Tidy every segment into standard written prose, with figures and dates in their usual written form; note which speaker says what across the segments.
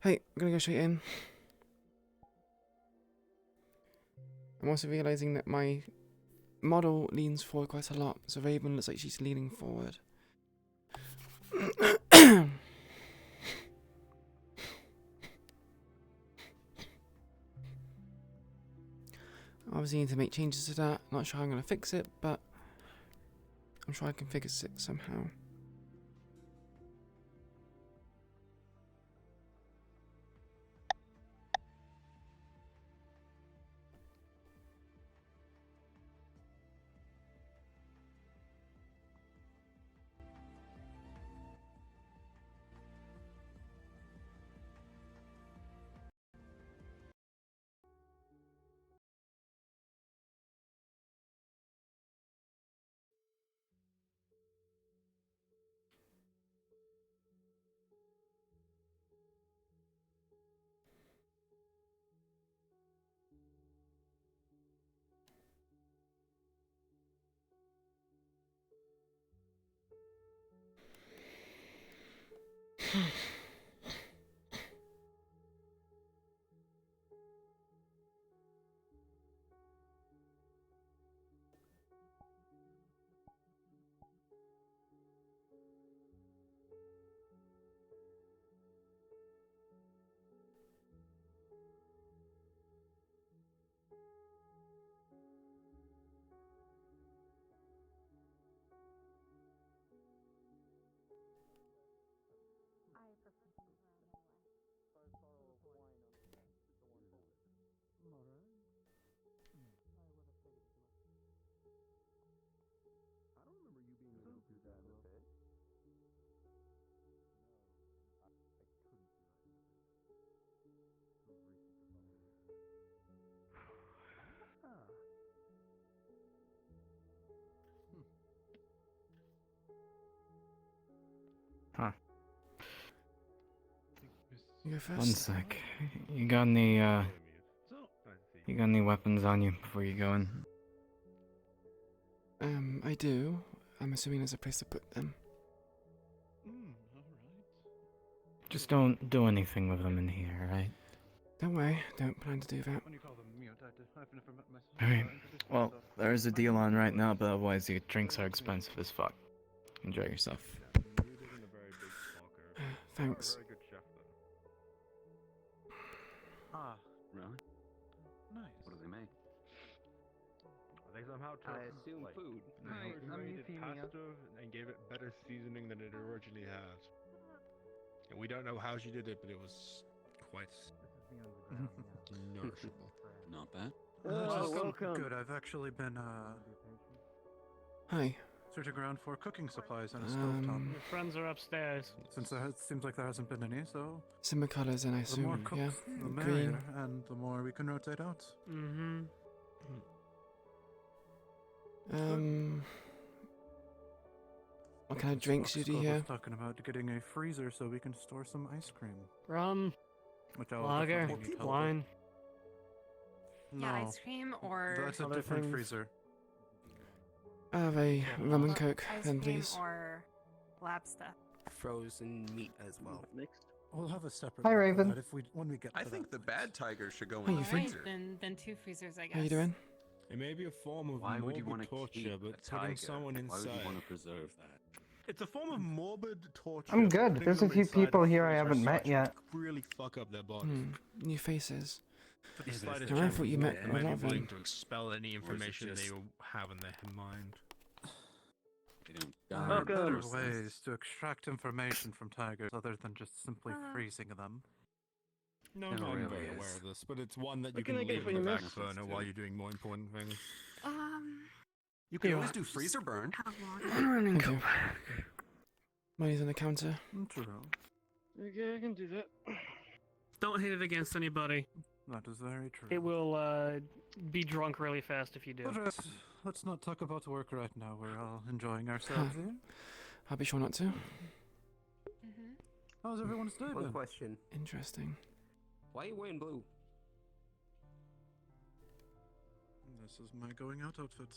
Speaker 1: Hey, I'm gonna go straight in. I'm also realizing that my model leans forward quite a lot, so Raven looks like she's leaning forward. Obviously need to make changes to that. Not sure how I'm gonna fix it, but I'm sure I can fix it somehow.
Speaker 2: Huh.
Speaker 1: You go first.
Speaker 2: One sec. You got any weapons on you before you go in?
Speaker 1: I do. I'm assuming there's a place to put them.
Speaker 2: Just don't do anything with them in here, right?
Speaker 1: Don't worry, don't plan to do that.
Speaker 2: Alright. Well, there's a deal on right now, but otherwise your drinks are expensive as fuck. Enjoy yourself.
Speaker 1: Thanks.
Speaker 3: Ah, really? Nice. What do they make?
Speaker 4: They somehow
Speaker 3: I assume food.
Speaker 4: Hi, I'm
Speaker 3: Refrigerated
Speaker 4: pasta and gave it better seasoning than it originally had. And we don't know how she did it, but it was quite nourishable.
Speaker 3: Not bad.
Speaker 5: Welcome. Good. I've actually been
Speaker 1: Hi.
Speaker 5: searching around for cooking supplies and a stovetop.
Speaker 6: Your friends are upstairs.
Speaker 5: Since it seems like there hasn't been any, so
Speaker 1: Similar colours, and I
Speaker 5: the more
Speaker 1: assume,
Speaker 5: cooks,
Speaker 1: yeah.
Speaker 5: the
Speaker 1: Green.
Speaker 5: merrier, and the more we can rotate out.
Speaker 6: Mm-hmm.
Speaker 1: What kind of drinks do you
Speaker 5: Fox
Speaker 1: here?
Speaker 5: was talking about getting a freezer so we can store some ice cream.
Speaker 6: Rum,
Speaker 5: Which I'll
Speaker 6: lager,
Speaker 5: definitely need help
Speaker 6: wine.
Speaker 5: with.
Speaker 7: Yeah,
Speaker 5: No,
Speaker 7: ice cream or
Speaker 5: that's a
Speaker 6: other
Speaker 5: different
Speaker 6: things.
Speaker 5: freezer.
Speaker 1: I have a rum and coke,
Speaker 7: ice
Speaker 1: then
Speaker 7: cream
Speaker 1: please.
Speaker 7: or lab stuff.
Speaker 8: Frozen meat as well.
Speaker 3: Mixed.
Speaker 5: We'll have a separate.
Speaker 9: Hi,
Speaker 5: one for
Speaker 9: Raven.
Speaker 5: that when we get.
Speaker 10: I
Speaker 5: to
Speaker 10: think the
Speaker 5: that
Speaker 10: bad
Speaker 5: point.
Speaker 10: tiger should go
Speaker 1: How
Speaker 10: in
Speaker 1: you
Speaker 10: the
Speaker 1: doing?
Speaker 10: freezer.
Speaker 7: Then two freezers, I guess.
Speaker 1: How you doing?
Speaker 4: It may be a form of
Speaker 3: Why would you
Speaker 4: morbid
Speaker 3: want to keep
Speaker 4: torture,
Speaker 3: a
Speaker 4: but putting
Speaker 3: tiger?
Speaker 4: someone
Speaker 3: Why
Speaker 4: inside.
Speaker 3: would you want to preserve that?
Speaker 4: It's a form of morbid torture.
Speaker 9: I'm
Speaker 4: but
Speaker 9: good.
Speaker 4: putting
Speaker 9: There's a
Speaker 4: them
Speaker 9: few
Speaker 4: inside
Speaker 9: people
Speaker 4: a
Speaker 9: here I
Speaker 4: freezer
Speaker 9: haven't
Speaker 4: as
Speaker 9: met
Speaker 4: such
Speaker 9: yet.
Speaker 4: would really fuck up their body.
Speaker 1: New faces.
Speaker 4: Put the
Speaker 3: Is
Speaker 4: slightest
Speaker 1: I
Speaker 4: chance
Speaker 1: thought you
Speaker 4: of
Speaker 1: met
Speaker 4: they
Speaker 1: a
Speaker 4: might
Speaker 1: lot
Speaker 4: be
Speaker 1: of
Speaker 4: willing
Speaker 1: them.
Speaker 4: to expel any information
Speaker 3: just-
Speaker 4: they have in their mind.
Speaker 3: They don't
Speaker 5: There
Speaker 3: die.
Speaker 5: are
Speaker 6: Okay.
Speaker 5: better
Speaker 3: Versus-
Speaker 5: ways to extract information from tigers other than just simply freezing them.
Speaker 4: No,
Speaker 3: It
Speaker 4: I'm
Speaker 3: really
Speaker 4: very
Speaker 3: is.
Speaker 4: aware of this, but it's one that you
Speaker 6: What can
Speaker 4: can
Speaker 6: I get
Speaker 4: leave
Speaker 6: for
Speaker 4: in the
Speaker 6: you,
Speaker 4: back
Speaker 6: miss?
Speaker 4: burner while you're doing more important things.
Speaker 10: You can
Speaker 1: Here.
Speaker 10: always do freezer burn.
Speaker 7: How long?
Speaker 1: Thank you. Money's on the counter.
Speaker 5: True.
Speaker 6: Okay, I can do that. Don't hit it against anybody.
Speaker 5: That is very true.
Speaker 6: It will be drunk really fast if you do.
Speaker 5: But let's not talk about work right now. We're all enjoying ourselves here.
Speaker 1: I'll be sure not to.
Speaker 7: Mm-hmm.
Speaker 5: How's everyone's day
Speaker 8: One
Speaker 5: been?
Speaker 8: question.
Speaker 1: Interesting.
Speaker 8: Why are you wearing blue?
Speaker 5: This is my going out outfit.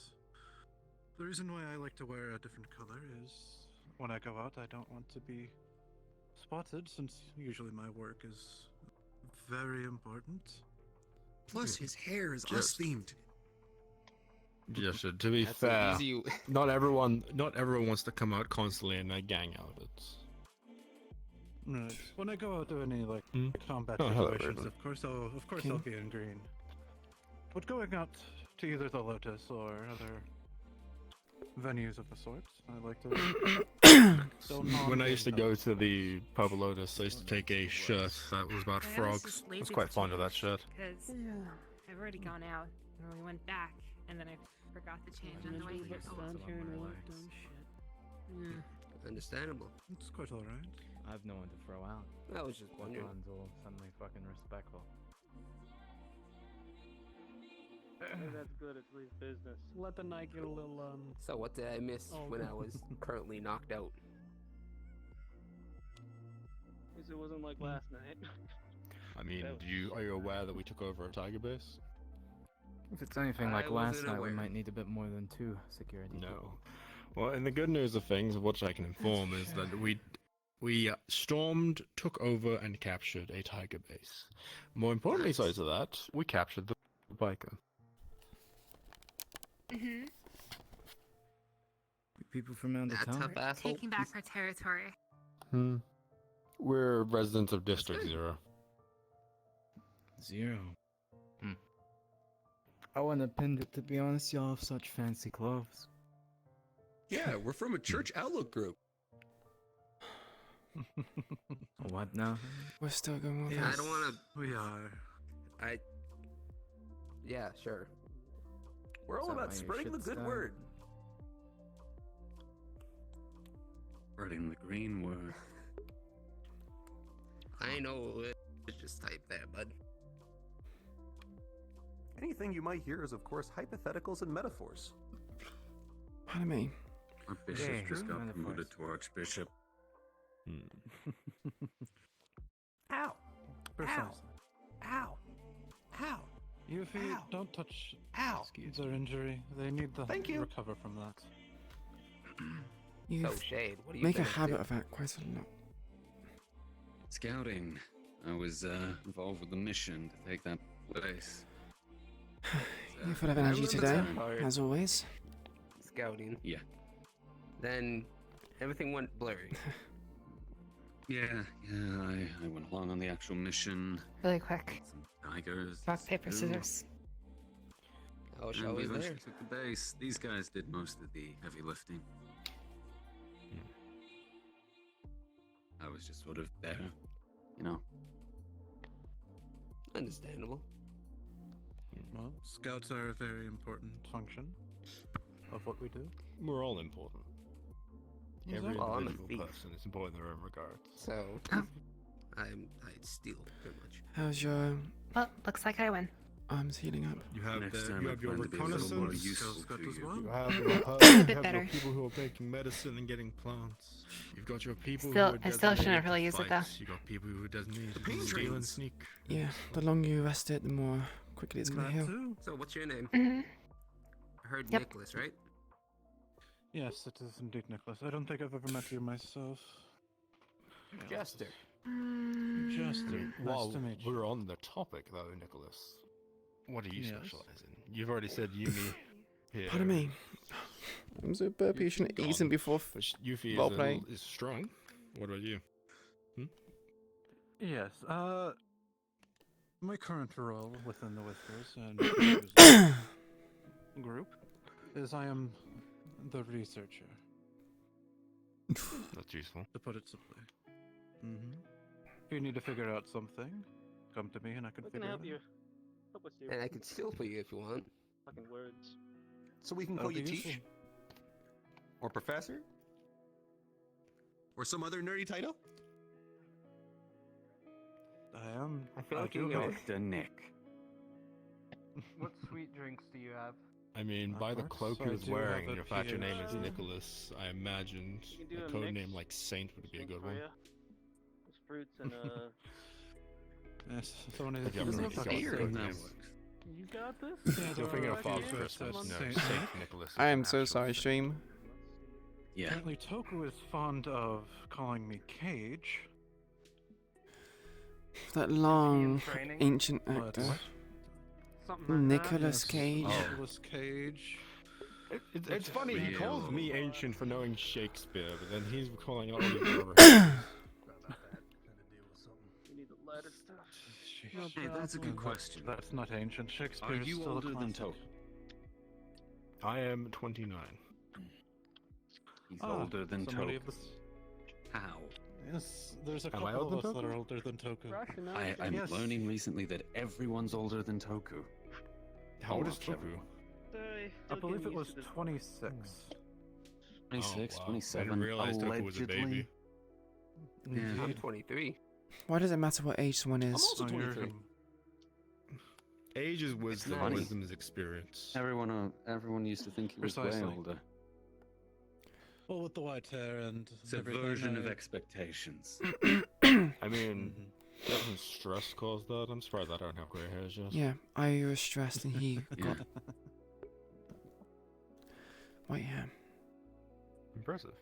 Speaker 5: The reason why I like to wear a different color is when I go out, I don't want to be spotted, since usually my work is very important.
Speaker 10: Plus, his hair is
Speaker 5: Just-
Speaker 10: us-themed.
Speaker 9: Just to be
Speaker 8: That's
Speaker 9: fair,
Speaker 8: an easy.
Speaker 9: not everyone wants to come out constantly in their gang outfits.
Speaker 5: Right. When I go out to any like
Speaker 9: Hmm?
Speaker 5: combat
Speaker 9: Oh, hello,
Speaker 5: situations,
Speaker 9: Raven.
Speaker 5: of course I'll be in green. But going out to either the Lotus or other venues of the sorts, I like to.
Speaker 9: When I used to go to the Purple Lotus, I used to take a shirt that was about frogs. I was quite fond of that shirt.
Speaker 7: Because I've already gone out, and we went back, and then I forgot to change on the way here.
Speaker 8: Understandable.
Speaker 5: It's quite alright.
Speaker 2: I have no one to throw out.
Speaker 8: I was just wondering.
Speaker 2: Everyone's all suddenly fucking respectful.
Speaker 6: That's good. It's Lee's business. Let the night get a little
Speaker 8: So what did I miss
Speaker 6: Oh.
Speaker 8: when I was currently knocked out?
Speaker 6: Because it wasn't like last night.
Speaker 9: I mean, are you aware that we took over a tiger base?
Speaker 2: If it's anything
Speaker 8: I
Speaker 2: like last
Speaker 8: wasn't
Speaker 2: night,
Speaker 8: aware.
Speaker 2: we might need a bit more than 2 security.
Speaker 9: No. Well, and the good news of things, of which I can inform, is that we stormed, took over, and captured a tiger base. More importantly, besides that, we captured the biker.
Speaker 7: Mm-hmm.
Speaker 2: People from out of
Speaker 8: That
Speaker 2: town.
Speaker 8: tough asshole.
Speaker 7: Taking back our territory.
Speaker 9: We're residents of District 0.
Speaker 2: 0. I wouldn't have pinned it, to be honest. Y'all have such fancy clothes.
Speaker 10: Yeah, we're from a church outlook group.
Speaker 2: What now?
Speaker 1: We're still going with
Speaker 8: I
Speaker 1: this.
Speaker 8: don't want
Speaker 5: We are.
Speaker 8: to. Yeah, sure.
Speaker 10: We're all
Speaker 2: Is that
Speaker 10: about
Speaker 2: why your
Speaker 10: spreading the
Speaker 2: shit's
Speaker 10: good
Speaker 2: done?
Speaker 10: word. Spreading the green word.
Speaker 8: I know. Just type that, bud.
Speaker 11: Anything you might hear is, of course, hypotheticals and metaphors.
Speaker 1: Pardon me.
Speaker 10: Our bishop
Speaker 2: Yeah,
Speaker 10: just got
Speaker 2: metaphors.
Speaker 10: promoted to archbishop.
Speaker 11: Ow!
Speaker 5: Precisely.
Speaker 11: Ow! Ow!
Speaker 5: Yuffie,
Speaker 11: Ow.
Speaker 5: don't touch
Speaker 11: Ow!
Speaker 5: their injury. They need to
Speaker 11: Thank you.
Speaker 5: recover from that.
Speaker 1: You
Speaker 8: So Shade, what do you
Speaker 1: make a
Speaker 8: think?
Speaker 1: habit of that quite a lot.
Speaker 10: Scouting. I was involved with the mission to take that place.
Speaker 1: You're full of
Speaker 8: I
Speaker 1: energy
Speaker 8: remember
Speaker 1: today,
Speaker 8: that part.
Speaker 1: as always.
Speaker 8: Scouting.
Speaker 10: Yeah.
Speaker 8: Then everything went blurry.
Speaker 10: Yeah, I went along on the actual mission.
Speaker 7: Really quick.
Speaker 10: Some tigers.
Speaker 7: Rock, paper,
Speaker 10: too.
Speaker 7: scissors.
Speaker 8: Oh,
Speaker 10: And
Speaker 8: shall
Speaker 10: we
Speaker 8: we there?
Speaker 10: eventually took the base. These guys did most of the heavy lifting. I was just sort of there, you know.
Speaker 8: Understandable.
Speaker 5: Well, scouts are a very important function of what we do.
Speaker 9: We're all important. Every
Speaker 8: Well, I'm a
Speaker 9: individual
Speaker 8: thief.
Speaker 9: person is important in their own regards.
Speaker 8: So
Speaker 7: Oh.
Speaker 8: I'd steal pretty much.
Speaker 1: How's your
Speaker 7: Well, looks like I win.
Speaker 1: arms healing up?
Speaker 9: You have
Speaker 10: Next
Speaker 9: the,
Speaker 10: time
Speaker 9: you
Speaker 10: I
Speaker 9: have your
Speaker 10: plan to be a little more
Speaker 9: reconnaissance.
Speaker 10: useful
Speaker 5: Scouts
Speaker 10: to
Speaker 5: as
Speaker 10: you.
Speaker 5: well.
Speaker 9: You have your,
Speaker 7: A bit
Speaker 9: your
Speaker 7: better.
Speaker 9: people who are making medicine and getting plants. You've got your people
Speaker 7: Still-
Speaker 9: who are
Speaker 7: I still shouldn't
Speaker 9: designated
Speaker 7: really
Speaker 9: to
Speaker 7: use it,
Speaker 9: fight.
Speaker 7: though.
Speaker 9: You got people who designate to
Speaker 10: pain
Speaker 9: steal and
Speaker 10: trains.
Speaker 9: sneak.
Speaker 1: Yeah, the longer you rest it, the more quickly it's gonna
Speaker 5: That
Speaker 1: heal.
Speaker 5: too?
Speaker 8: So what's your name?
Speaker 7: Mm-hmm.
Speaker 8: I heard
Speaker 7: Yep.
Speaker 8: Nicholas, right?
Speaker 5: Yes, it is indeed Nicholas. I don't think I've ever met you myself.
Speaker 8: Jester.
Speaker 5: Jester. Nice
Speaker 9: While
Speaker 5: to meet you.
Speaker 9: we're on the topic, though, Nicholas, what do you
Speaker 5: Yes.
Speaker 9: specialize in? You've already said Yuffie. Here.
Speaker 1: Pardon me. I'm so burpy, I shouldn't eat them before.
Speaker 9: But Yuffie
Speaker 1: Role playing.
Speaker 9: is strong. What about you?
Speaker 5: Yes, my current role within the Whispers and group is I am the researcher,
Speaker 9: That's useful.
Speaker 5: to put it simply. If you need to figure out something, come to me and I can
Speaker 6: We're
Speaker 5: figure
Speaker 6: gonna
Speaker 5: it
Speaker 6: help
Speaker 5: out.
Speaker 6: you. Help us you.
Speaker 8: And I could steal for you if you want.
Speaker 6: Fucking words.
Speaker 11: So we can
Speaker 5: That'll
Speaker 11: call you
Speaker 5: be
Speaker 11: Teach?
Speaker 5: useful.
Speaker 11: Or Professor? Or some other nerdy title?
Speaker 5: I am.
Speaker 8: I feel like
Speaker 5: do
Speaker 8: you
Speaker 5: know.
Speaker 8: know.
Speaker 10: Nick.
Speaker 6: What sweet drinks do you have?
Speaker 9: I mean,
Speaker 5: Of
Speaker 9: by the
Speaker 5: course,
Speaker 9: cloak he
Speaker 5: I
Speaker 9: was
Speaker 5: do
Speaker 9: wearing,
Speaker 5: have
Speaker 9: and
Speaker 5: a
Speaker 9: the fact your name is
Speaker 5: PhD.
Speaker 9: Nicholas, I imagined
Speaker 6: You can do
Speaker 9: a
Speaker 6: a
Speaker 9: code
Speaker 6: mix.
Speaker 9: name like Saint would be a good
Speaker 6: For
Speaker 9: one.
Speaker 6: ya. There's fruits and
Speaker 5: Yes, so many
Speaker 9: Have you ever
Speaker 5: things
Speaker 9: heard
Speaker 5: to
Speaker 9: of
Speaker 5: talk
Speaker 9: Saint?
Speaker 5: about.
Speaker 10: That
Speaker 9: Nice.
Speaker 10: works.
Speaker 6: you got this.
Speaker 5: Yeah,
Speaker 9: You're
Speaker 5: there
Speaker 9: thinking
Speaker 5: are
Speaker 9: of Father
Speaker 5: few
Speaker 9: Christmas.
Speaker 5: firsts,
Speaker 9: No,
Speaker 5: Saint
Speaker 9: Saint
Speaker 5: Nick.
Speaker 9: Nicholas.
Speaker 1: I
Speaker 9: is
Speaker 1: am
Speaker 9: an
Speaker 1: so
Speaker 9: actual
Speaker 1: sorry,
Speaker 9: saint.
Speaker 1: stream.
Speaker 10: Yeah.
Speaker 5: Apparently, Toku is fond of calling me Cage.
Speaker 1: That long,
Speaker 8: training?
Speaker 1: ancient
Speaker 5: What?
Speaker 1: actor.
Speaker 6: Something like
Speaker 1: Nicolas
Speaker 5: Yes.
Speaker 1: Cage.
Speaker 2: Oh.
Speaker 5: Nicolas Cage.
Speaker 9: It's funny, he calls me ancient for knowing Shakespeare, but then he's calling out Oliver.
Speaker 6: We need the letter stuff.
Speaker 10: Hey, that's a good question.
Speaker 5: That's not ancient. Shakespeare
Speaker 10: Are
Speaker 5: is
Speaker 10: you
Speaker 5: still a
Speaker 10: older than
Speaker 5: classic.
Speaker 10: Toku?
Speaker 9: I am 29.
Speaker 10: He's
Speaker 5: Ah,
Speaker 10: older than
Speaker 5: somebody
Speaker 10: Toku.
Speaker 5: of this-
Speaker 10: How?
Speaker 5: Yes, there's a
Speaker 9: Am I
Speaker 5: couple
Speaker 9: older
Speaker 5: of us
Speaker 9: than
Speaker 5: that are
Speaker 9: Toku?
Speaker 5: older than Toku.
Speaker 10: I'm
Speaker 5: Yes.
Speaker 10: learning recently that everyone's older than Toku.
Speaker 9: How old is
Speaker 10: Almost
Speaker 9: Toku?
Speaker 10: everyone.
Speaker 5: I believe it was 26.
Speaker 10: 26,
Speaker 9: Oh, wow.
Speaker 10: 27.
Speaker 9: I didn't realize Toku was a
Speaker 10: allegedly.
Speaker 9: baby.
Speaker 10: Yeah.
Speaker 8: I'm 23.
Speaker 1: Why does it matter what age someone
Speaker 8: I'm
Speaker 1: is?
Speaker 8: also
Speaker 5: Oh, you're
Speaker 8: 23.
Speaker 9: Age is wisdom,
Speaker 10: funny.
Speaker 9: wisdom is experience.
Speaker 10: Everyone used to think he was way
Speaker 5: Precisely.
Speaker 10: older.
Speaker 5: Well, with the white hair and
Speaker 10: It's a
Speaker 5: everything,
Speaker 10: version of
Speaker 5: I-
Speaker 10: expectations.
Speaker 9: I mean,
Speaker 5: Mhm.
Speaker 9: doesn't stress cause that? I'm surprised I don't have grey hairs yet.
Speaker 1: Yeah, I was stressed and he
Speaker 10: Yeah.
Speaker 1: got white hair.
Speaker 9: Impressive.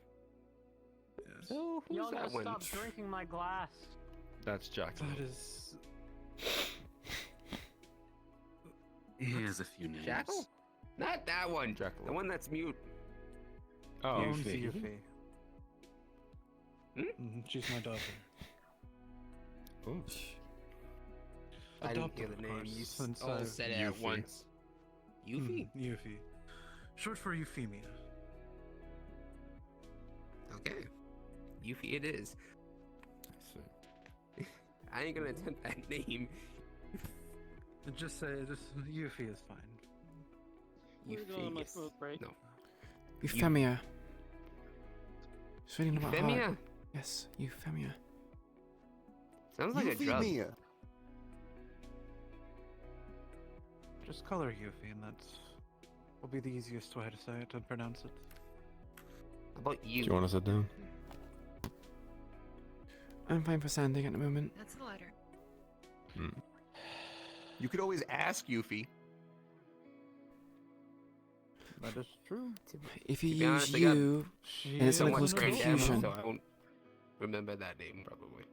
Speaker 5: Yes.
Speaker 8: So, who's
Speaker 6: Y'all
Speaker 8: that
Speaker 6: gotta
Speaker 8: one?
Speaker 6: stop drinking my glass.
Speaker 9: That's Jackson.
Speaker 5: That is.
Speaker 10: He has a few names.
Speaker 8: Jackal? Not that one.
Speaker 9: Jackal.
Speaker 8: The one that's mute.
Speaker 9: Oh,
Speaker 5: Owns
Speaker 10: Yuffie.
Speaker 5: Yuffie. She's my daughter.
Speaker 9: Ooh.
Speaker 8: I didn't hear
Speaker 5: Adopted,
Speaker 8: the
Speaker 5: of
Speaker 8: name.
Speaker 5: course,
Speaker 8: You
Speaker 5: since
Speaker 8: all
Speaker 5: I've-
Speaker 8: said it at
Speaker 9: Yuffie.
Speaker 8: once. Yuffie?
Speaker 5: Yuffie. Short for Euphemia.
Speaker 8: Okay. Yuffie it is. I ain't gonna attempt that name.
Speaker 5: Just say, Yuffie is fine.
Speaker 6: We're going on my
Speaker 8: Euphemius.
Speaker 6: smoke break.
Speaker 8: No.
Speaker 1: Euphemia. It's really not hard.
Speaker 8: Euphemia?
Speaker 1: Yes, euphemia.
Speaker 8: Sounds like a drug.
Speaker 5: Just call her Yuffie, and will be the easiest way to say it and pronounce it.
Speaker 8: How about
Speaker 9: Do
Speaker 8: you?
Speaker 9: you want to sit down?
Speaker 1: I'm fine for standing at the moment.
Speaker 7: That's the letter.
Speaker 11: You could always ask Yuffie.
Speaker 5: That is true.
Speaker 1: If you
Speaker 8: To be
Speaker 1: use
Speaker 8: honest, I got
Speaker 1: you,
Speaker 5: She
Speaker 1: And it's gonna
Speaker 8: Somewhat
Speaker 1: cause
Speaker 8: brain damage,
Speaker 1: confusion.
Speaker 8: so I don't remember that name probably.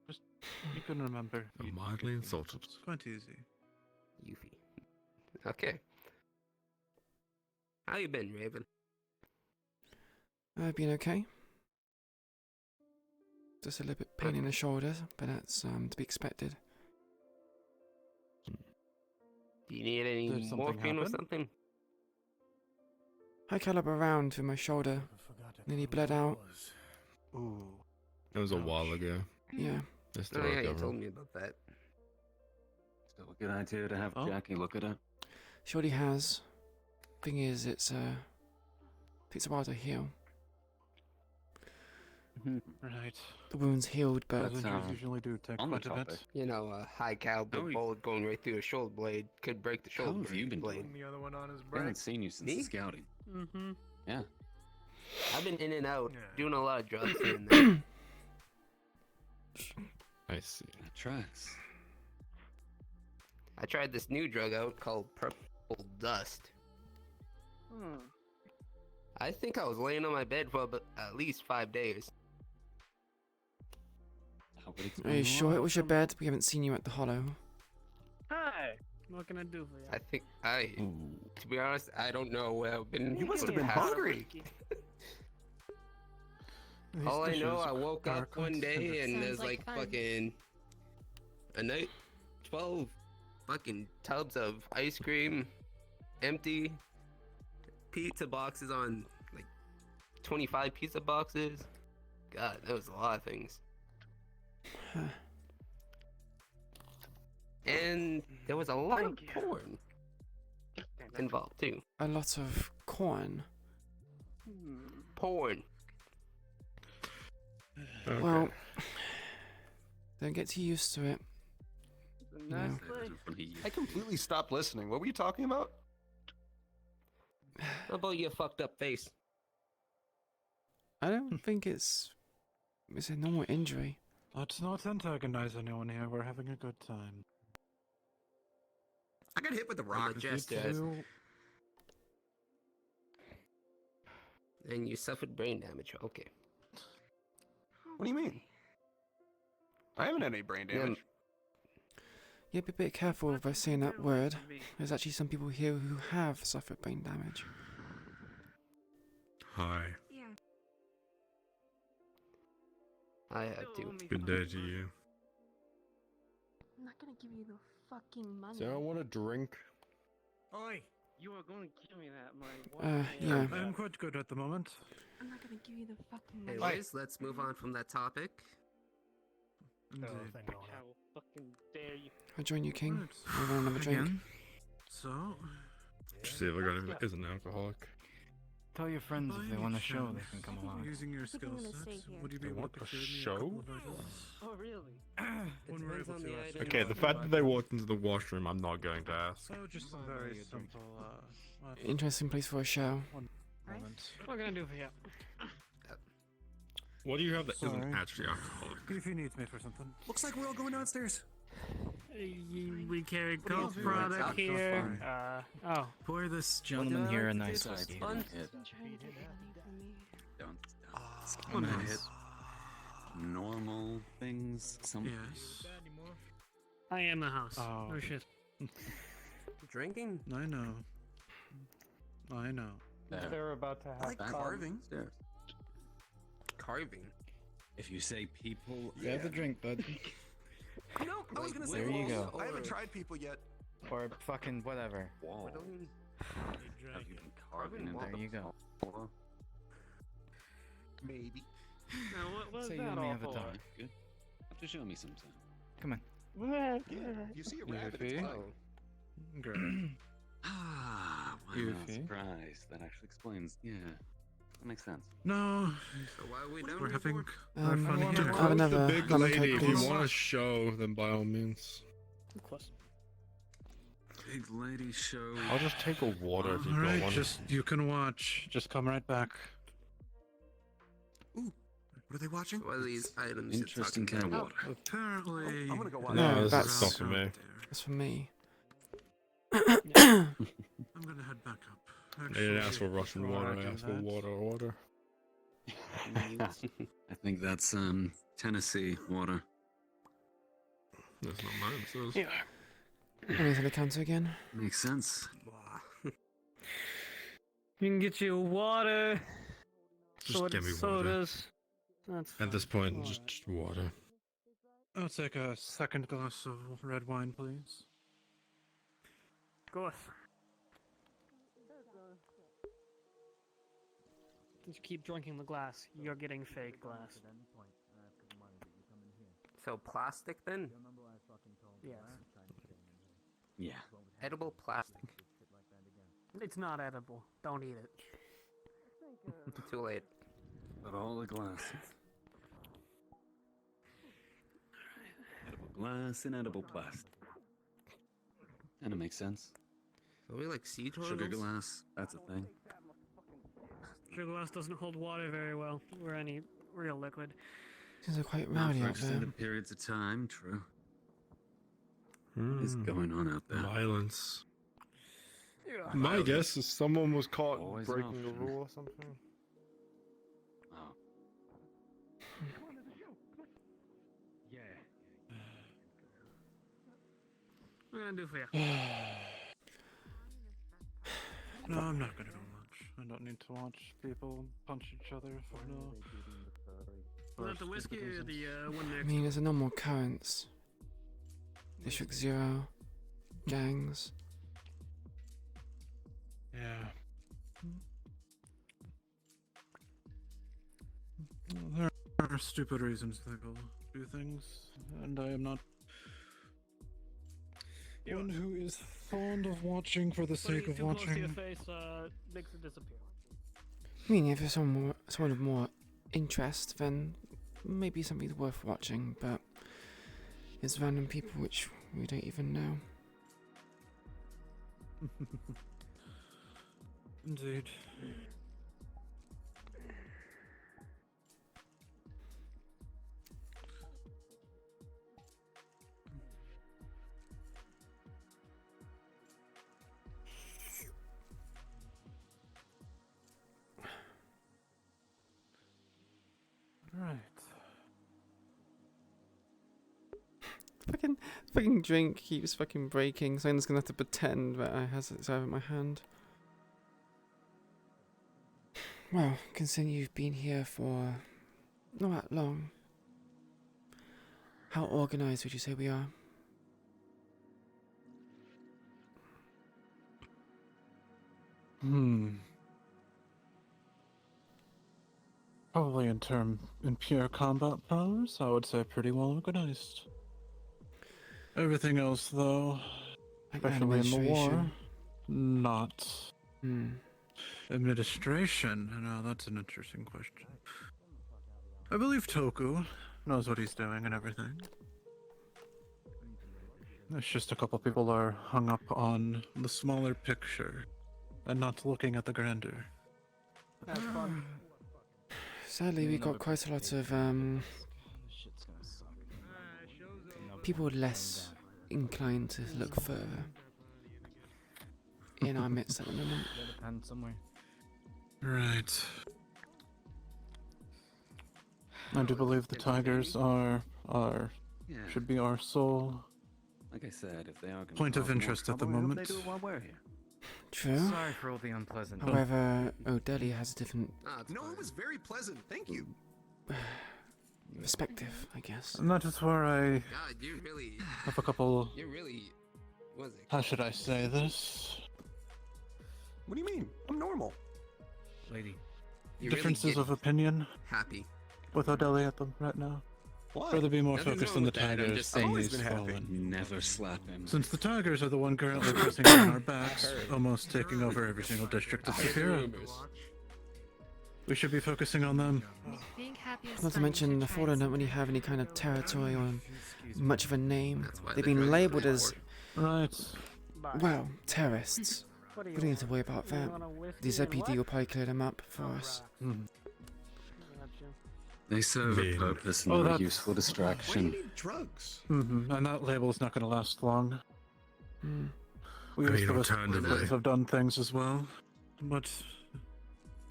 Speaker 5: You can remember.
Speaker 9: I'm mildly insulted.
Speaker 5: It's quite easy.
Speaker 8: Yuffie. Okay. How you been, Raven?
Speaker 1: I've been okay. Just a little bit pain in the shoulder, but that's to be expected.
Speaker 8: Do you need any
Speaker 5: Did something
Speaker 8: morphine or
Speaker 5: happen?
Speaker 8: something?
Speaker 1: I caliber around with my shoulder, nearly bled out.
Speaker 5: Ooh.
Speaker 9: It was a
Speaker 5: Ouch.
Speaker 9: while ago.
Speaker 1: Yeah,
Speaker 9: Just
Speaker 8: Oh yeah, you
Speaker 9: recover.
Speaker 8: told me about that.
Speaker 10: Still a good idea to have
Speaker 5: Oh.
Speaker 10: Jackie look at it.
Speaker 1: surely has. Thing is, it takes a while to heal.
Speaker 5: Right.
Speaker 1: The wound's healed, but
Speaker 5: Those injuries
Speaker 10: uh,
Speaker 5: usually do take
Speaker 10: on the
Speaker 5: quite a bit.
Speaker 10: topic.
Speaker 8: You know, a high caliber
Speaker 10: How are you-
Speaker 8: bullet going right through a shoulder blade could break the
Speaker 10: How
Speaker 8: shoulder
Speaker 10: have you been
Speaker 8: blade.
Speaker 10: doing?
Speaker 4: The other one on his
Speaker 10: I
Speaker 4: break.
Speaker 10: haven't seen you since
Speaker 8: Me?
Speaker 10: the scouting.
Speaker 6: Mm-hmm.
Speaker 10: Yeah.
Speaker 8: I've been in and out,
Speaker 4: Yeah.
Speaker 8: doing a lot of drugs here and there.
Speaker 9: I see.
Speaker 10: That tracks.
Speaker 8: I tried this new drug out called Purple Dust.
Speaker 6: Hmm.
Speaker 8: I think I was laying on my bed for at least 5 days.
Speaker 10: That would
Speaker 1: are
Speaker 10: explain
Speaker 1: you
Speaker 10: a
Speaker 1: sure
Speaker 10: lot.
Speaker 1: it was your bed? We haven't seen you at the Hollow.
Speaker 6: Hi. What can I do for you?
Speaker 8: I think
Speaker 10: Ooh.
Speaker 8: to be honest, I don't know. I've been.
Speaker 11: You must have
Speaker 8: the
Speaker 11: been
Speaker 8: past-
Speaker 11: hungry.
Speaker 5: These
Speaker 8: All I know,
Speaker 5: dishes
Speaker 8: I woke
Speaker 5: are
Speaker 8: up one
Speaker 5: quite
Speaker 8: day
Speaker 5: tender.
Speaker 8: and
Speaker 7: Sounds
Speaker 8: there's
Speaker 7: like
Speaker 8: like
Speaker 7: fun.
Speaker 8: fucking a night 12 fucking tubs of ice cream, empty pizza boxes on like 25 pizza boxes. God, that was a lot of things. And there was a lot of
Speaker 6: Thank you.
Speaker 8: porn involved too.
Speaker 1: A lot of corn.
Speaker 6: Hmm.
Speaker 8: Porn.
Speaker 9: Okay.
Speaker 1: Well, don't get too used to it.
Speaker 6: It's a
Speaker 1: No.
Speaker 6: nice
Speaker 10: That
Speaker 6: place.
Speaker 10: was really-
Speaker 11: I completely stopped listening. What were you talking about?
Speaker 8: How about your fucked up face?
Speaker 1: I don't think it's a normal injury.
Speaker 5: Let's not antagonize anyone here. We're having a good time.
Speaker 8: I got hit with a rock
Speaker 5: You
Speaker 8: just
Speaker 5: two-
Speaker 8: and you suffered brain damage. Okay.
Speaker 11: What do you mean?
Speaker 12: I haven't had any brain damage.
Speaker 1: Yeah, be a bit careful by saying that word. There's actually some people here who have suffered brain damage.
Speaker 9: Hi.
Speaker 7: Yeah.
Speaker 8: I have to.
Speaker 9: Good day to you.
Speaker 7: I'm not gonna give you the fucking money.
Speaker 9: Does anyone want a drink?
Speaker 6: Oi! You are going to give me that money.
Speaker 1: Yeah.
Speaker 5: I'm quite good at the moment.
Speaker 7: I'm not gonna give you the fucking money.
Speaker 8: Anyways, let's move on from that topic.
Speaker 5: Indeed.
Speaker 6: How fucking dare you?
Speaker 1: I'll join you, King.
Speaker 5: Right.
Speaker 1: I want another drink.
Speaker 5: Again. So,
Speaker 9: Just see if I got anyone is an alcoholic.
Speaker 2: Tell your friends if they want a show, they can come along.
Speaker 5: using your
Speaker 7: think I'm
Speaker 5: skill
Speaker 7: gonna
Speaker 5: set,
Speaker 7: stay here.
Speaker 5: would you be
Speaker 9: They
Speaker 5: able
Speaker 9: want
Speaker 5: to
Speaker 9: a
Speaker 5: share me
Speaker 9: show?
Speaker 5: a couple of items?
Speaker 6: Oh, really?
Speaker 5: When we're
Speaker 8: depends
Speaker 5: able
Speaker 8: on
Speaker 5: to
Speaker 8: the
Speaker 5: ask
Speaker 8: item.
Speaker 9: Okay, the fact that they walked into the washroom, I'm not going to ask.
Speaker 5: Oh, just a very simple,
Speaker 1: Interesting place for a show.
Speaker 5: one moment.
Speaker 6: What can I do for you?
Speaker 9: What do you have that
Speaker 5: Sorry.
Speaker 9: not actually alcoholic?
Speaker 5: If he needs me for something.
Speaker 12: Looks like we're all going downstairs.
Speaker 6: We carry
Speaker 5: do you
Speaker 6: coke
Speaker 5: do?
Speaker 6: product
Speaker 5: That's
Speaker 6: here.
Speaker 5: fine.
Speaker 2: Pour this gentleman here a nice whiskey.
Speaker 7: Been trying to get money from me.
Speaker 10: Don't.
Speaker 6: One
Speaker 10: I'm gonna
Speaker 6: house.
Speaker 10: hit normal things. Some.
Speaker 5: Yes.
Speaker 6: I am the house.
Speaker 5: Oh.
Speaker 6: Oh shit.
Speaker 8: Drinking?
Speaker 5: I know. I know.
Speaker 10: There.
Speaker 3: They're about to
Speaker 12: I
Speaker 3: have
Speaker 12: like
Speaker 10: Back
Speaker 12: carving.
Speaker 10: upstairs.
Speaker 8: Carving.
Speaker 10: If you say people,
Speaker 2: Grab the drink, bud.
Speaker 12: No, I was gonna say
Speaker 2: There you
Speaker 12: walls.
Speaker 2: go.
Speaker 12: I haven't tried people yet.
Speaker 2: Or fucking whatever.
Speaker 10: wall.
Speaker 8: Whittling?
Speaker 10: Have you been carving in
Speaker 2: There you go.
Speaker 10: wall?
Speaker 12: Maybe.
Speaker 6: Now, what was
Speaker 2: So
Speaker 6: that
Speaker 2: you and me
Speaker 6: all
Speaker 2: have a
Speaker 6: for?
Speaker 2: time.
Speaker 10: Good. Have to show me sometime.
Speaker 2: Come on.
Speaker 12: Yeah. You see a rabbit, it's
Speaker 5: Goofy.
Speaker 12: fine.
Speaker 5: Great.
Speaker 10: Ah, why not?
Speaker 5: Goofy.
Speaker 10: Surprise. That actually explains. Yeah, that makes sense.
Speaker 5: No,
Speaker 8: So why are we down
Speaker 5: we're
Speaker 8: here
Speaker 5: having
Speaker 8: for?
Speaker 5: our fun
Speaker 1: I
Speaker 5: here.
Speaker 1: have another
Speaker 9: the big
Speaker 1: lemon
Speaker 9: lady,
Speaker 1: coke,
Speaker 9: if you
Speaker 1: please.
Speaker 9: want a show, then by all means.
Speaker 6: Of course.
Speaker 10: Big lady show.
Speaker 9: I'll just take a water if you
Speaker 5: Alright,
Speaker 9: got one.
Speaker 5: just you can watch. Just come right back.
Speaker 12: Ooh, what are they watching?
Speaker 8: What are these items you're
Speaker 10: Interesting
Speaker 8: talking
Speaker 10: kind
Speaker 8: about?
Speaker 10: of water.
Speaker 5: Apparently.
Speaker 12: I'm gonna go watch.
Speaker 1: No,
Speaker 9: No, this
Speaker 1: that's-
Speaker 9: is not for me.
Speaker 1: That's for me.
Speaker 5: I'm gonna head back up.
Speaker 9: I didn't ask for
Speaker 5: Actually,
Speaker 9: Russian
Speaker 5: before
Speaker 9: water,
Speaker 5: do
Speaker 9: I asked for
Speaker 5: that-
Speaker 9: water.
Speaker 10: I think that's Tennessee water.
Speaker 9: That's not mine, it says.
Speaker 6: Yeah.
Speaker 1: Anything on the counter again?
Speaker 10: Makes sense.
Speaker 8: Blah.
Speaker 6: We can get you water.
Speaker 9: Just give me water.
Speaker 6: sodas. That's
Speaker 9: At this
Speaker 6: fine.
Speaker 9: point, just water.
Speaker 5: I'll take a second glass of red wine, please.
Speaker 6: Of course. Just keep drinking the glass. You're getting fake glass.
Speaker 8: So plastic then?
Speaker 6: Yes.
Speaker 10: Yeah.
Speaker 8: Edible plastic.
Speaker 6: It's not edible. Don't eat it.
Speaker 8: Too late.
Speaker 10: But all the glass. Edible glass and edible plastic. And it makes sense.
Speaker 8: Are we like sea turtles?
Speaker 10: Sugar glass, that's a thing.
Speaker 6: Sugar glass doesn't hold water very well, or any real liquid.
Speaker 1: Things are quite
Speaker 10: Not
Speaker 1: rowdy
Speaker 10: for
Speaker 1: out there.
Speaker 10: extended periods of time, true. What is going on out there?
Speaker 9: Violence. My guess is someone was caught
Speaker 10: Always an
Speaker 9: breaking a
Speaker 10: option.
Speaker 9: rule or something.
Speaker 10: Oh.
Speaker 3: Yeah.
Speaker 6: What can I do for you?
Speaker 5: No, I'm not gonna go much. I don't need to watch people punch each other for no.
Speaker 6: Was that the whiskey or the one
Speaker 1: I
Speaker 6: next?
Speaker 1: mean, it's a normal occurrence. District Zero, gangs.
Speaker 5: Yeah. There are stupid reasons people do things, and I am not one who is fond of watching for the sake
Speaker 6: Putting it
Speaker 5: of
Speaker 6: too close to your
Speaker 5: watching.
Speaker 6: face makes it disappear.
Speaker 1: I mean, if it's someone of more interest, then maybe something worth watching, but it's random people which we don't even know.
Speaker 5: Indeed. Right.
Speaker 1: fucking drink keeps fucking breaking, so I'm just gonna have to pretend that I has it in my hand. Well, considering you've been here for not that long, how organized would you say we are?
Speaker 5: Probably in pure combat powers, I would say pretty well organized. Everything else, though,
Speaker 1: Like
Speaker 5: especially in the war,
Speaker 1: administration?
Speaker 5: not. Administration? Now that's an interesting question. I believe Toku knows what he's doing and everything. It's just a couple people are hung up on the smaller picture and not looking at the grander.
Speaker 1: Sadly, we got quite a lot of people less inclined to look further in our midst at the moment.
Speaker 5: Right. I do believe the tigers are should be our sole
Speaker 10: Like I said, if they are gonna
Speaker 5: point of
Speaker 10: cause more
Speaker 5: interest at the
Speaker 10: trouble, I hope
Speaker 5: moment.
Speaker 10: They do it while we're here.
Speaker 1: True.
Speaker 2: Sorry for all the unpleasant.
Speaker 1: However, O'Delly has a different
Speaker 12: No, it was very pleasant. Thank you.
Speaker 1: perspective, I guess.
Speaker 5: And that is where I
Speaker 8: God, you really.
Speaker 5: have a couple.
Speaker 8: You really. What was it?
Speaker 5: How should I say this?
Speaker 12: What do you mean? I'm normal.
Speaker 2: Lady.
Speaker 8: You really
Speaker 5: Differences
Speaker 8: get
Speaker 5: of opinion
Speaker 8: happy.
Speaker 5: with O'Delly at them right now.
Speaker 12: Why?
Speaker 5: Rather be more
Speaker 8: Nothing
Speaker 5: focused
Speaker 8: wrong
Speaker 5: on the
Speaker 8: with that, I'm
Speaker 5: tigers
Speaker 8: just
Speaker 5: than
Speaker 8: saying.
Speaker 12: always
Speaker 5: these
Speaker 12: been happy.
Speaker 5: fallen.
Speaker 10: Never slap him.
Speaker 5: Since the tigers are the one currently pressing on our backs, almost taking over every single district of Saphira, we should be focusing on them.
Speaker 7: Being happy is
Speaker 1: Not to
Speaker 7: fine,
Speaker 1: mention,
Speaker 7: you
Speaker 1: the
Speaker 7: should
Speaker 1: Fallen
Speaker 7: try
Speaker 1: don't really have any kind of territory or much of a name.
Speaker 8: That's why
Speaker 1: They've
Speaker 8: they're
Speaker 1: been
Speaker 8: trying to
Speaker 1: labelled
Speaker 8: go
Speaker 1: as,
Speaker 5: Right.
Speaker 1: well, terrorists. We don't need to worry about that. The ZPD will probably clear them up for us.
Speaker 10: They serve a
Speaker 9: Mean.
Speaker 10: purpose and
Speaker 5: Oh,
Speaker 10: are a
Speaker 5: that's-
Speaker 10: useful
Speaker 12: Why do
Speaker 10: distraction.
Speaker 12: you need drugs?
Speaker 5: And that label's not going to last long.
Speaker 1: Hmm.
Speaker 5: We
Speaker 9: I
Speaker 5: as
Speaker 9: mean,
Speaker 5: the rest of the
Speaker 9: alternatively-
Speaker 5: players have done things as well, but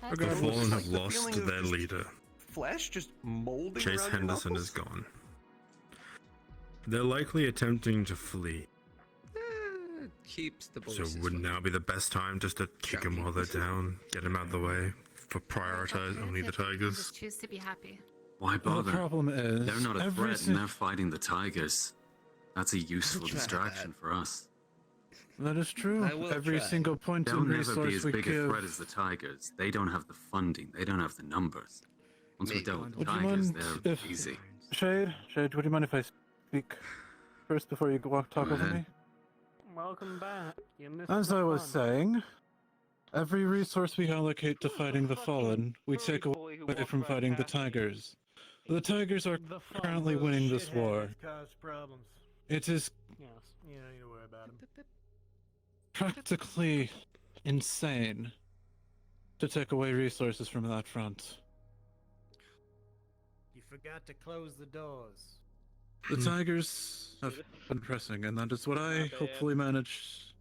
Speaker 7: That's
Speaker 9: The
Speaker 5: Regardless,
Speaker 9: Fallen
Speaker 12: like
Speaker 9: have
Speaker 12: the
Speaker 9: lost
Speaker 12: feeling of
Speaker 9: their
Speaker 12: just
Speaker 9: leader.
Speaker 12: Flesh just molding
Speaker 9: Chase
Speaker 12: around your
Speaker 9: Henderson
Speaker 12: knuckles?
Speaker 9: is gone. They're likely attempting to flee,
Speaker 8: Keeps the
Speaker 9: so
Speaker 8: voices.
Speaker 9: would now be the best time just to kick them while they're down, get them out of the way, for prioritize only the tigers.
Speaker 7: Just choose to be happy.
Speaker 10: Why
Speaker 5: the
Speaker 10: bother?
Speaker 5: problem is
Speaker 10: They're not a
Speaker 5: every
Speaker 10: threat
Speaker 5: si-
Speaker 10: and they're fighting the tigers. That's a useful distraction for us.
Speaker 5: That is true.
Speaker 8: I will
Speaker 5: Every
Speaker 8: try.
Speaker 5: single point
Speaker 10: They'll
Speaker 5: and
Speaker 10: never be
Speaker 5: resource
Speaker 10: as
Speaker 5: we
Speaker 10: big a
Speaker 5: give.
Speaker 10: threat as the tigers. They don't have the funding. They don't have the numbers. Once we
Speaker 8: Maybe.
Speaker 10: dealt with the
Speaker 5: Would you
Speaker 10: tigers,
Speaker 5: mind
Speaker 10: they're
Speaker 5: if-
Speaker 10: easy.
Speaker 5: Shade, would you mind if I speak first before you talk
Speaker 10: Go
Speaker 5: over
Speaker 10: ahead.
Speaker 5: me?
Speaker 6: Welcome back. You missed
Speaker 5: As
Speaker 6: the
Speaker 5: I was
Speaker 6: fun.
Speaker 5: saying, every resource we allocate to fighting the Fallen, we take away from fighting the Tigers. The Tigers are currently winning this war. It is
Speaker 6: Yes, you don't need to worry about him.
Speaker 5: practically insane to take away resources from that front.
Speaker 6: You forgot to close the doors.
Speaker 5: The Tigers have been pressing, and that is what I hopefully managed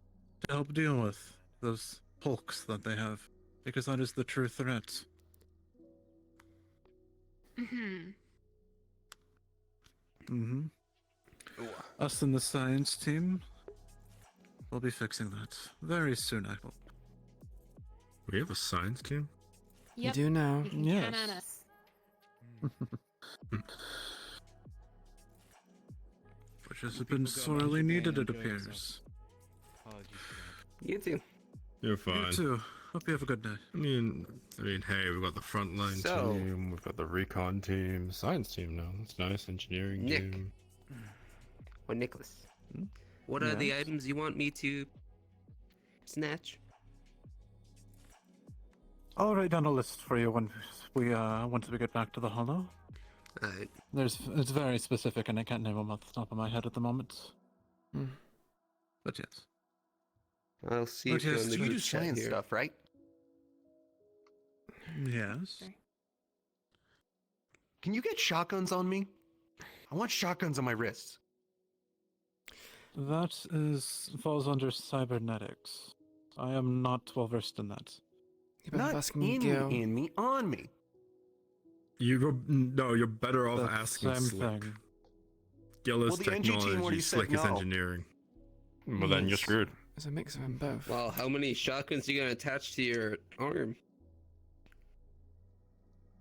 Speaker 5: to help deal with. Those hulks that they have. Because that is the true threat. Us and the science team will be fixing that very soon, I hope.
Speaker 9: We have a science team?
Speaker 1: You do now.
Speaker 7: You can count on us.
Speaker 5: Which has been sorely needed, it appears.
Speaker 8: You too.
Speaker 9: You're fine.
Speaker 5: You too. Hope you have a good night.
Speaker 9: I mean, hey, we've got the frontline
Speaker 8: So-
Speaker 9: team, we've got the recon team, science team now. That's nice. Engineering
Speaker 8: Nick.
Speaker 9: team.
Speaker 8: Or Nicholas. What are the items you want me to snatch?
Speaker 5: I'll write down a list for you once we get back to the Hollow.
Speaker 8: Alright.
Speaker 5: It's very specific, and I can't name them off the top of my head at the moment. But yes.
Speaker 8: I'll see
Speaker 5: But
Speaker 8: if you're
Speaker 5: yes,
Speaker 8: in the
Speaker 5: you
Speaker 8: group
Speaker 12: do
Speaker 8: chat
Speaker 12: science
Speaker 8: here.
Speaker 12: stuff, right?
Speaker 5: Yes.
Speaker 12: Can you get shotguns on me? I want shotguns on my wrists.
Speaker 5: That falls under cybernetics. I am not well versed in that.
Speaker 1: You better
Speaker 12: Not
Speaker 1: ask
Speaker 12: in
Speaker 1: Gil.
Speaker 12: me, in me, on me.
Speaker 9: You're better off
Speaker 5: That's the
Speaker 9: asking
Speaker 5: same
Speaker 9: Slick.
Speaker 5: thing.
Speaker 9: Gillis
Speaker 12: Well, the NG team
Speaker 9: technology,
Speaker 12: already said
Speaker 9: Slickest
Speaker 12: no.
Speaker 9: engineering.
Speaker 2: Well, then you're
Speaker 1: Yes.
Speaker 2: screwed.
Speaker 1: It's a mix of them both.
Speaker 8: Well, how many shotguns you gonna attach to your arm?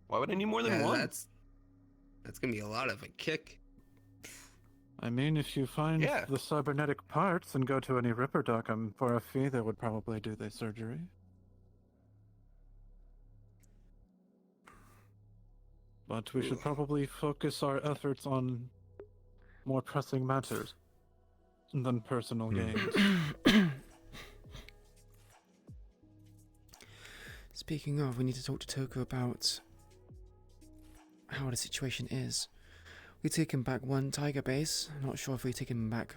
Speaker 12: Why would I need more than
Speaker 8: Yeah,
Speaker 12: one?
Speaker 8: that's gonna be a lot of a kick.
Speaker 5: I mean, if you find
Speaker 12: Yeah.
Speaker 5: the cybernetic parts and go to any Ripper Doc, for a fee, they would probably do the surgery. But we should probably focus our efforts on more pressing matters than personal gains.
Speaker 1: Speaking of, we need to talk to Toko about how the situation is. We've taken back one tiger base. I'm not sure if we've taken back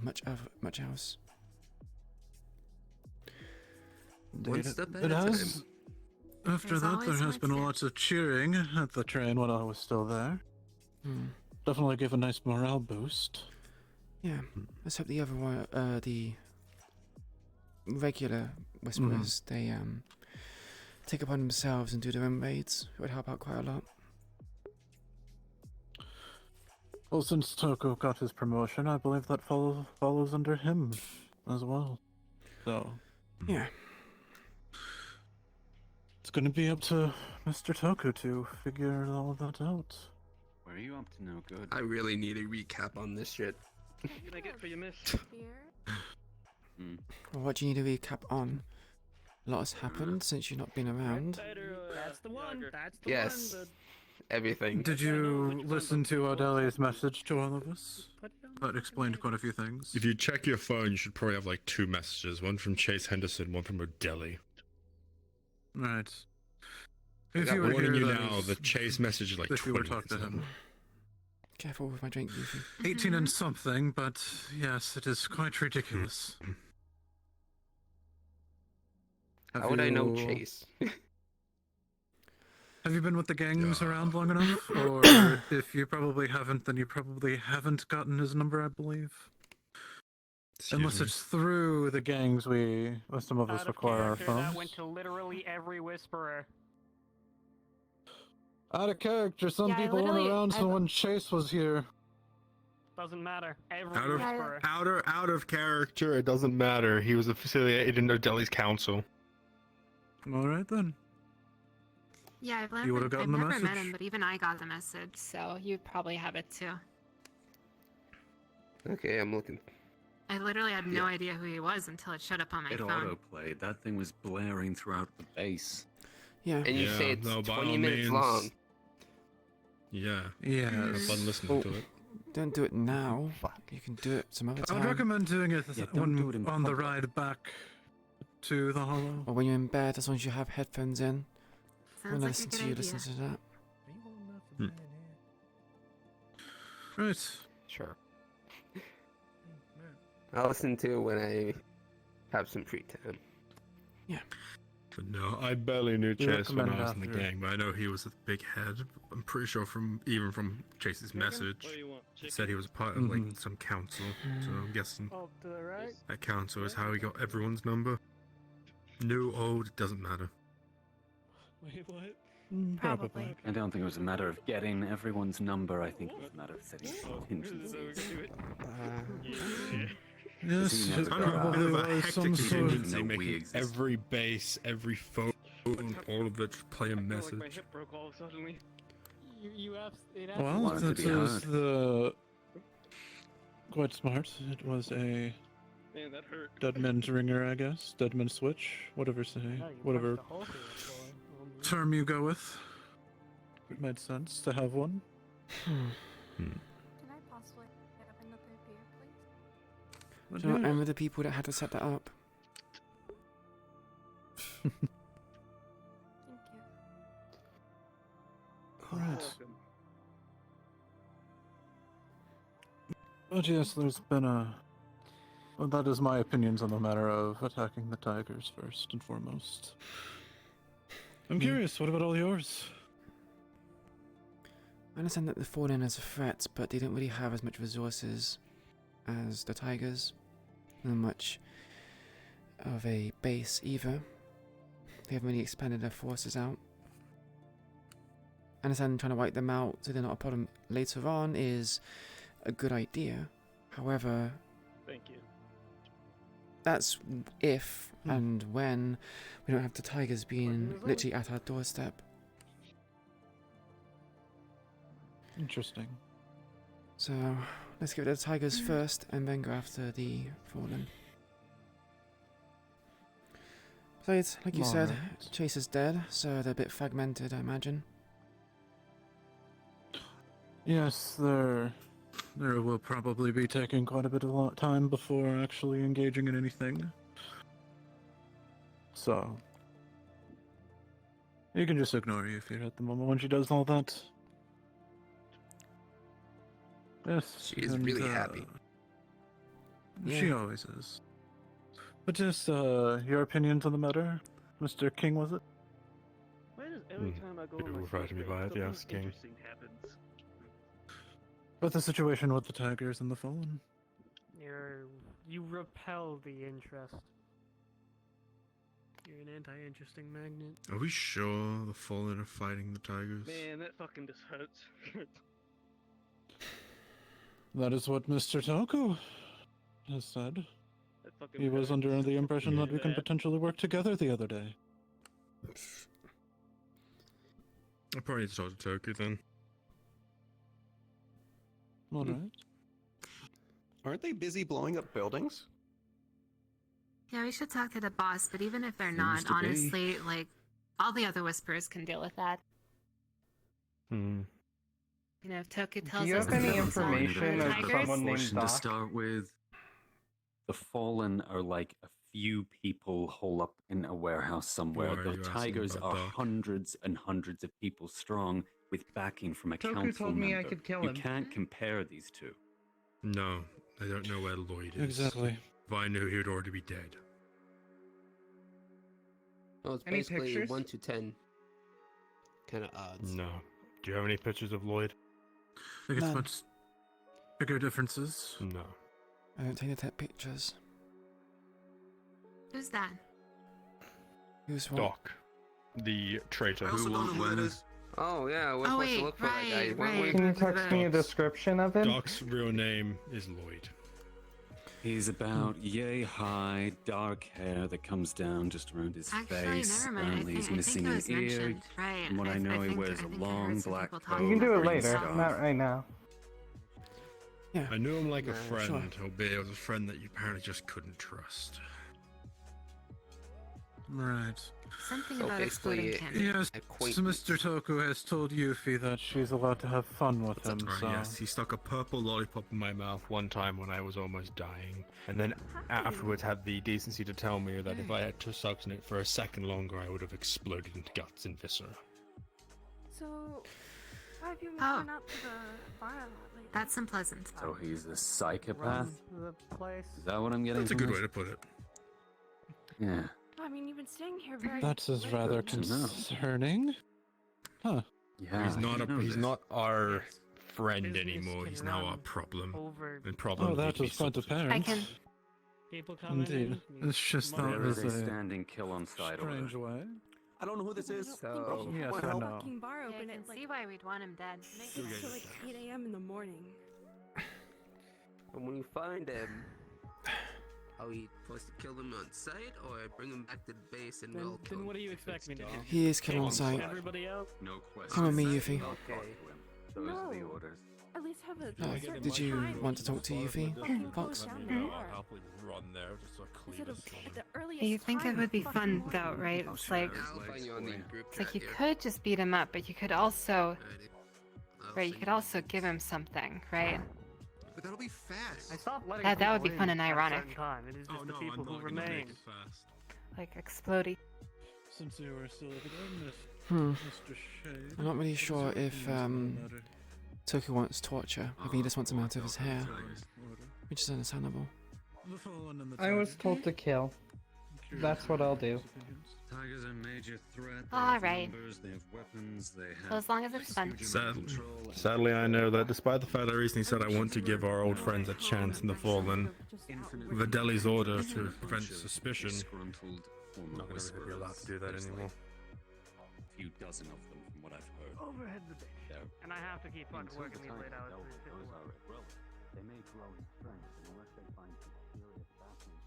Speaker 1: much else.
Speaker 8: One step at
Speaker 5: It
Speaker 8: a
Speaker 5: has.
Speaker 8: time.
Speaker 5: After
Speaker 7: There's
Speaker 5: that, there
Speaker 7: always
Speaker 5: has been
Speaker 7: one
Speaker 5: lots of cheering at the train when I was still there.
Speaker 1: Hmm.
Speaker 5: Definitely give a nice morale boost.
Speaker 1: Yeah. Let's hope the other one, the regular whisperers, they take upon themselves and do their own raids. It would help out quite a lot.
Speaker 5: Well, since Toko got his promotion, I believe that follows under him as well. So,
Speaker 1: Yeah.
Speaker 5: it's going to be up to Mr. Toko to figure all of that out.
Speaker 10: Where are you up to now? Good.
Speaker 8: I really need a recap on this shit.
Speaker 6: What can I get for you, miss?
Speaker 1: Well, what do you need a recap on? A lot has happened since you've not been around.
Speaker 6: That's the one. That's the
Speaker 8: Yes.
Speaker 6: one.
Speaker 8: Everything.
Speaker 5: Did you listen to Odelia's message to all of us? That explained quite a few things.
Speaker 9: If you check your phone, you should probably have like 2 messages. One from Chase Henderson, one from O'Delly.
Speaker 5: Right.
Speaker 8: I
Speaker 5: If
Speaker 8: got
Speaker 5: you
Speaker 9: I'm
Speaker 5: were
Speaker 9: warning
Speaker 5: here,
Speaker 9: you
Speaker 5: that
Speaker 9: now,
Speaker 5: is-
Speaker 9: the Chase message is like
Speaker 5: if you
Speaker 9: 20
Speaker 5: were talking to
Speaker 9: minutes
Speaker 5: him.
Speaker 9: long.
Speaker 1: Careful with my drink, Yuffie.
Speaker 5: 18 and something, but yes, it is quite ridiculous.
Speaker 8: How would I know Chase?
Speaker 5: Have you been with the gangs around long enough? Or if you probably haven't, then you probably haven't gotten his number, I believe. Unless it's through the gangs some of us require our
Speaker 6: That
Speaker 5: phones.
Speaker 6: went to literally every whisperer.
Speaker 5: Out of character, some
Speaker 7: Yeah, I
Speaker 5: people weren't
Speaker 7: literally-
Speaker 5: around so
Speaker 7: I've-
Speaker 5: when Chase was here.
Speaker 6: Doesn't matter. Every
Speaker 9: Out of,
Speaker 6: whisperer.
Speaker 9: out of character, it doesn't matter. He was affiliated in O'Delly's council.
Speaker 5: Alright then.
Speaker 7: Yeah, I've
Speaker 5: You
Speaker 7: never,
Speaker 5: would've gotten
Speaker 7: I've
Speaker 5: the
Speaker 7: never met
Speaker 5: message.
Speaker 7: him, but even I got the message, so you probably have it too.
Speaker 8: Okay, I'm looking.
Speaker 7: I literally had no
Speaker 8: Yeah.
Speaker 7: idea who he was until it showed up on my
Speaker 10: It
Speaker 7: phone.
Speaker 10: autoplayed. That thing was blaring throughout the base.
Speaker 1: Yeah.
Speaker 8: And you
Speaker 9: Yeah,
Speaker 8: say it's
Speaker 9: no, by
Speaker 8: 20
Speaker 9: all
Speaker 8: minutes
Speaker 9: means.
Speaker 8: long.
Speaker 9: Yeah.
Speaker 5: Yes.
Speaker 9: Have fun listening
Speaker 1: Oh.
Speaker 9: to it.
Speaker 1: Don't do it now. You can do it some other
Speaker 5: I
Speaker 1: time.
Speaker 5: would recommend doing it
Speaker 10: Yeah, don't do it in
Speaker 5: on the
Speaker 10: public.
Speaker 5: ride back to the Hollow.
Speaker 1: Or when you're in bed, as long as you have headphones in.
Speaker 7: Sounds
Speaker 1: When I
Speaker 7: like a
Speaker 1: listen
Speaker 7: good
Speaker 1: to you,
Speaker 7: idea.
Speaker 1: listen to that.
Speaker 5: Right.
Speaker 8: Sure. I'll listen to it when I have some free time.
Speaker 9: But no, I barely knew
Speaker 5: We
Speaker 9: Chase when I
Speaker 5: recommend
Speaker 9: was in the
Speaker 5: after.
Speaker 9: gang, but I know he was a big head. I'm pretty sure from Chase's message,
Speaker 6: What do you want?
Speaker 9: he said he was a part of like
Speaker 5: Mhm.
Speaker 9: some council. So I'm guessing
Speaker 6: Oh, to the right?
Speaker 9: that council is how he got everyone's number. New, old, it doesn't matter.
Speaker 6: Wait, what?
Speaker 7: Probably.
Speaker 10: I don't think it was a matter of getting everyone's number. I think it was a matter of setting
Speaker 6: Oh,
Speaker 10: contingencies.
Speaker 6: so we're gonna do it.
Speaker 5: Yes,
Speaker 10: he
Speaker 5: it
Speaker 10: never got
Speaker 9: Kind of a bit
Speaker 5: probably
Speaker 9: of a
Speaker 5: was
Speaker 9: hectic
Speaker 5: some sort.
Speaker 9: contingency,
Speaker 10: No, we
Speaker 9: making
Speaker 10: exist.
Speaker 9: every base, every phone, all of it play a
Speaker 6: I feel like my
Speaker 9: message.
Speaker 6: hip broke all suddenly. You have it
Speaker 5: Well,
Speaker 10: wanted to
Speaker 5: that
Speaker 10: be
Speaker 5: is
Speaker 10: heard.
Speaker 5: the quite smart. It was a
Speaker 6: Man, that hurt.
Speaker 5: Deadman's ringer, I guess. Deadman's switch, whatever whatever term you go with. It made sense to have one.
Speaker 1: Hmm.
Speaker 7: Can I possibly get another beer, please?
Speaker 5: But
Speaker 1: Do you know,
Speaker 5: yeah.
Speaker 1: remember the people that had to set that up?
Speaker 7: Thank you.
Speaker 5: Right. But yes, there's been well, that is my opinions on the matter of attacking the tigers first and foremost. I'm curious, what about all yours?
Speaker 1: I understand that they're fallen in as a threat, but they don't really have as much resources as the tigers. Not much of a base either. They haven't really expanded their forces out. I understand trying to wipe them out so they're not a problem later on is a good idea. However,
Speaker 6: Thank you.
Speaker 1: that's if and when we don't have the tigers being literally at our doorstep.
Speaker 5: Interesting.
Speaker 1: So let's get rid of the tigers first and then go after the fallen. Besides, like you said,
Speaker 5: Alright.
Speaker 1: Chase is dead, so they're a bit fragmented, I imagine.
Speaker 5: Yes, there will probably be taking quite a bit of time before actually engaging in anything. So, you can just ignore Yuffie at the moment when she does all that. Yes,
Speaker 8: She is really happy.
Speaker 5: She
Speaker 1: Yeah.
Speaker 5: always is. But just, your opinions on the matter, Mr. King, was it?
Speaker 6: Why does every time I go
Speaker 9: You
Speaker 6: on my
Speaker 9: refer to me by it,
Speaker 6: something
Speaker 9: yes, King.
Speaker 6: interesting happens?
Speaker 5: But the situation with the tigers and the fallen.
Speaker 6: You repel the interest. You're an anti-interesting magnet.
Speaker 5: Are we sure the fallen are fighting the tigers?
Speaker 6: Man, that fucking just hurts.
Speaker 5: That is what Mr. Toku has said.
Speaker 6: That fucking
Speaker 5: He was
Speaker 6: hurts.
Speaker 5: under the impression that we can
Speaker 6: Bad.
Speaker 5: potentially work together the other day.
Speaker 9: I probably need to talk to Toku then.
Speaker 5: Alright.
Speaker 12: Aren't they busy blowing up buildings?
Speaker 7: Yeah, we should talk to the boss, but even if they're
Speaker 12: Seems
Speaker 7: not,
Speaker 12: to be.
Speaker 7: honestly, like, all the other whisperers can deal with that.
Speaker 9: Hmm.
Speaker 7: You know, if Toku tells
Speaker 13: you
Speaker 7: us
Speaker 13: have any
Speaker 7: to focus on
Speaker 13: information
Speaker 7: the
Speaker 13: of
Speaker 7: tigers,
Speaker 13: someone named
Speaker 10: Question
Speaker 13: Doc?
Speaker 10: to start with. The fallen are like a few people hole up in a warehouse somewhere.
Speaker 5: Why are
Speaker 10: The
Speaker 5: you asking
Speaker 10: tigers
Speaker 5: about
Speaker 10: are
Speaker 5: Doc?
Speaker 10: hundreds and hundreds of people strong with backing from a
Speaker 13: Toku
Speaker 10: council
Speaker 13: told me I
Speaker 10: member.
Speaker 13: could kill
Speaker 10: You
Speaker 13: him.
Speaker 10: can't compare these two.
Speaker 5: No, I don't know where Lloyd is.
Speaker 9: Exactly.
Speaker 5: If I knew, he would already be dead.
Speaker 8: Well, it's
Speaker 13: Any
Speaker 8: basically
Speaker 13: pictures?
Speaker 8: 1 to 10 kind of odds.
Speaker 9: No. Do you have any pictures of Lloyd?
Speaker 5: I think it's
Speaker 1: None.
Speaker 5: much bigger differences.
Speaker 9: No.
Speaker 1: I don't take the pictures.
Speaker 7: who's that?
Speaker 1: Who's what?
Speaker 9: Doc. The traitor.
Speaker 12: I also don't know who that is.
Speaker 8: Oh, yeah, we're
Speaker 7: Oh,
Speaker 8: supposed to
Speaker 7: wait,
Speaker 8: look for that guy.
Speaker 7: right,
Speaker 8: Weren't we?
Speaker 7: right.
Speaker 13: Can you text me a description of him?
Speaker 9: Doc's real name is Lloyd.
Speaker 10: He's about yay high, dark hair that comes down just around his
Speaker 7: Actually,
Speaker 10: face.
Speaker 7: never mind.
Speaker 10: Apparently, he's
Speaker 7: I think
Speaker 10: missing
Speaker 7: it
Speaker 10: an
Speaker 7: was
Speaker 10: ear.
Speaker 7: mentioned. Right.
Speaker 10: From what I know, he wears a
Speaker 7: think I
Speaker 10: long
Speaker 7: heard some
Speaker 10: black
Speaker 7: people
Speaker 10: coat.
Speaker 7: talking
Speaker 13: You can do
Speaker 7: about
Speaker 13: it later,
Speaker 7: himself.
Speaker 13: not right now.
Speaker 1: Yeah.
Speaker 5: I knew him like a
Speaker 8: Nah,
Speaker 5: friend, albeit it was a friend that you apparently just couldn't trust. Right.
Speaker 7: Something
Speaker 8: So
Speaker 7: about exploding
Speaker 8: basically,
Speaker 7: candy.
Speaker 5: Yes, so
Speaker 8: Acquaintance.
Speaker 5: Mr. Toku has told Yuffie that she's allowed to have fun with him,
Speaker 9: Right,
Speaker 5: so...
Speaker 9: yes, he stuck a purple lollipop in my mouth one time when I was almost dying, and then afterwards had the decency to tell me that if I had to suck in it for a second longer, I would have exploded into guts and viscera.
Speaker 14: So, why have you
Speaker 7: Oh.
Speaker 14: gone out to the bar a lot lately?
Speaker 7: That's unpleasant.
Speaker 10: So he's a psychopath?
Speaker 13: The place.
Speaker 10: Is that what I'm getting
Speaker 5: That's a
Speaker 10: from
Speaker 5: good way
Speaker 10: this?
Speaker 5: to put it.
Speaker 10: Yeah.
Speaker 14: I mean, you've been staying here very
Speaker 5: That is
Speaker 14: late.
Speaker 5: rather
Speaker 10: Good to know.
Speaker 5: concerning. Huh.
Speaker 10: Yeah.
Speaker 5: He's not
Speaker 10: I know
Speaker 5: he's
Speaker 10: this.
Speaker 5: not our friend
Speaker 6: Business
Speaker 5: anymore,
Speaker 6: can
Speaker 5: he's now our
Speaker 6: run
Speaker 5: problem.
Speaker 6: Over
Speaker 5: And problem Oh, that need to be was quite solved. apparent.
Speaker 7: I can.
Speaker 6: people coming
Speaker 5: Indeed.
Speaker 6: in.
Speaker 5: It's just that
Speaker 10: There
Speaker 5: was
Speaker 10: is a
Speaker 5: a
Speaker 10: standing kill on site order.
Speaker 5: strange way.
Speaker 12: I don't know who this is.
Speaker 8: So,
Speaker 5: Yes,
Speaker 12: What
Speaker 5: I
Speaker 12: help?
Speaker 5: know.
Speaker 14: Fucking bar
Speaker 7: Yeah, I
Speaker 14: open
Speaker 7: can
Speaker 14: at like
Speaker 7: see why we'd want him dead.
Speaker 14: it's till like 8 a.m. in the morning.
Speaker 8: and when you find him, are we supposed to kill him on sight or bring him back to the base and we'll kill
Speaker 6: Then
Speaker 8: him?
Speaker 6: what do you expect me to do?
Speaker 1: He is killed on sight.
Speaker 6: Everybody else?
Speaker 10: No question.
Speaker 1: Come on, me, Yuffie.
Speaker 8: Okay.
Speaker 10: Those are the
Speaker 14: No.
Speaker 10: orders.
Speaker 14: At least have a
Speaker 1: Oh,
Speaker 14: certain
Speaker 1: did you
Speaker 14: time
Speaker 1: want to talk to Yuffie,
Speaker 14: fucking
Speaker 1: Fox?
Speaker 14: close down the bar.
Speaker 5: happily run there just to
Speaker 14: Instead of at the earliest
Speaker 7: You think it
Speaker 14: time
Speaker 7: would be
Speaker 14: fucking
Speaker 7: fun
Speaker 14: morning.
Speaker 7: though, right? It's like,
Speaker 8: I'll find you on the group
Speaker 7: it's like
Speaker 8: chat
Speaker 7: you
Speaker 8: here.
Speaker 7: could just beat him up, but you could also,
Speaker 8: I'll
Speaker 7: right? You
Speaker 8: send
Speaker 7: could also give him something, right?
Speaker 12: But that'll be fast.
Speaker 6: I stopped letting
Speaker 7: That would
Speaker 6: people
Speaker 7: be fun
Speaker 6: in
Speaker 7: and
Speaker 6: at a
Speaker 7: ironic.
Speaker 6: certain time. It is just the people who remain.
Speaker 7: Like explodey.
Speaker 5: Since you were still over there,
Speaker 1: Hmm.
Speaker 5: Mr. Shade.
Speaker 1: I'm not really
Speaker 5: what is
Speaker 1: sure
Speaker 5: your
Speaker 1: if,
Speaker 5: opinions on the matter?
Speaker 1: Toku wants torture. I think he just wants him out of his hair,
Speaker 5: Order.
Speaker 1: which is understandable.
Speaker 5: The fallen and the
Speaker 13: I was
Speaker 5: tigers.
Speaker 13: told to kill.
Speaker 5: Curious
Speaker 13: That's what I'll do.
Speaker 5: opinions.
Speaker 10: Tigers are a major threat.
Speaker 7: All right.
Speaker 10: They have weapons. They have.
Speaker 7: So as long as it's fun.
Speaker 9: Sadly, I know that despite the fact I recently said I want to give our old friends a chance in the Fallen, with Adeli's order to prevent suspicion, I'm not going to really be allowed to do that anymore.
Speaker 10: A few dozen of them, from what I've heard.
Speaker 6: Overhead the base.
Speaker 10: They're
Speaker 6: And I have to keep fucking working these late hours.
Speaker 10: They may grow in strength, and unless they find some serious backing.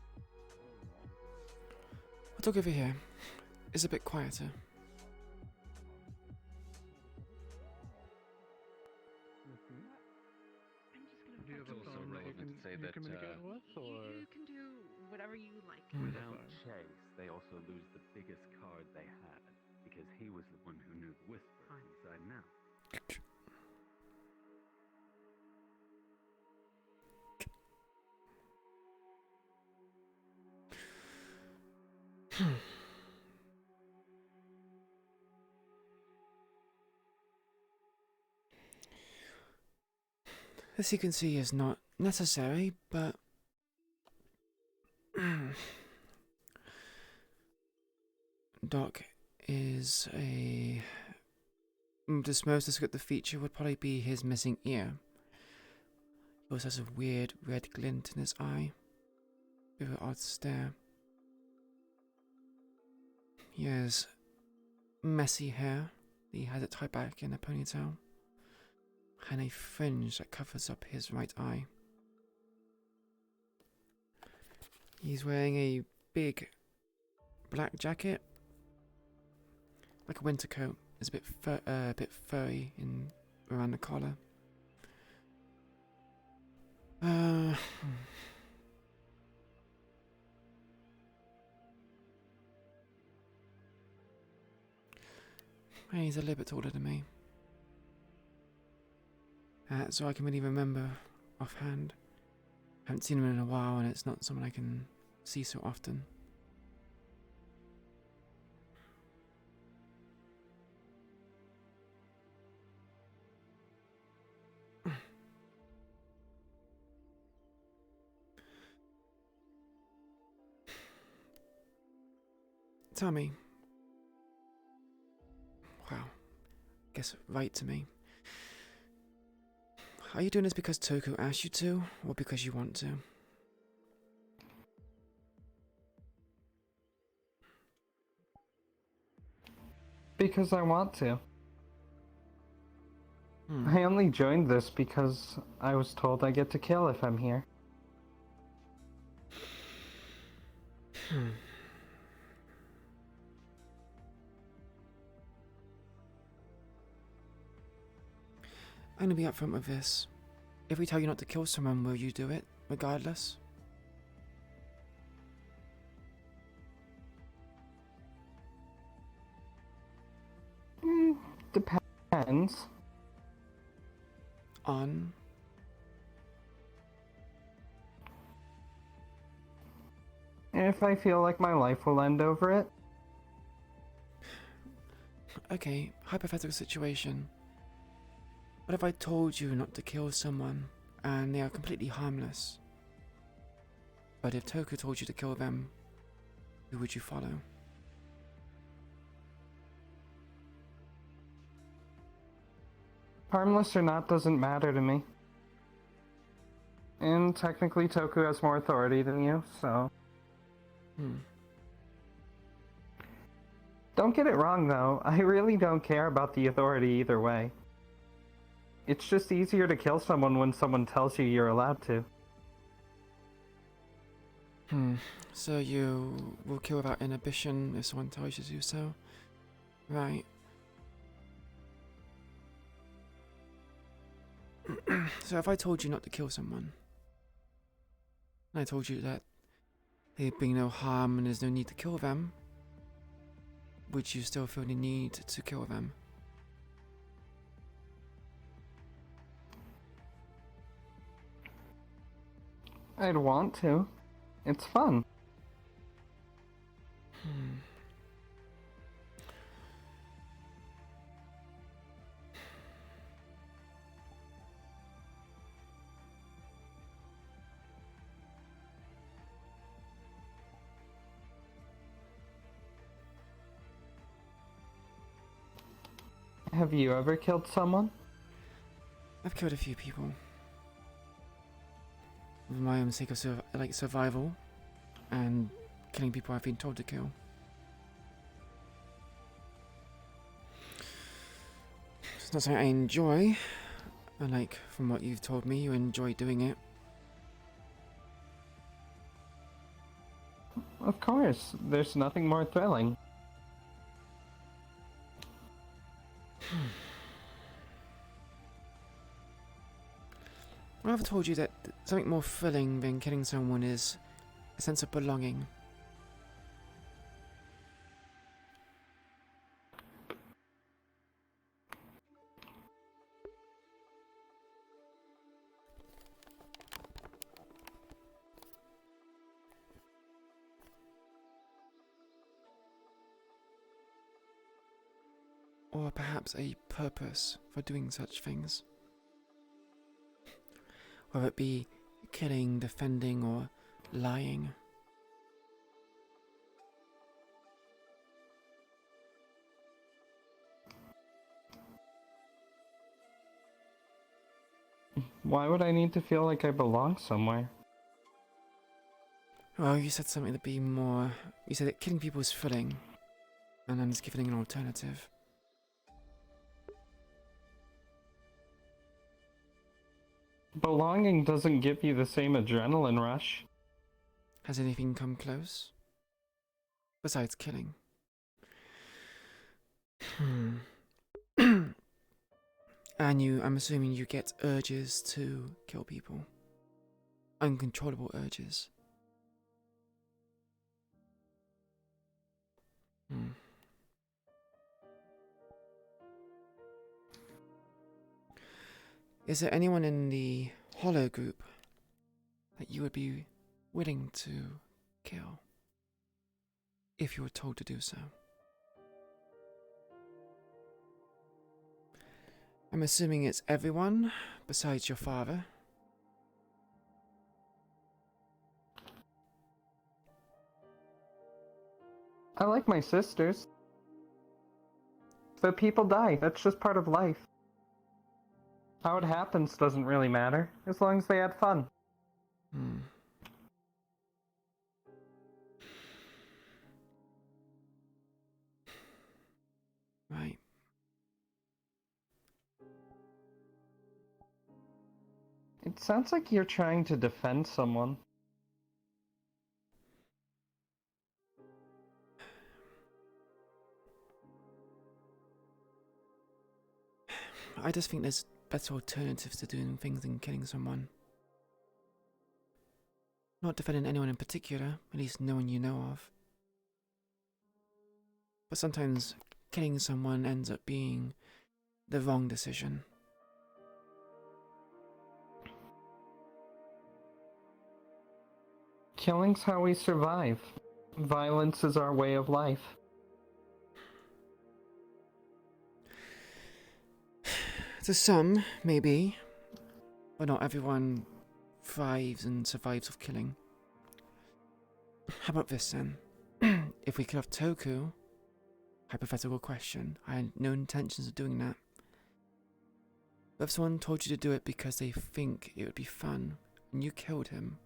Speaker 1: We'll talk over here. It's a bit quieter.
Speaker 4: Do you have a phone that you can communicate with, or?
Speaker 7: You can do whatever you like.
Speaker 10: Without Chase, they also lose the biggest card they had, because he was the one who knew the whisper inside and out.
Speaker 1: This you can see is not necessary, but Doc is a... The most descriptive feature would probably be his missing ear. He also has a weird red glint in his eye, with an odd stare. He has messy hair. He has it tied back in a ponytail, and a fringe that covers up his right eye. He's wearing a big black jacket, like a winter coat. It's a bit furry around the collar. He's a little bit taller than me. So I can really remember offhand. Haven't seen him in a while, and it's not someone I can see so often. Tell me. Wow. Guess right to me. Are you doing this because Toku asked you to, or because you want to?
Speaker 13: Because I want to. I only joined this because I was told I get to kill if I'm here.
Speaker 1: I'm gonna be upfront with this. If we tell you not to kill someone, will you do it, regardless?
Speaker 13: Depends.
Speaker 1: On?
Speaker 13: If I feel like my life will end over it.
Speaker 1: Okay, hypothetical situation. What if I told you not to kill someone, and they are completely harmless? But if Toku told you to kill them, who would you follow?
Speaker 13: Harmless or not doesn't matter to me. And technically Toku has more authority than you, so... Don't get it wrong though, I really don't care about the authority either way. It's just easier to kill someone when someone tells you you're allowed to.
Speaker 1: So you will kill without inhibition if someone tells you to do so? Right. So if I told you not to kill someone, and I told you that there'd be no harm and there's no need to kill them, would you still feel the need to kill them?
Speaker 13: I'd want to. It's fun. Have you ever killed someone?
Speaker 1: I've killed a few people. For my own sake of survival, and killing people I've been told to kill. It's not something I enjoy. And like, from what you've told me, you enjoy doing it.
Speaker 13: Of course, there's nothing more thrilling.
Speaker 1: I've told you that something more thrilling than killing someone is a sense of belonging. Or perhaps a purpose for doing such things. Whether it be killing, defending, or lying.
Speaker 13: Why would I need to feel like I belong somewhere?
Speaker 1: Well, you said something to be more... You said that killing people is thrilling, and I'm just giving an alternative.
Speaker 13: Belonging doesn't give you the same adrenaline rush.
Speaker 1: Has anything come close? Besides killing. And I'm assuming you get urges to kill people. Uncontrollable urges. Is there anyone in the Hollow group that you would be willing to kill if you were told to do so? I'm assuming it's everyone besides your father.
Speaker 13: I like my sisters. But people die, that's just part of life. How it happens doesn't really matter, as long as they had fun.
Speaker 1: Right.
Speaker 13: It sounds like you're trying to defend someone.
Speaker 1: I just think there's better alternatives to doing things than killing someone. Not defending anyone in particular, at least no one you know of. But sometimes killing someone ends up being the wrong decision.
Speaker 13: Killing's how we survive. Violence is our way of life.
Speaker 1: To some, maybe, but not everyone thrives and survives of killing. How about this then? If we kill off Toku, hypothetical question, I had no intentions of doing that. But if someone told you to do it because they think it would be fun, and you killed him,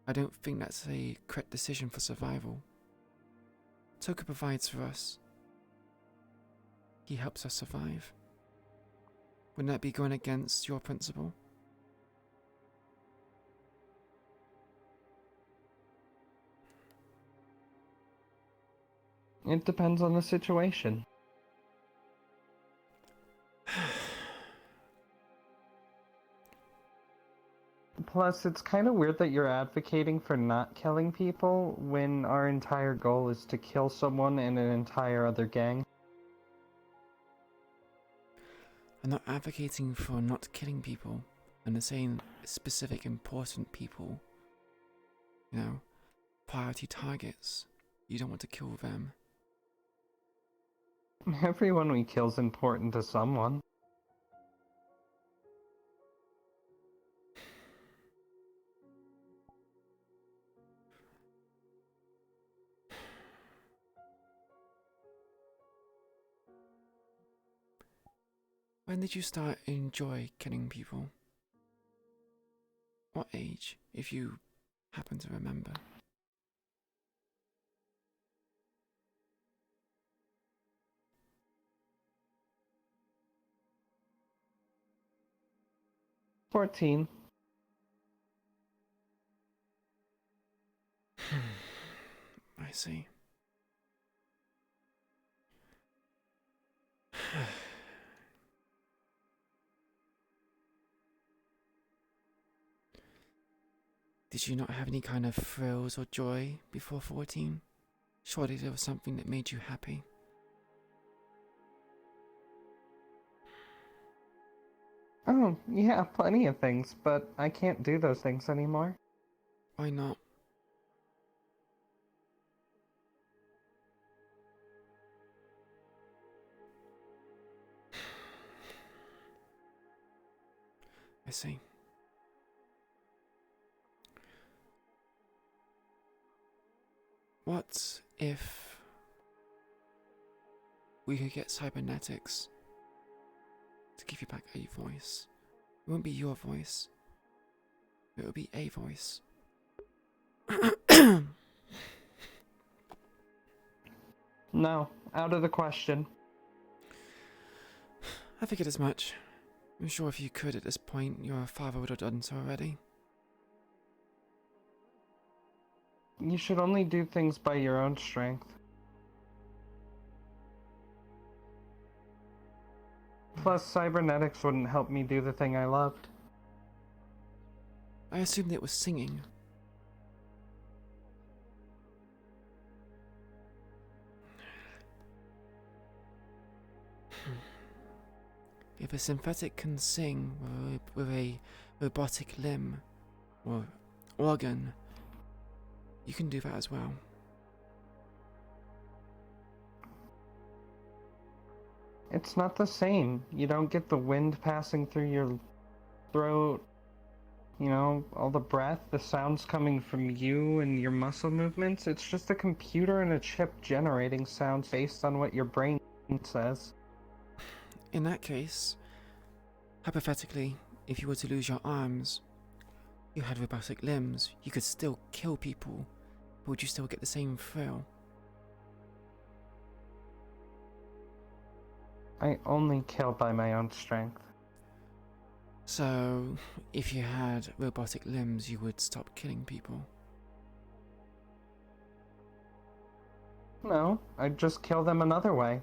Speaker 1: I don't think that's a correct decision for survival. Toku provides for us. He helps us survive. Wouldn't that be going against your principle?
Speaker 13: It depends on the situation. Plus, it's kind of weird that you're advocating for not killing people when our entire goal is to kill someone and an entire other gang.
Speaker 1: I'm not advocating for not killing people. I'm just saying specific important people. You know, priority targets. You don't want to kill them.
Speaker 13: Everyone we kill is important to someone.
Speaker 1: When did you start enjoy killing people? What age, if you happen to remember?
Speaker 13: 14.
Speaker 1: I see. Did you not have any kind of thrills or joy before 14? Surely there was something that made you happy.
Speaker 13: Oh, yeah, plenty of things, but I can't do those things anymore.
Speaker 1: Why not? I see. What if we could get cybernetics to give you back a voice? It won't be your voice. It will be a voice.
Speaker 13: No, out of the question.
Speaker 1: I figured as much. I'm sure if you could at this point, your father would have done so already.
Speaker 13: You should only do things by your own strength. Plus, cybernetics wouldn't help me do the thing I loved.
Speaker 1: I assumed it was singing. If a synthetic can sing with a robotic limb or organ, you can do that as well.
Speaker 13: It's not the same. You don't get the wind passing through your throat, you know, all the breath, the sounds coming from you and your muscle movements. It's just a computer and a chip generating sounds based on what your brain says.
Speaker 1: In that case, hypothetically, if you were to lose your arms, you had robotic limbs, you could still kill people, but would you still get the same thrill?
Speaker 13: I only kill by my own strength.
Speaker 1: So, if you had robotic limbs, you would stop killing people?
Speaker 13: No, I'd just kill them another way.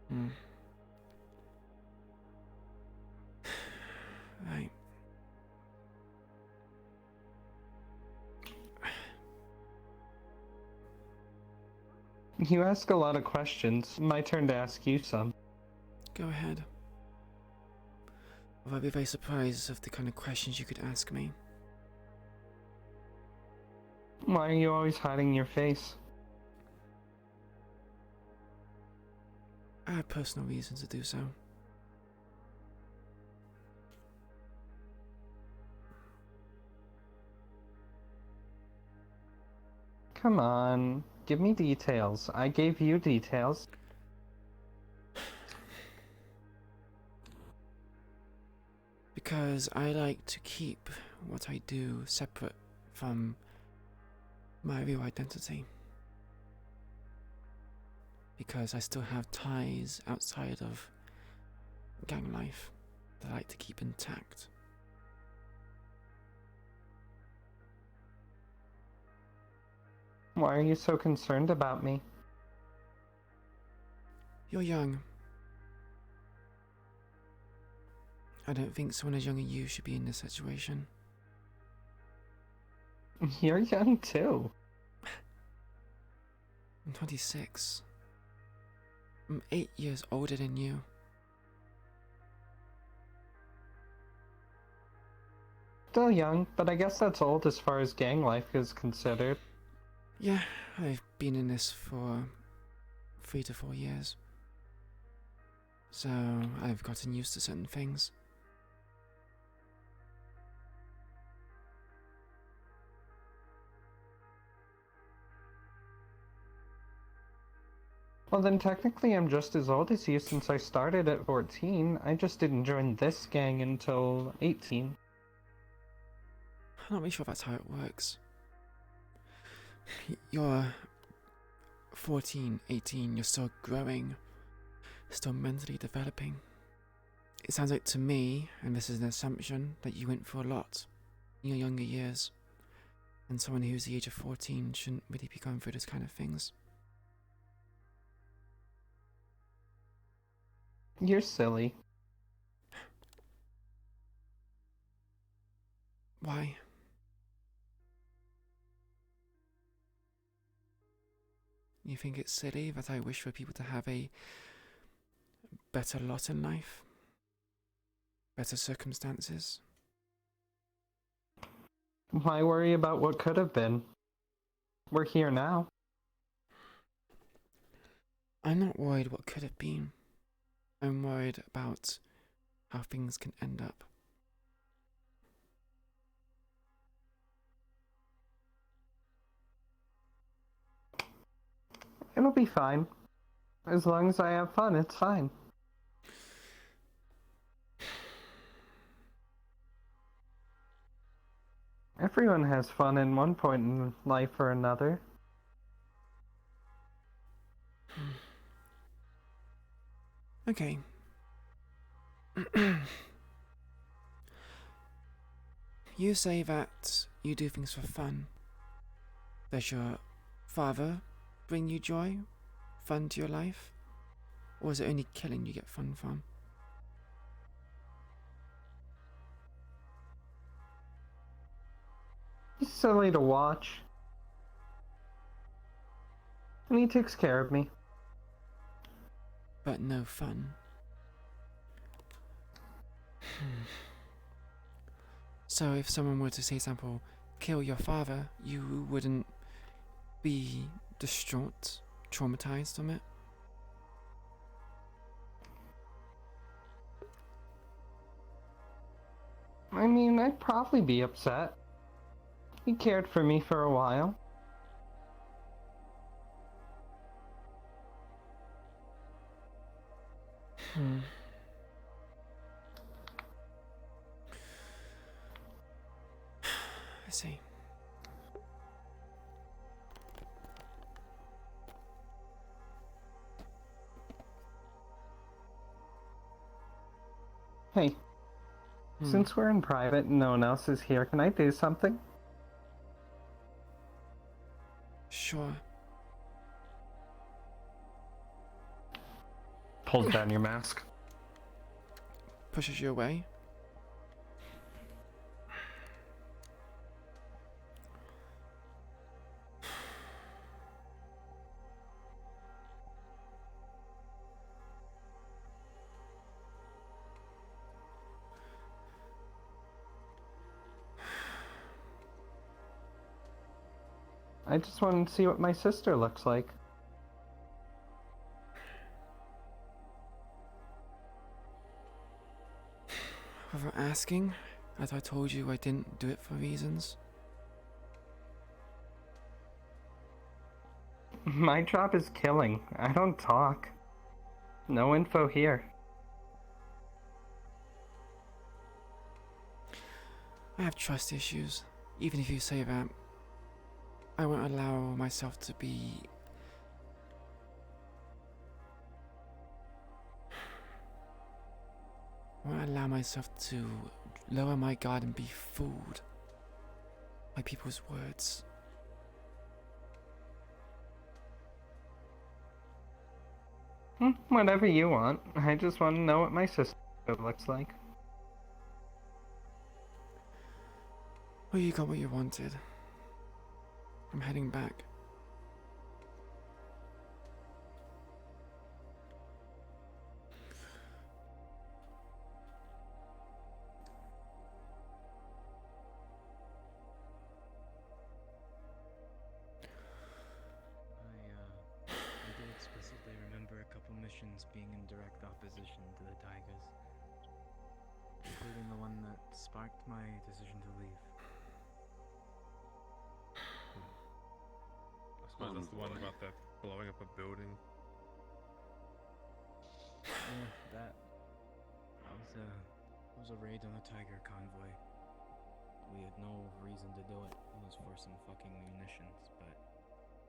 Speaker 1: Hmm. Right.
Speaker 13: You ask a lot of questions. My turn to ask you some.
Speaker 1: Go ahead. Well, I'd be very surprised of the kind of questions you could ask me.
Speaker 13: Why are you always hiding your face?
Speaker 1: I have personal reasons to do so.
Speaker 13: Come on, give me details. I gave you details.
Speaker 1: Because I like to keep what I do separate from my real identity. Because I still have ties outside of gang life that I like to keep intact.
Speaker 13: Why are you so concerned about me?
Speaker 1: You're young. I don't think someone as young as you should be in this situation.
Speaker 13: You're young too.
Speaker 1: I'm 26. I'm 8 years older than you.
Speaker 13: Still young, but I guess that's old as far as gang life is considered.
Speaker 1: Yeah, I've been in this for 3 to 4 years. So I've gotten used to certain things.
Speaker 13: Well then technically I'm just as old as you since I started at 14. I just didn't join this gang until 18.
Speaker 1: I'm not really sure that's how it works. You're 14, 18, you're still growing. still mentally developing. It sounds like to me, and this is an assumption, that you went through a lot in your younger years, and someone who's the age of 14 shouldn't really be going through those kind of things.
Speaker 13: You're silly.
Speaker 1: Why? You think it's silly that I wish for people to have a better lot in life? Better circumstances?
Speaker 13: Why worry about what could have been? We're here now.
Speaker 1: I'm not worried what could have been. I'm worried about how things can end up.
Speaker 13: It'll be fine. As long as I have fun, it's fine. Everyone has fun in one point in life or another.
Speaker 1: Okay. You say that you do things for fun. Does your father bring you joy, fun to your life? Or is it only killing you get fun from?
Speaker 13: He's silly to watch. And he takes care of me.
Speaker 1: But no fun. So if someone were to say, example, kill your father, you wouldn't be distraught, traumatized from it?
Speaker 13: I mean, I'd probably be upset. He cared for me for a while.
Speaker 1: I see.
Speaker 13: Hey, since we're in private and no one else is here, can I do something?
Speaker 1: Sure.
Speaker 13: Pulls down your mask.
Speaker 1: Pushes you away.
Speaker 13: I just wanted to see what my sister looks like.
Speaker 1: Without asking, as I told you, I didn't do it for reasons.
Speaker 13: My job is killing. I don't talk. No info here.
Speaker 1: I have trust issues. Even if you say that, I won't allow myself to be... I won't allow myself to lower my guard and be fooled by people's words.
Speaker 13: Whatever you want. I just want to know what my sister looks like.
Speaker 1: Well, you got what you wanted. I'm heading back.
Speaker 15: I do explicitly remember a couple missions being in direct opposition to the Tigers, including the one that sparked my decision to leave.
Speaker 4: I suppose that's the one about the blowing up a building.
Speaker 15: Yeah, that was a raid on a Tiger convoy. We had no reason to do it. It was for some fucking munitions, but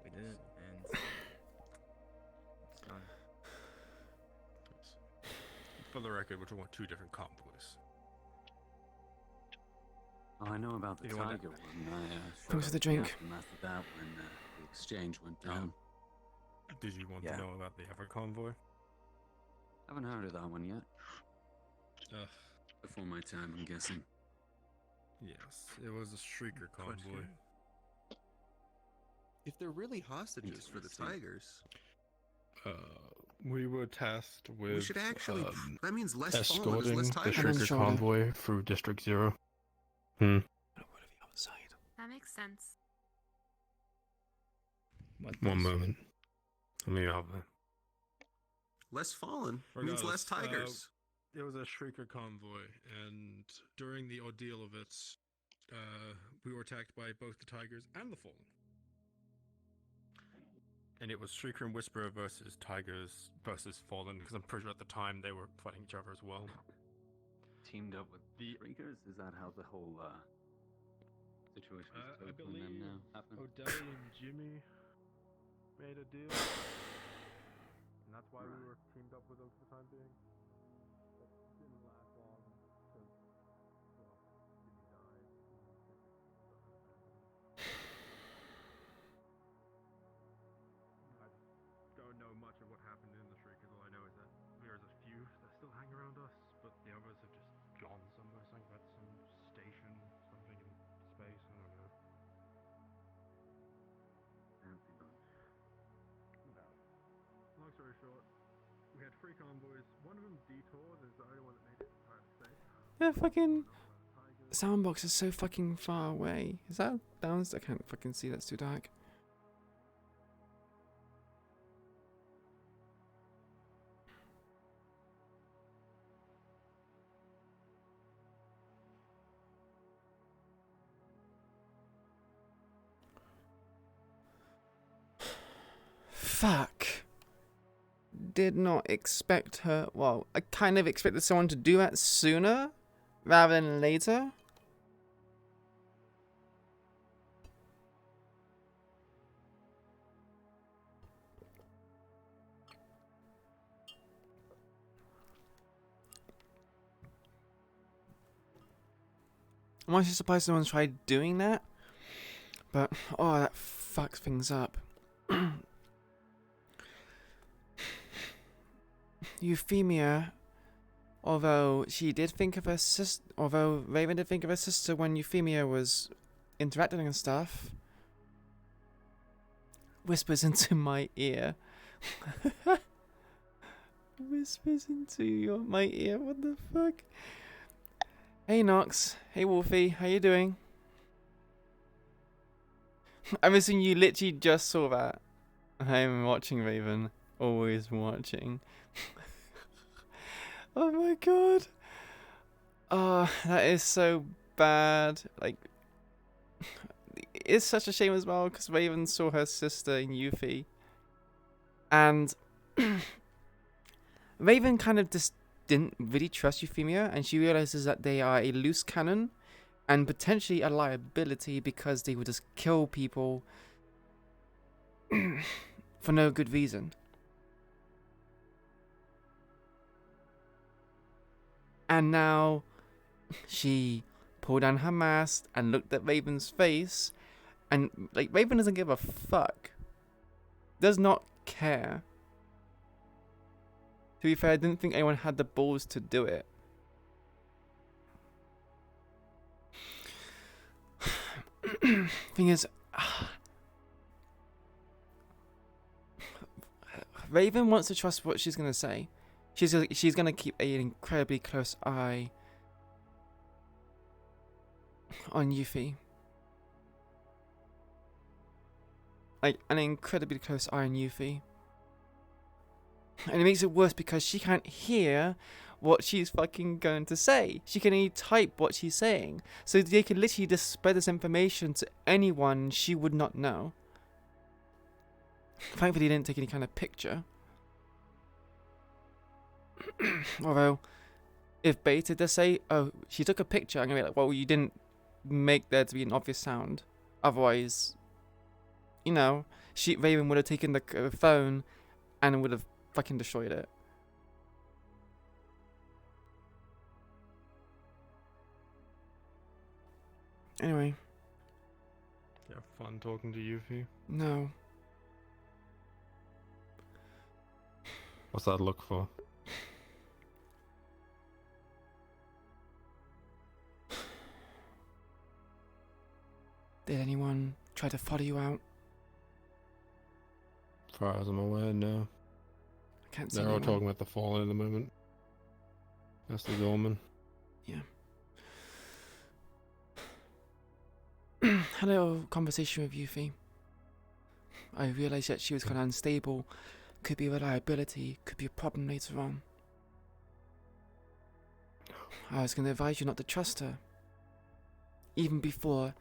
Speaker 15: we did it, and it's done.
Speaker 4: for the record, we're talking about two different convoys.
Speaker 10: Oh, I know about the
Speaker 4: You wanna-
Speaker 10: tiger one. I
Speaker 1: Thanks for the drink.
Speaker 10: After that, when the exchange went down.
Speaker 4: Did you want to know about the other convoy?
Speaker 10: Haven't heard of that one yet.
Speaker 4: Ugh.
Speaker 10: Before my time, I'm guessing.
Speaker 4: Yes, it was a Shrieker convoy.
Speaker 11: If they're really hostages for the Tigers,
Speaker 9: We were tasked with
Speaker 11: we should actually. That means less fallen is
Speaker 9: escorting
Speaker 11: less
Speaker 9: the
Speaker 11: Tigers.
Speaker 9: Shrieker convoy through District 0.
Speaker 7: That makes sense.
Speaker 9: One moment. Let me have that.
Speaker 11: Less fallen means less Tigers.
Speaker 4: It was a Shrieker convoy, and during the ordeal of it, we were attacked by both the Tigers and the Fallen. And it was Shrieker and Whisperer versus Tigers versus Fallen, because I'm pretty sure at the time they were fighting each other as well.
Speaker 10: Teamed up with the Shriekers? Is that how the whole situation
Speaker 4: I believe
Speaker 10: happened?
Speaker 4: O'Delly and Jimmy made a deal, and that's why we were teamed up with them for the time being. But it didn't last long because, well, Jimmy died. I don't know much of what happened in the Shriekers. All I know is that there's a few that still hang around us, but the others have just gone somewhere. Something about some station, something in space. I don't know. Long story short, we had 3 convoys. One of them detoured, is the only one that made it entirely safe.
Speaker 1: The fucking soundbox is so fucking far away. Is that downstairs? I can't fucking see. That's too dark. Fuck. Did not expect her. Well, I kind of expected someone to do that sooner rather than later. I'm actually surprised no one's tried doing that. But, oh, that fucks things up. Euphemia, although she did think of her sister, although Raven did think of her sister when Euphemia was interacting and stuff, whispers into my ear. Whispers into my ear, what the fuck? Hey Nox, hey Wolfie, how you doing? I'm assuming you literally just saw that. I'm watching Raven, always watching. Oh my god. Oh, that is so bad. Like, it's such a shame as well because Raven saw her sister in Yuffie. And Raven kind of just didn't really trust Euphemia, and she realizes that they are a loose cannon and potentially a liability because they would just kill people for no good reason. And now she pulled down her mask and looked at Raven's face, and like Raven doesn't give a fuck. Does not care. To be fair, I didn't think anyone had the balls to do it. Thing is, Raven wants to trust what she's gonna say. She's gonna keep an incredibly close eye on Yuffie. Like, an incredibly close eye on Yuffie. And it makes it worse because she can't hear what she's fucking going to say. She can only type what she's saying. So they can literally just spread this information to anyone she would not know. Thankfully, they didn't take any kind of picture. Although, if Beta does say, oh, she took a picture, I'm going to be like, well, you didn't make there to be an obvious sound. Otherwise, you know, Raven would have taken the phone and would have fucking destroyed it. Anyway.
Speaker 9: You have fun talking to Yuffie?
Speaker 1: No.
Speaker 9: What's that look for?
Speaker 1: Did anyone try to follow you out?
Speaker 9: As far as I'm aware, no.
Speaker 1: I can't see
Speaker 9: They're all
Speaker 1: anyone.
Speaker 9: talking about the Fallen at the moment. That's the Gorman.
Speaker 1: Yeah. Had a little conversation with Yuffie. I realised that she was kind of unstable. Could be a reliability, could be a problem later on. I was going to advise you not to trust her. Even before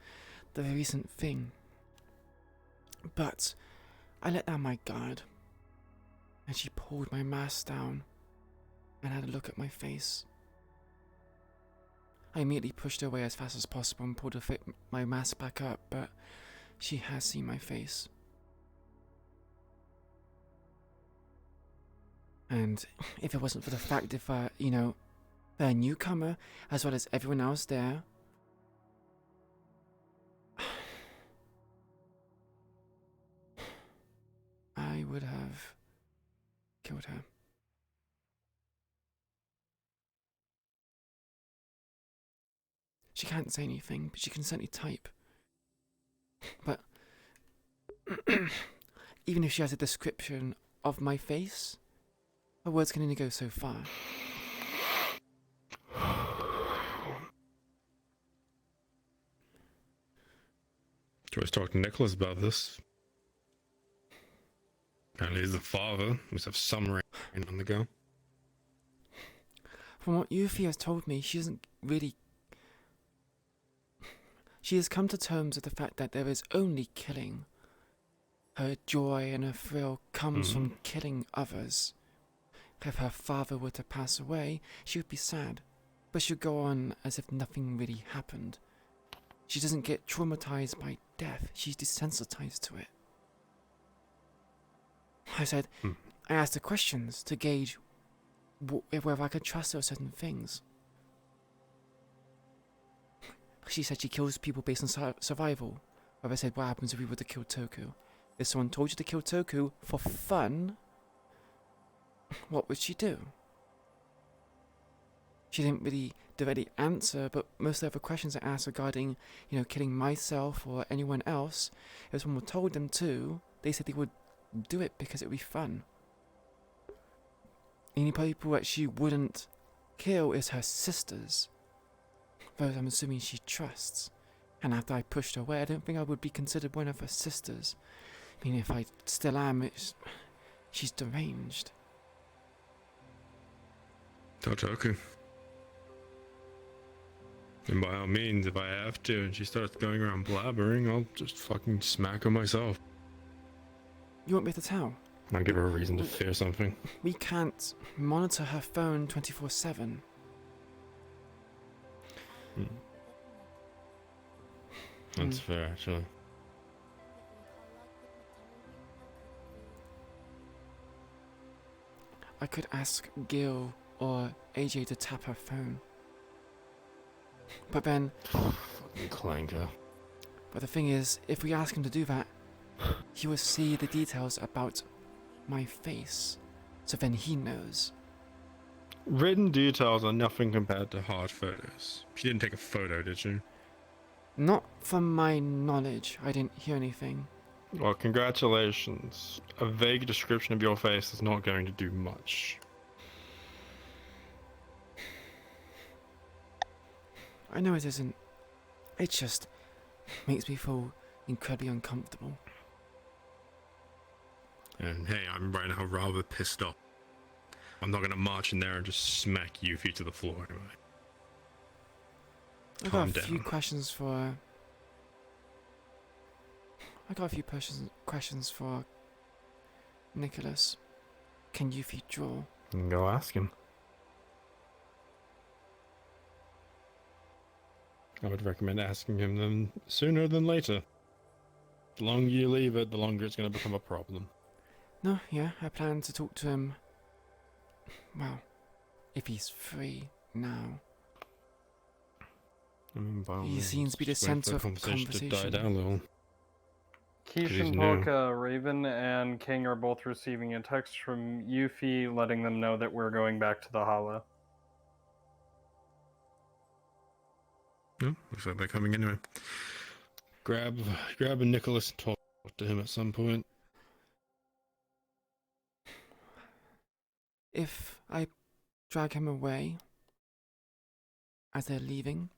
Speaker 1: the recent thing. But I let down my guard. And she pulled my mask down and had a look at my face. I immediately pushed her away as fast as possible and pulled my mask back up, but she has seen my face. And if it wasn't for the fact if they're a newcomer as well as everyone else there, I would have killed her. She can't say anything, but she can certainly type. But even if she has a description of my face, her words can only go so far.
Speaker 9: Always talk to Nicholas about this. Apparently he's the father. Must have some rain on the go.
Speaker 1: From what Yuffie has told me, she doesn't really... She has come to terms with the fact that there is only killing. Her joy and her thrill comes from killing others. If her father were to pass away, she would be sad, but she'd go on as if nothing really happened. She doesn't get traumatized by death, she's desensitized to it. I said, I asked her questions to gauge whether I could trust her with certain things. She said she kills people based on survival. Where I said, what happens if we were to kill Toku? If someone told you to kill Toku for fun, what would she do? She didn't really directly answer, but most of the other questions I asked regarding, killing myself or anyone else, if someone told them to, they said they would do it because it would be fun. The only people that she wouldn't kill is her sisters. Those I'm assuming she trusts. And after I pushed her away, I don't think I would be considered one of her sisters. I mean, if I still am, she's deranged.
Speaker 9: Totoku. And by all means, if I have to, and she starts going around blabbering, I'll just fucking smack her myself.
Speaker 1: You want me to tell?
Speaker 9: I'll give her a reason to fear something.
Speaker 1: We can't monitor her phone 24/7.
Speaker 9: That's fair, actually.
Speaker 1: I could ask Gil or AJ to tap her phone. But then...
Speaker 9: Fucking clanker.
Speaker 1: But the thing is, if we ask him to do that, he will see the details about my face. So then he knows.
Speaker 9: Written details are nothing compared to hard photos. She didn't take a photo, did she?
Speaker 1: Not from my knowledge. I didn't hear anything.
Speaker 9: Well, congratulations. A vague description of your face is not going to do much.
Speaker 1: I know it isn't. It just makes me feel incredibly uncomfortable.
Speaker 9: And hey, I'm right now rather pissed off. I'm not gonna march in there and just smack Yuffie to the floor anyway.
Speaker 1: I got a few questions for... questions for Nicholas. Can Yuffie draw?
Speaker 9: You can go ask him. I would recommend asking him them sooner than later. The longer you leave it, the longer it's going to become a problem.
Speaker 1: No, yeah, I plan to talk to him. Well, if he's free now.
Speaker 9: I mean, by all
Speaker 1: He
Speaker 9: means,
Speaker 1: seems to be the
Speaker 9: just wait for
Speaker 1: center of
Speaker 9: conversation to die
Speaker 1: conversation.
Speaker 9: down a little.
Speaker 13: Keishan,
Speaker 9: new.
Speaker 13: Polka, Raven, and King are both receiving a text from Yuffie letting them know that we're going back to the Hollow.
Speaker 9: Oh, looks like they're coming anyway. Grab a Nicholas and talk to him at some point.
Speaker 1: If I drag him away as they're leaving,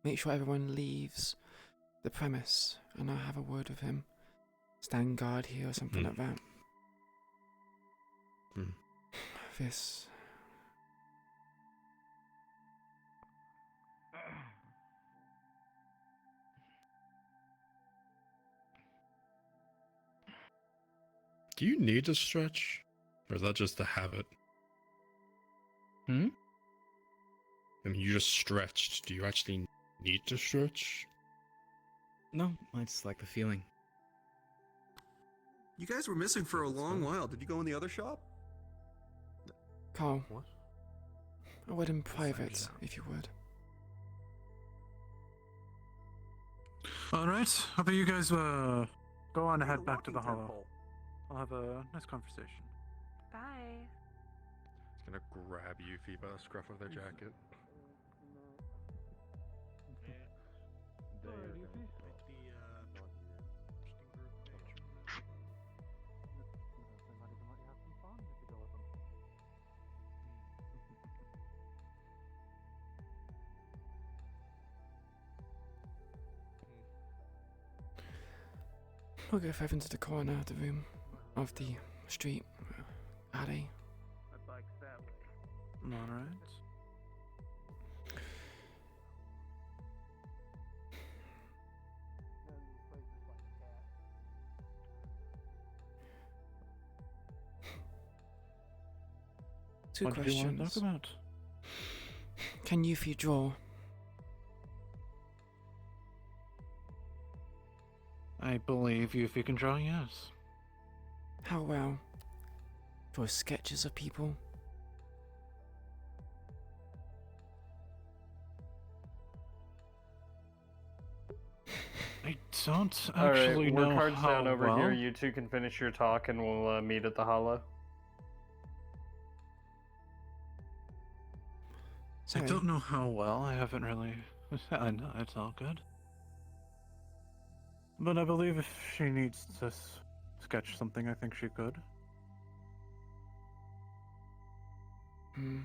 Speaker 1: make sure everyone leaves the premise, and I'll have a word with him. Stand guard here or something like that. This.
Speaker 9: Do you need to stretch? Or is that just a habit? I mean, you just stretched. Do you actually need to stretch?
Speaker 15: No, I just like the feeling.
Speaker 12: You guys were missing for a long while. Did you go in the other shop?
Speaker 1: Carl.
Speaker 4: What?
Speaker 1: A word in private, if you would.
Speaker 5: Alright, how about you guys go on and head back to the Hollow. I'll have a nice conversation.
Speaker 14: Bye.
Speaker 4: He's gonna grab Yuffie by the scruff of their jacket.
Speaker 1: We'll go further into the corner of the room, of the street, alley.
Speaker 5: Alright.
Speaker 1: Two
Speaker 5: What
Speaker 1: questions.
Speaker 5: do you want to talk about?
Speaker 1: Can Yuffie draw?
Speaker 5: I believe you if you can draw, yes.
Speaker 1: How well? Draw sketches of people?
Speaker 5: I don't
Speaker 13: Alright,
Speaker 5: actually know
Speaker 13: we're cards
Speaker 5: how
Speaker 13: down over
Speaker 5: well.
Speaker 13: here. You two can finish your talk and we'll meet at the Hollow.
Speaker 5: I don't know how well. I haven't really. I know it's all good. But I believe if she needs to sketch something, I think she could.
Speaker 1: Very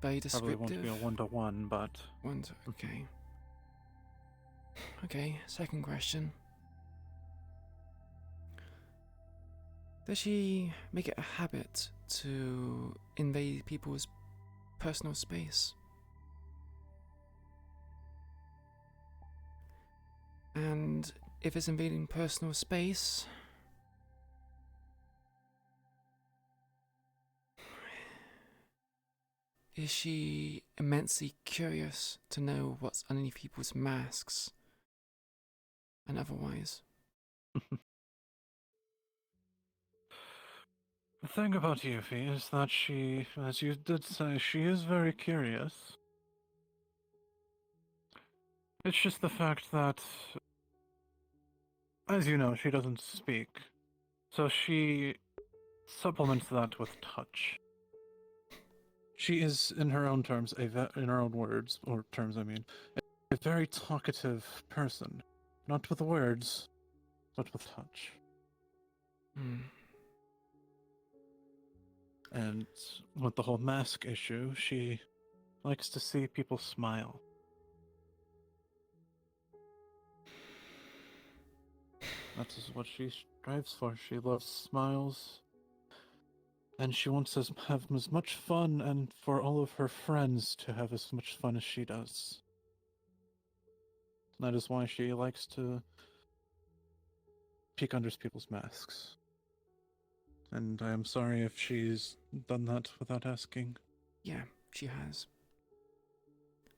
Speaker 5: Probably
Speaker 1: descriptive.
Speaker 5: won't be a one-to-one, but...
Speaker 1: Okay. Okay, second question. Does she make it a habit to invade people's personal space? And if it's invading personal space, is she immensely curious to know what's underneath people's masks and otherwise?
Speaker 5: The thing about Yuffie is that she, as you did say, she is very curious. It's just the fact that, as you know, she doesn't speak. So she supplements that with touch. She is, in her own terms, in her own words, or terms I mean, a very talkative person. Not with words, but with touch. And with the whole mask issue, she likes to see people smile. That is what she strives for. She loves smiles. And she wants to have as much fun and for all of her friends to have as much fun as she does. That is why she likes to peek under people's masks. And I am sorry if she's done that without asking.
Speaker 1: Yeah, she has.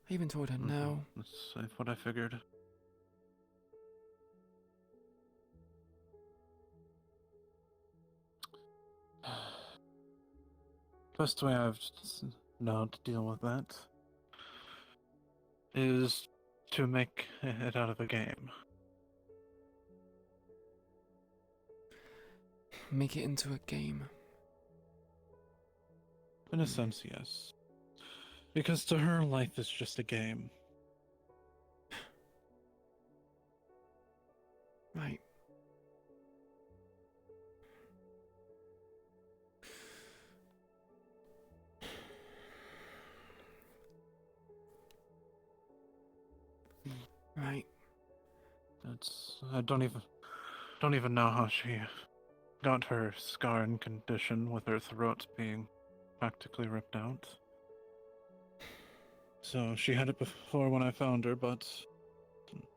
Speaker 1: I even told her no.
Speaker 5: That's what I figured. Best way I've known to deal with that is to make it out of a game.
Speaker 1: Make it into a game.
Speaker 5: In a sense, yes. Because to her, life is just a game.
Speaker 1: Right. Right.
Speaker 5: I don't even know how she got her scar and condition with her throat being practically ripped out. So she had it before when I found her, but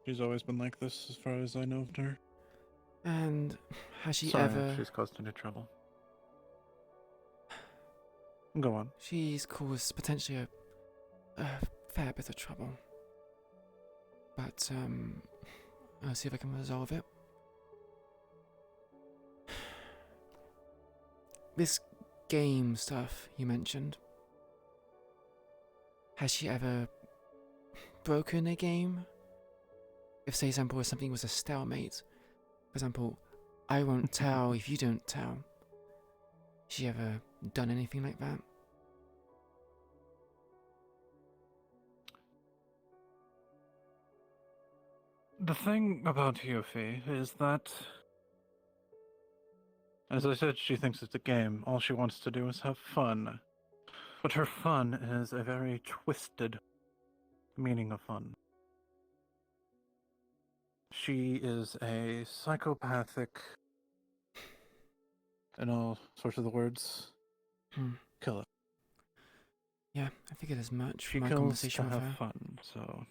Speaker 5: she's always been like this as far as I know of her.
Speaker 1: And has she
Speaker 5: Sorry
Speaker 1: ever...
Speaker 5: if she's caused any trouble. Go on.
Speaker 1: She's caused potentially a fair bit of trouble. But, I'll see if I can resolve it. This game stuff you mentioned. Has she ever broken a game? If, say, example, if something was a stalemate. For example, I won't tell if you don't tell. Has she ever done anything like that?
Speaker 5: The thing about Yuffie is that, as I said, she thinks it's a game. All she wants to do is have fun. But her fun is a very twisted meaning of fun. She is a psychopathic, in all sorts of the words, killer.
Speaker 1: Yeah, I figured as much
Speaker 5: She
Speaker 1: from my
Speaker 5: kills
Speaker 1: conversation
Speaker 5: to
Speaker 1: with
Speaker 5: have
Speaker 1: her.
Speaker 5: fun, so...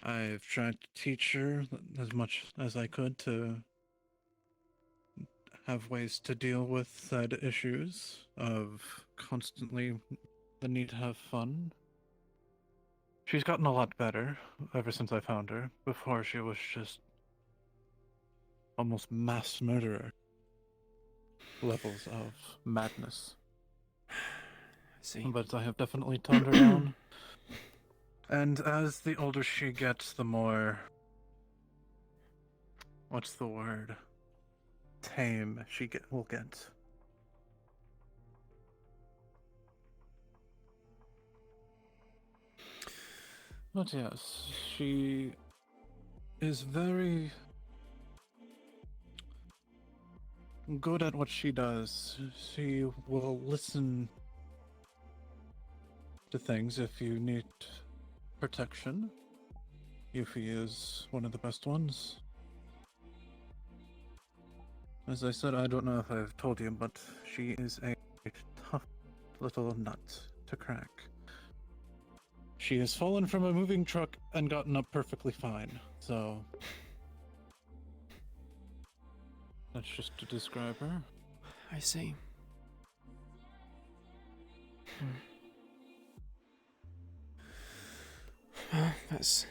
Speaker 5: I've tried to teach her as much as I could to have ways to deal with said issues of constantly the need to have fun. She's gotten a lot better ever since I found her. Before, she was just almost mass murderer levels of madness.
Speaker 1: See.
Speaker 5: But I have definitely toned her down. And as the older she gets, the more... what's the word? Tame she will get. But yes, she is very good at what she does. She will listen to things if you need protection. Yuffie is one of the best ones. As I said, I don't know if I've told you, but she is a tough little nut to crack. She has fallen from a moving truck and gotten up perfectly fine, so... that's just to describe her.
Speaker 1: I see. Well, that's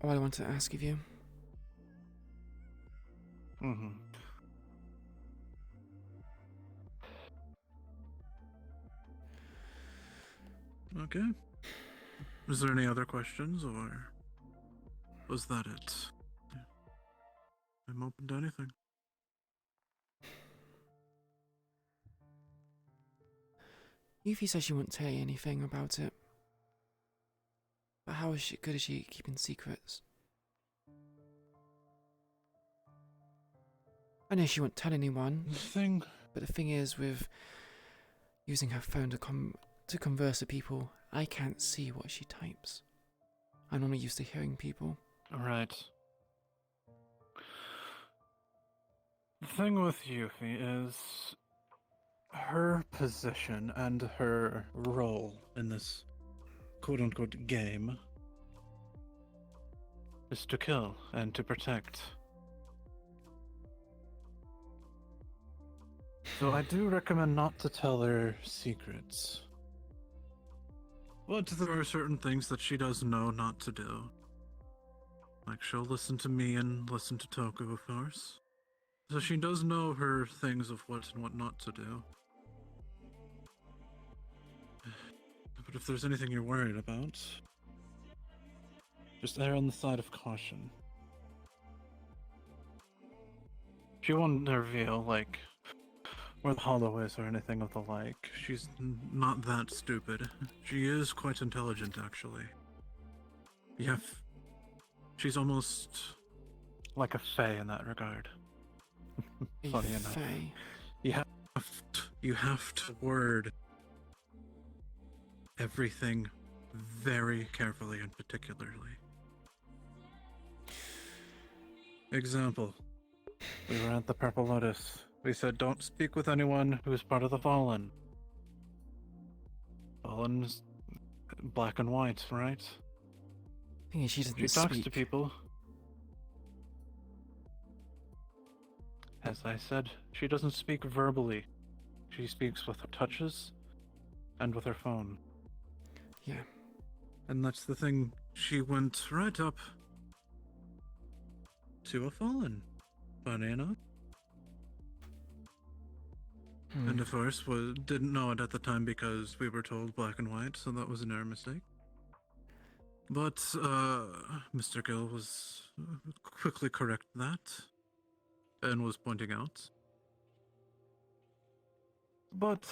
Speaker 1: all I wanted to ask of you.
Speaker 5: Okay. Is there any other questions, or was that it? I'm open to anything.
Speaker 1: Yuffie says she won't tell you anything about it. But how is she good at she keeping secrets? I know she won't tell anyone. But the thing is, with using her phone to converse with people, I can't see what she types. I'm only used to hearing people.
Speaker 5: Right. The thing with Yuffie is her position and her role in this quote-unquote game is to kill and to protect. So I do recommend not to tell her secrets. But there are certain things that she does know not to do. Like, she'll listen to me and listen to Toku, of course. So she does know her things of what and what not to do. But if there's anything you're worried about, just err on the side of caution. She won't reveal, like, where the hollow is or anything of the like. She's not that stupid. She is quite intelligent, actually. She's almost like a fae in that regard. Funny enough.
Speaker 1: Fae.
Speaker 5: You have to word everything very carefully and particularly. Example. We were at the Purple Lotus. We said don't speak with anyone who is part of the Fallen. Fallen's black and white, right?
Speaker 1: Thing is, she doesn't
Speaker 5: She talks
Speaker 1: speak.
Speaker 5: to people. As I said, she doesn't speak verbally. She speaks with her touches and with her phone.
Speaker 1: Yeah.
Speaker 5: And that's the thing. She went right up to a Fallen. Funny enough. And of course, didn't know it at the time because we were told black and white, so that was an error mistake. But Mr. Gill was quickly correct that, and was pointing out. But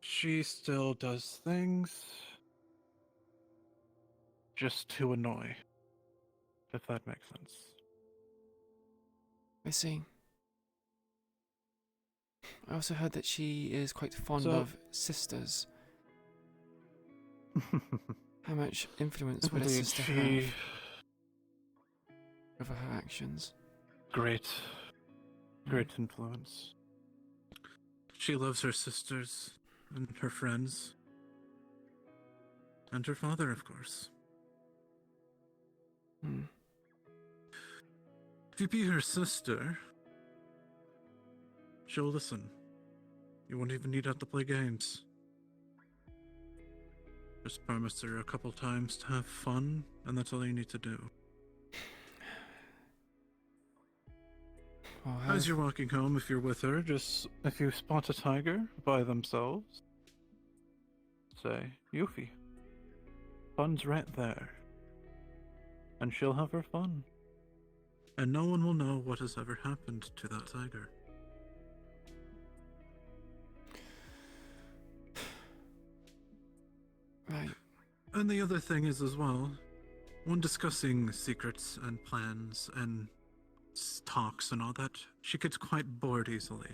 Speaker 5: she still does things just to annoy, if that makes sense.
Speaker 1: I see. I also heard that she is quite fond
Speaker 5: So-
Speaker 1: of sisters. How much influence would a
Speaker 5: Indeed,
Speaker 1: sister
Speaker 5: she-
Speaker 1: have over her actions?
Speaker 5: Great influence. She loves her sisters and her friends. And her father, of course. If you be her sister, she'll listen. You won't even need to have to play games. Just promise her a couple times to have fun, and that's all you need to do.
Speaker 1: Well,
Speaker 5: As you're walking home, if you're with her, just if you spot a tiger by themselves, say, Yuffie, fun's right there. And she'll have her fun. And no one will know what has ever happened to that tiger.
Speaker 1: Right.
Speaker 5: And the other thing is as well, when discussing secrets and plans and talks and all that, she gets quite bored easily.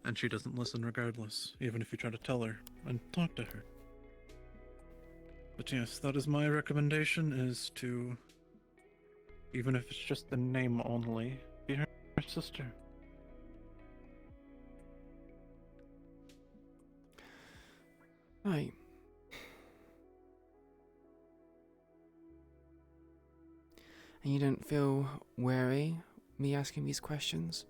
Speaker 5: And she doesn't listen regardless, even if you try to tell her and talk to her. But yes, that is my recommendation, is to, even if it's just the name only, be her sister.
Speaker 1: Right. And you don't feel wary me asking these questions?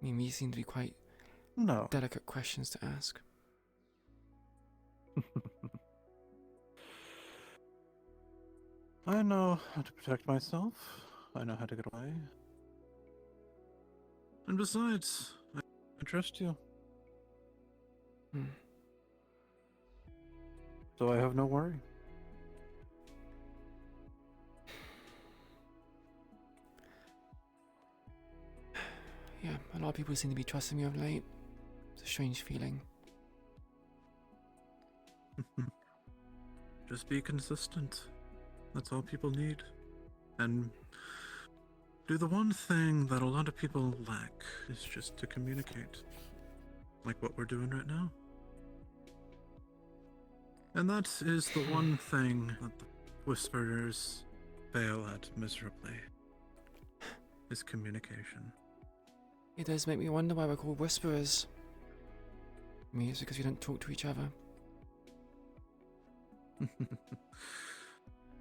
Speaker 1: I mean, these seem to be quite delicate questions to ask.
Speaker 5: I know how to protect myself. I know how to get away. And besides, I trust you. So I have no worry.
Speaker 1: Yeah, a lot of people seem to be trusting me of late. It's a strange feeling.
Speaker 5: Just be consistent. That's all people need. And do the one thing that a lot of people lack, is just to communicate. Like what we're doing right now. And that is the one thing that the Whisperers fail at miserably, is communication.
Speaker 1: It does make me wonder why we're called Whisperers. I mean, it's because we don't talk to each other.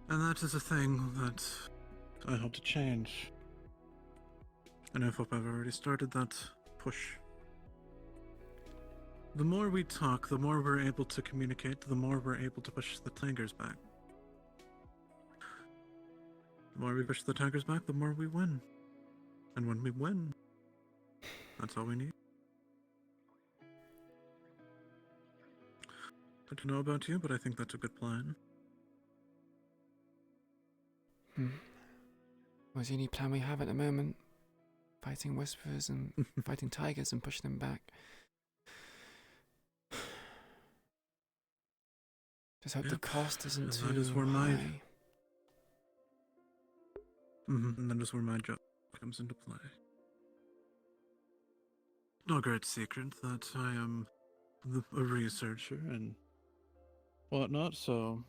Speaker 5: And that is a thing that I hope to change. And I hope I've already started that push. The more we talk, the more we're able to communicate, the more we're able to push the tigers back. The more we push the tigers back, the more we win. And when we win, that's all we need. I don't know about you, but I think that's a good plan.
Speaker 1: Was the only plan we have at the moment? Fighting whisperers and fighting tigers and pushing them back. Just hope the cost isn't
Speaker 5: and
Speaker 1: too
Speaker 5: that is where
Speaker 1: high.
Speaker 5: And that is where my job comes into play. No great secret that I am a researcher and whatnot, so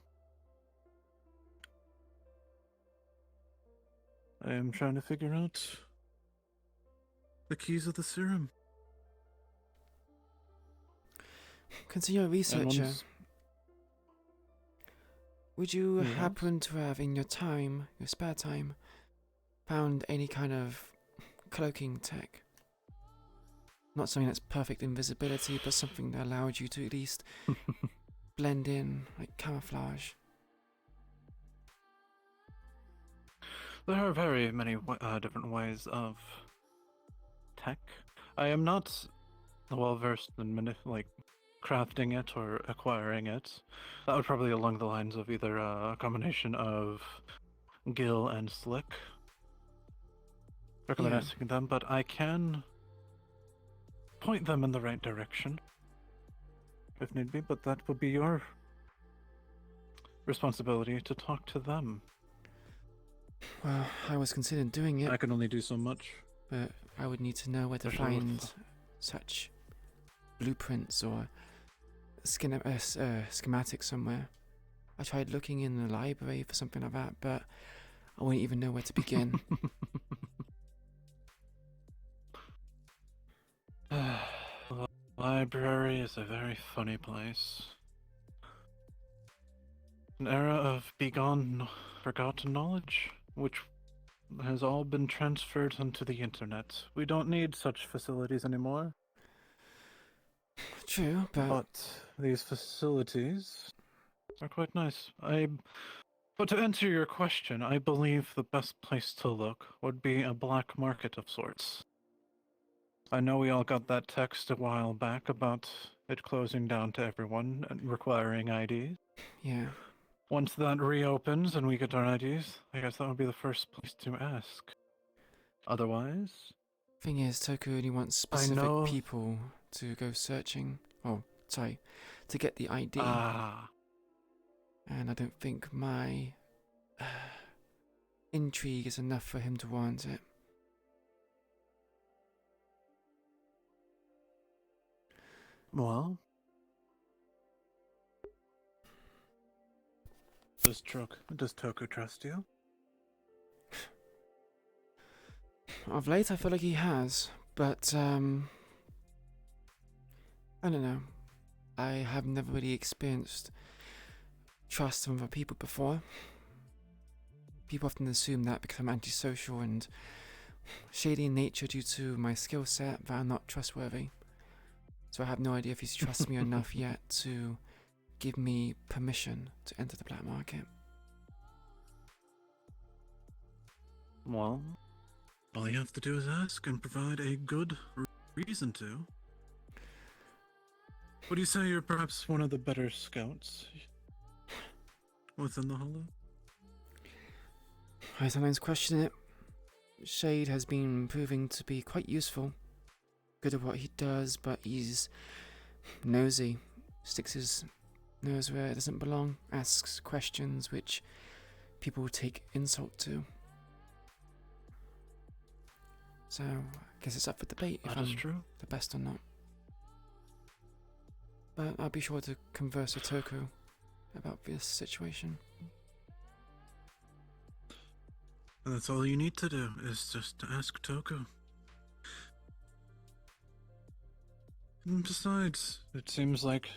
Speaker 5: I am trying to figure out the keys of the serum.
Speaker 1: Consider you're a researcher. Would you
Speaker 5: Yes?
Speaker 1: happen to have, in your time, your spare time, found any kind of cloaking tech? Not something that's perfect invisibility, but something that allowed you to at least blend in, like camouflage.
Speaker 5: There are very many different ways of tech. I am not well versed in crafting it or acquiring it. That would probably along the lines of either a combination of Gil and Slick. Recommend asking them, but I can point them in the right direction if need be, but that would be your responsibility to talk to them.
Speaker 1: Well, I was considering doing it.
Speaker 5: I can only do so much.
Speaker 1: But I would need to know where to
Speaker 5: Especially with-
Speaker 1: find such blueprints or schematics somewhere. I tried looking in the library for something like that, but I wouldn't even know where to begin.
Speaker 5: The library is a very funny place. An era of forgotten knowledge, which has all been transferred onto the internet. We don't need such facilities anymore.
Speaker 1: True,
Speaker 5: but these facilities are quite nice. But to answer your question, I believe the best place to look would be a black market of sorts. I know we all got that text a while back about it closing down to everyone and requiring IDs.
Speaker 1: Yeah.
Speaker 5: Once that reopens and we get our IDs, I guess that would be the first place to ask. Otherwise...
Speaker 1: Thing is, Toku only wants specific people to go searching. Oh, sorry, to get the ID. And I don't think my intrigue is enough for him to warrant it.
Speaker 5: Well... Does Toku trust you?
Speaker 1: Of late, I feel like he has, but I don't know. I have never really experienced trust from other people before. People often assume that because I'm antisocial and shady in nature due to my skill set that I'm not trustworthy. So I have no idea if he's trusted me enough yet to give me permission to enter the black market.
Speaker 5: Well, all you have to do is ask and provide a good reason to. Would you say you're perhaps one of the better scouts within the Hollow?
Speaker 1: I sometimes question it. Shade has been proving to be quite useful. Good at what he does, but he's nosy. Sticks his nose where it doesn't belong. Asks questions which people take insult to. So, I guess it's up for debate if I'm the best or not. But I'll be sure to converse with Toku about this situation.
Speaker 5: And that's all you need to do, is just to ask Toku. And besides, it seems like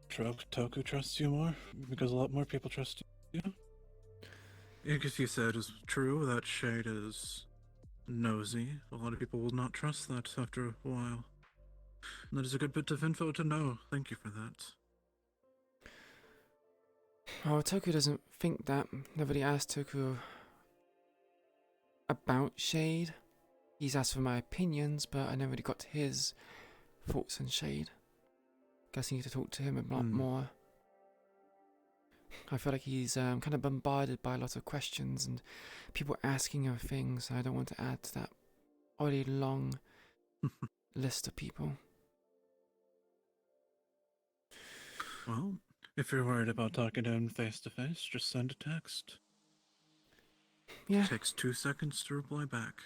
Speaker 5: Toku trusts you more, because a lot more people trust you. Because you said is true, that Shade is nosy. A lot of people will not trust that after a while. And that is a good bit of info to know. Thank you for that.
Speaker 1: Oh, Toku doesn't think that. Nobody asked Toku about Shade. He's asked for my opinions, but I never really got his thoughts on Shade. Guess I need to talk to him a lot more. I feel like he's kind of bombarded by a lot of questions and people asking him things. I don't want to add to that already long list of people.
Speaker 5: Well, if you're worried about talking to him face to face, just send a text.
Speaker 1: Yeah.
Speaker 5: Takes 2 seconds to reply back.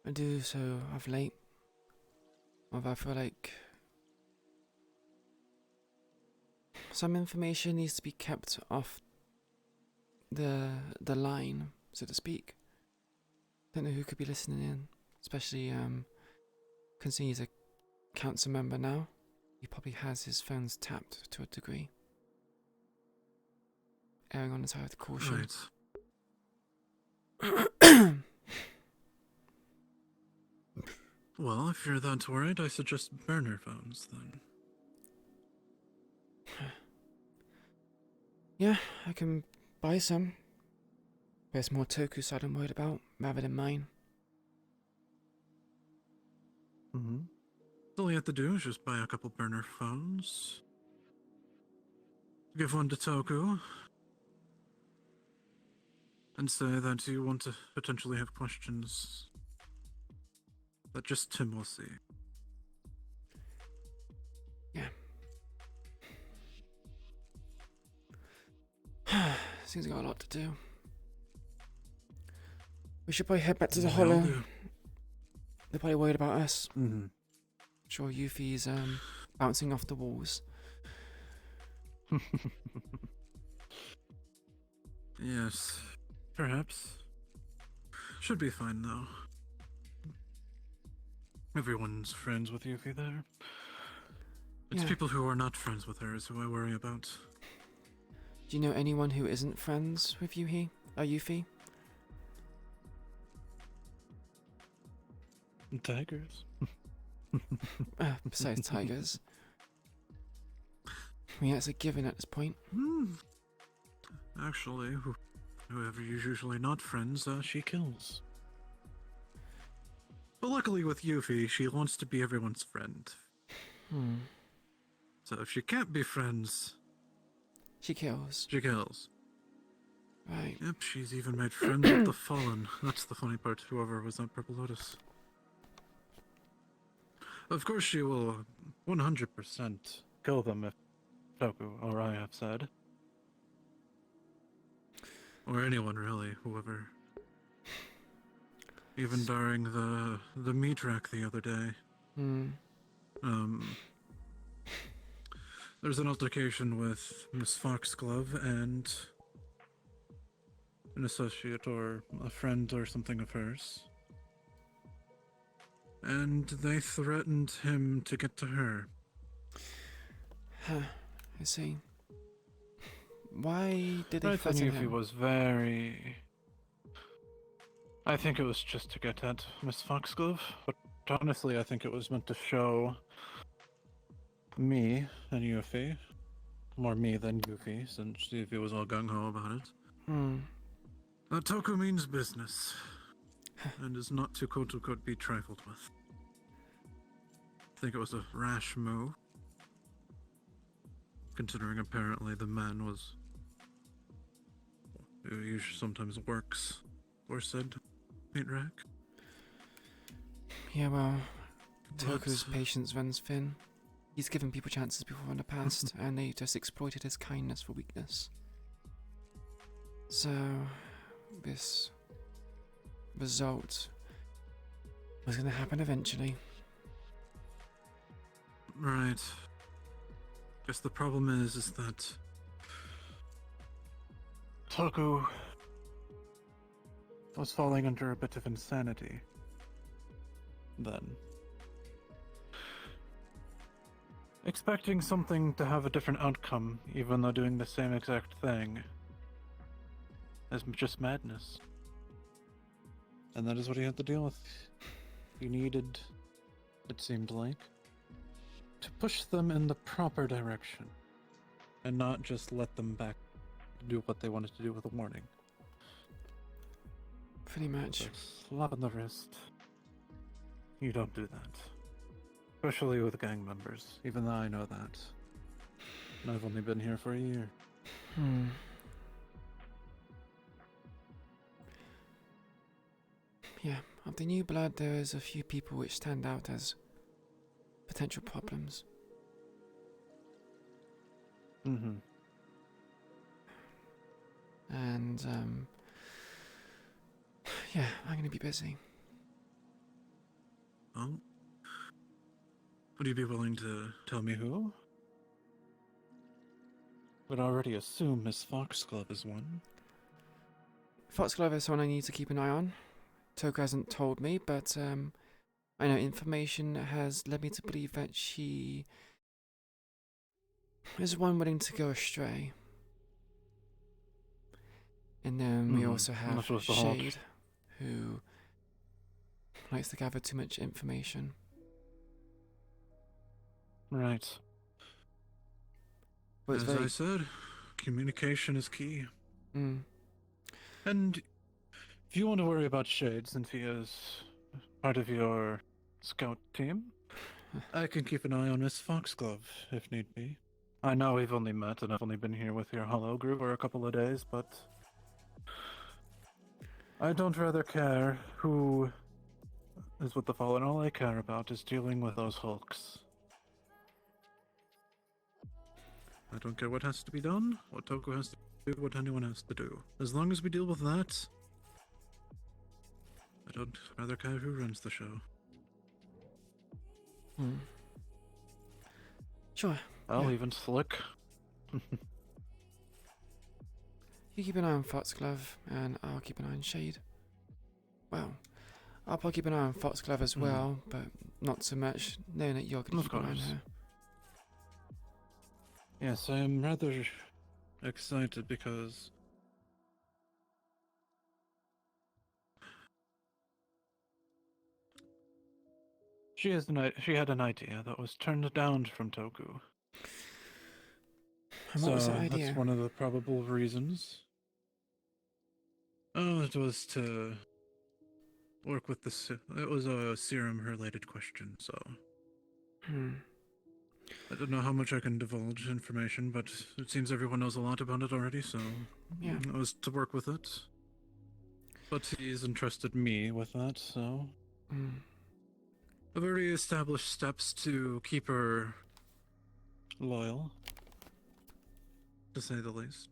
Speaker 1: I do so of late. Although I feel like some information needs to be kept off the line, so to speak. Don't know who could be listening in, especially considering he's a council member now. He probably has his phones tapped to a degree. Erring on the side of caution.
Speaker 5: Right. Well, if you're that worried, I suggest burner phones then.
Speaker 1: Yeah, I can buy some. There's more Toku side I'm worried about, rather than mine.
Speaker 5: All you have to do is just buy a couple burner phones. Give one to Toku. And say that you want to potentially have questions that just Tim will see.
Speaker 1: Seems like I got a lot to do. We should probably head back to the
Speaker 5: We all
Speaker 1: Hollow.
Speaker 5: do.
Speaker 1: They're probably worried about us. Sure, Yuffie's bouncing off the walls.
Speaker 5: Yes, perhaps. Should be fine though. Everyone's friends with Yuffie there. It's
Speaker 1: Yeah.
Speaker 5: people who are not friends with her is who I worry about.
Speaker 1: Do you know anyone who isn't friends with Yuffie?
Speaker 5: Tigers.
Speaker 1: Besides tigers. I mean, that's a given at this point.
Speaker 5: Actually, whoever is usually not friends, she kills. But luckily with Yuffie, she wants to be everyone's friend. So if she can't be friends...
Speaker 1: She kills.
Speaker 5: She kills.
Speaker 1: Right.
Speaker 5: Yep, she's even made friends with the Fallen. That's the funny part, whoever was at Purple Lotus. Of course she will 100% kill them if Toku or I have said. Or anyone really, whoever. Even during the meat rack the other day. There's an altercation with Miss Foxglove and an associate or a friend or something of hers. And they threatened him to get to her.
Speaker 1: I see. Why did they
Speaker 5: I think
Speaker 1: threaten
Speaker 5: Yuffie
Speaker 1: him?
Speaker 5: was very... I think it was just to get at Miss Foxglove, but honestly I think it was meant to show me and Yuffie. More me than Yuffie, since Yuffie was all gung-ho about it. That Toku means business, and is not to quote-unquote be trifled with. I think it was a rash move, considering apparently the man was... who usually sometimes works, or said, meat rack.
Speaker 1: Yeah, well, Toku's patience runs thin. He's given people chances before in the past, and they just exploited his kindness for weakness. So, this result was going to happen eventually.
Speaker 5: Right. Guess the problem is that Toku was falling under a bit of insanity then. Expecting something to have a different outcome, even though doing the same exact thing, is just madness. And that is what he had to deal with. He needed, it seemed like, to push them in the proper direction, and not just let them back to do what they wanted to do with a warning.
Speaker 1: Pretty much.
Speaker 5: A slap on the wrist. You don't do that. Especially with gang members, even though I know that. And I've only been here for a year.
Speaker 1: Yeah, of the new blood, there is a few people which stand out as potential problems.
Speaker 5: Mm-hmm.
Speaker 1: And, yeah, I'm gonna be busy.
Speaker 5: Oh? Would you be willing to tell me who? Would already assume Miss Foxglove is one.
Speaker 1: Foxglove is someone I need to keep an eye on. Toka hasn't told me, but I know information has led me to believe that she is one willing to go astray. And then we also have
Speaker 5: That was the whole
Speaker 1: Shade, who likes to gather too much information.
Speaker 5: Right.
Speaker 1: But it's
Speaker 5: As
Speaker 1: very...
Speaker 5: I said, communication is key.
Speaker 1: Mm.
Speaker 5: And if you want to worry about Shade, since he is part of your scout team, I can keep an eye on Miss Foxglove, if need be. I know we've only met and I've only been here with your Hollow group for a couple of days, but I don't rather care who is with the Fallen. All I care about is dealing with those hulks. I don't care what has to be done, what Toku has to do, what anyone has to do. As long as we deal with that, I don't rather care who runs the show.
Speaker 1: Sure.
Speaker 5: I'll even Slick.
Speaker 1: You keep an eye on Foxglove, and I'll keep an eye on Shade. Well, I'll probably keep an eye on Foxglove as well, but not so much, knowing that you're going to keep an eye on her.
Speaker 5: Yes, I am rather excited because she had an idea that was turned down from Toku.
Speaker 1: And what was that idea?
Speaker 5: That's one of the probable reasons. Oh, it was to work with it was a serum-related question, so... I don't know how much I can divulge information, but it seems everyone knows a lot about it already, so...
Speaker 1: Yeah.
Speaker 5: It was to work with it. But he's entrusted me with that, so... I've already established steps to keep her loyal, to say the least.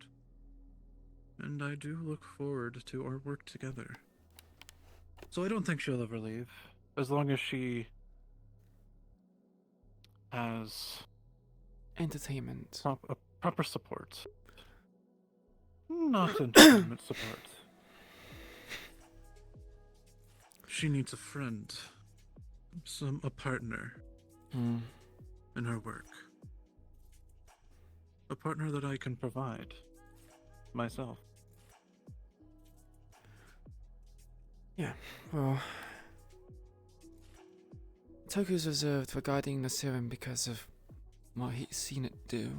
Speaker 5: And I do look forward to our work together. So I don't think she'll ever leave, as long as she has
Speaker 1: entertainment,
Speaker 5: proper support. Not entertainment support. She needs a friend, a partner in her work. A partner that I can provide myself.
Speaker 1: Yeah, well, Toku's reserved regarding the serum because of what he's seen it do,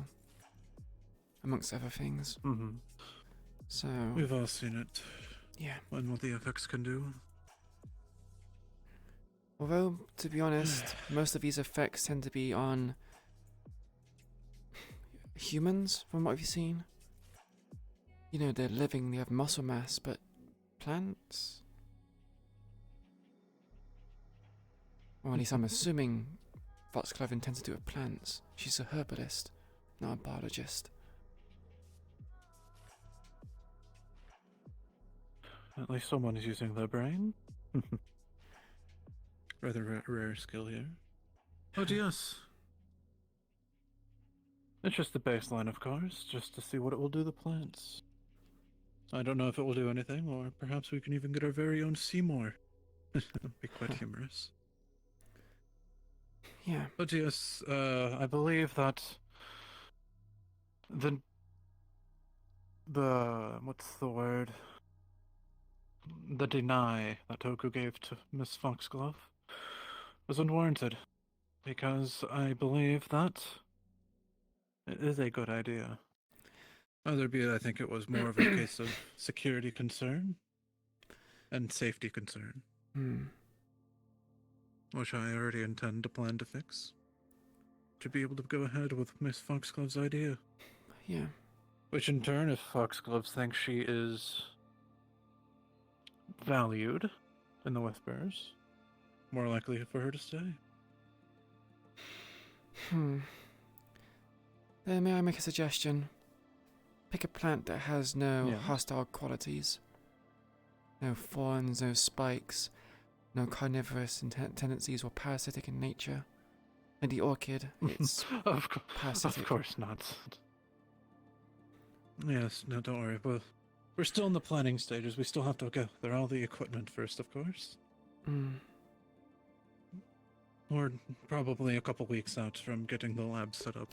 Speaker 1: amongst other things. So
Speaker 5: we've all seen it.
Speaker 1: Yeah.
Speaker 5: And what the effects can do.
Speaker 1: Although, to be honest, most of these effects tend to be on humans, from what we've seen. You know, they're living, they have muscle mass, but plants? Or at least I'm assuming Foxglove intends to do with plants. She's a herbalist, not a biologist.
Speaker 5: At least someone is using their brain. Rather rare skill here. But yes. It's just the baseline, of course, just to see what it will do to plants. I don't know if it will do anything, or perhaps we can even get our very own Seymour. It'd be quite humorous.
Speaker 1: Yeah.
Speaker 5: But yes, I believe that the what's the word? The deny that Toku gave to Miss Foxglove was unwarranted, because I believe that it is a good idea. Other be it, I think it was more of a case of security concern. and safety concern,
Speaker 1: Hmm.
Speaker 5: which I already intend to plan to fix. To be able to go ahead with Miss Foxglove's idea.
Speaker 1: Yeah.
Speaker 5: Which in turn, if Foxglove thinks she is valued in the Whispers, more likely for her to stay.
Speaker 1: Then may I make a suggestion? Pick a plant that has no
Speaker 5: Yes.
Speaker 1: hostile qualities. No thorns, no spikes, no carnivorous tendencies or parasitic in nature. And the orchid, it's parasitic.
Speaker 5: Of course not. Yes, no, don't worry. We're still in the planning stages. We still have to gather all the equipment first, of course. We're probably a couple weeks out from getting the lab set up.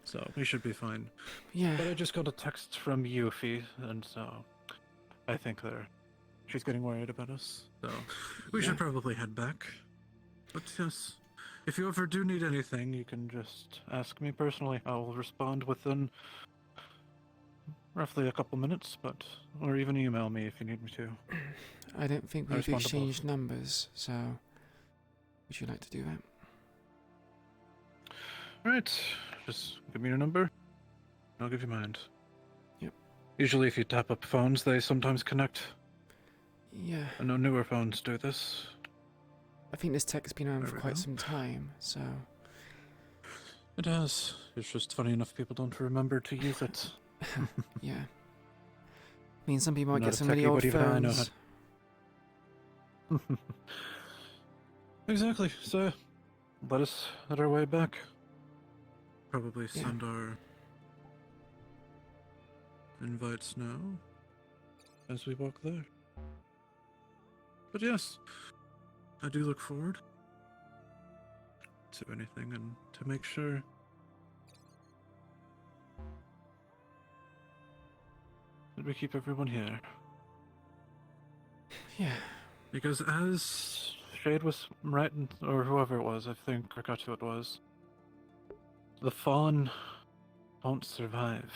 Speaker 5: So we should be fine.
Speaker 1: Yeah.
Speaker 5: But I just got a text from Yuffie, and so I think she's getting worried about us. So we should probably head back. But yes, if you ever do need anything, you can just ask me personally. I will respond within roughly a couple minutes, or even email me if you need me to.
Speaker 1: I don't think
Speaker 5: I
Speaker 1: we've
Speaker 5: respond to both.
Speaker 1: exchanged numbers, so would you like to do that?
Speaker 5: Alright, just give me your number. I'll give you mine.
Speaker 1: Yep.
Speaker 5: Usually if you tap up phones, they sometimes connect.
Speaker 1: Yeah.
Speaker 5: I know newer phones do this.
Speaker 1: I think this tech's been around
Speaker 5: There
Speaker 1: for
Speaker 5: we
Speaker 1: quite
Speaker 5: go.
Speaker 1: some time, so
Speaker 5: It has. It's just funny enough people don't remember to use it.
Speaker 1: yeah. I mean, some people might
Speaker 5: Not
Speaker 1: get
Speaker 5: a
Speaker 1: some really
Speaker 5: techie,
Speaker 1: old
Speaker 5: but even I know
Speaker 1: phones.
Speaker 5: Exactly. So, let us head our way back. Probably send our invites now as we walk there. But yes, I do look forward to anything and to make sure that we keep everyone here.
Speaker 1: Yeah.
Speaker 5: Because as Shade was writing, or whoever it was, I think, I forgot who it was, the Fallen won't survive.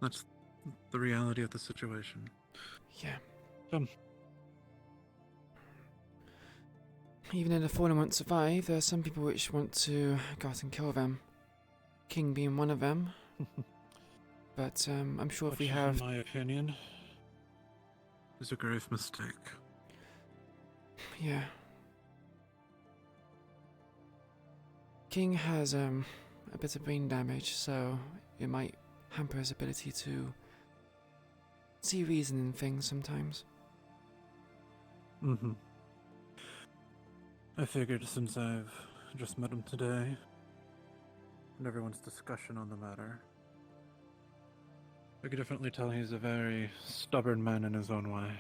Speaker 5: That's the reality of the situation.
Speaker 1: Yeah.
Speaker 5: Um,
Speaker 1: Even if the Fallen won't survive, there are some people which want to go out and kill them. King being one of them. But I'm sure if we
Speaker 5: which,
Speaker 1: have...
Speaker 5: in my opinion, is a grave mistake.
Speaker 1: Yeah. King has a bit of brain damage, so it might hamper his ability to see reason in things sometimes.
Speaker 5: Mm-hmm. I figured since I've just met him today, and everyone's discussion on the matter, I could definitely tell he's a very stubborn man in his own way.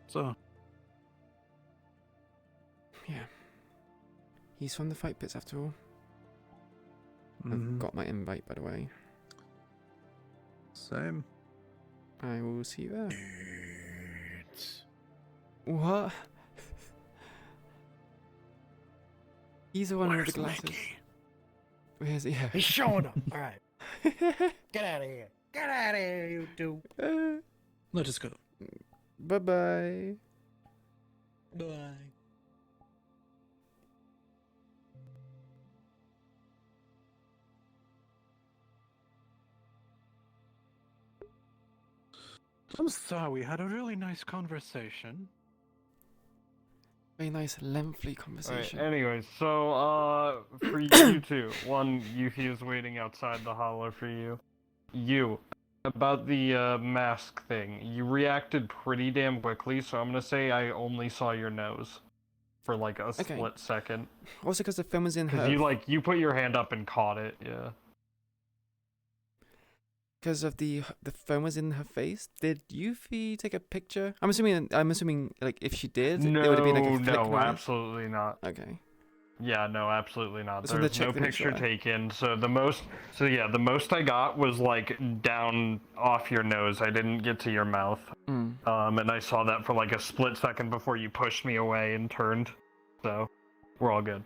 Speaker 5: So,
Speaker 1: Yeah. He's from the fight pits after all.
Speaker 5: Mhm.
Speaker 1: I've got my invite, by the way.
Speaker 5: Same.
Speaker 1: I will see you there. What? He's the one with the glasses. Where's he? Yeah.
Speaker 12: He's showing up. All right. Get out of here. Get out of here, you two.
Speaker 5: Let us go.
Speaker 1: Bye-bye.
Speaker 12: Bye.
Speaker 5: I'm sorry, we had a really nice conversation.
Speaker 1: Very nice, lengthy conversation.
Speaker 13: Alright, anyways, so, for you two, one, Yuffie is waiting outside the holler for you. You, about the, mask thing, you reacted pretty damn quickly, so I'm gonna say I only saw your nose. For, like, a split second.
Speaker 1: Also because the film was in her...
Speaker 13: Because you put your hand up and caught it, yeah.
Speaker 1: Because of the phone was in her face. Did Yuffie take a picture? I'm assuming like if she did, it would have been like a flick
Speaker 13: No,
Speaker 1: moment.
Speaker 13: absolutely not.
Speaker 1: Okay.
Speaker 13: Yeah, no, absolutely not.
Speaker 1: Just wanted to
Speaker 13: There's
Speaker 1: check
Speaker 13: no
Speaker 1: to make
Speaker 13: picture
Speaker 1: sure.
Speaker 13: taken. The most I got was like down off your nose. I didn't get to your mouth. And I saw that for like a split second before you pushed me away and turned. So, we're all good.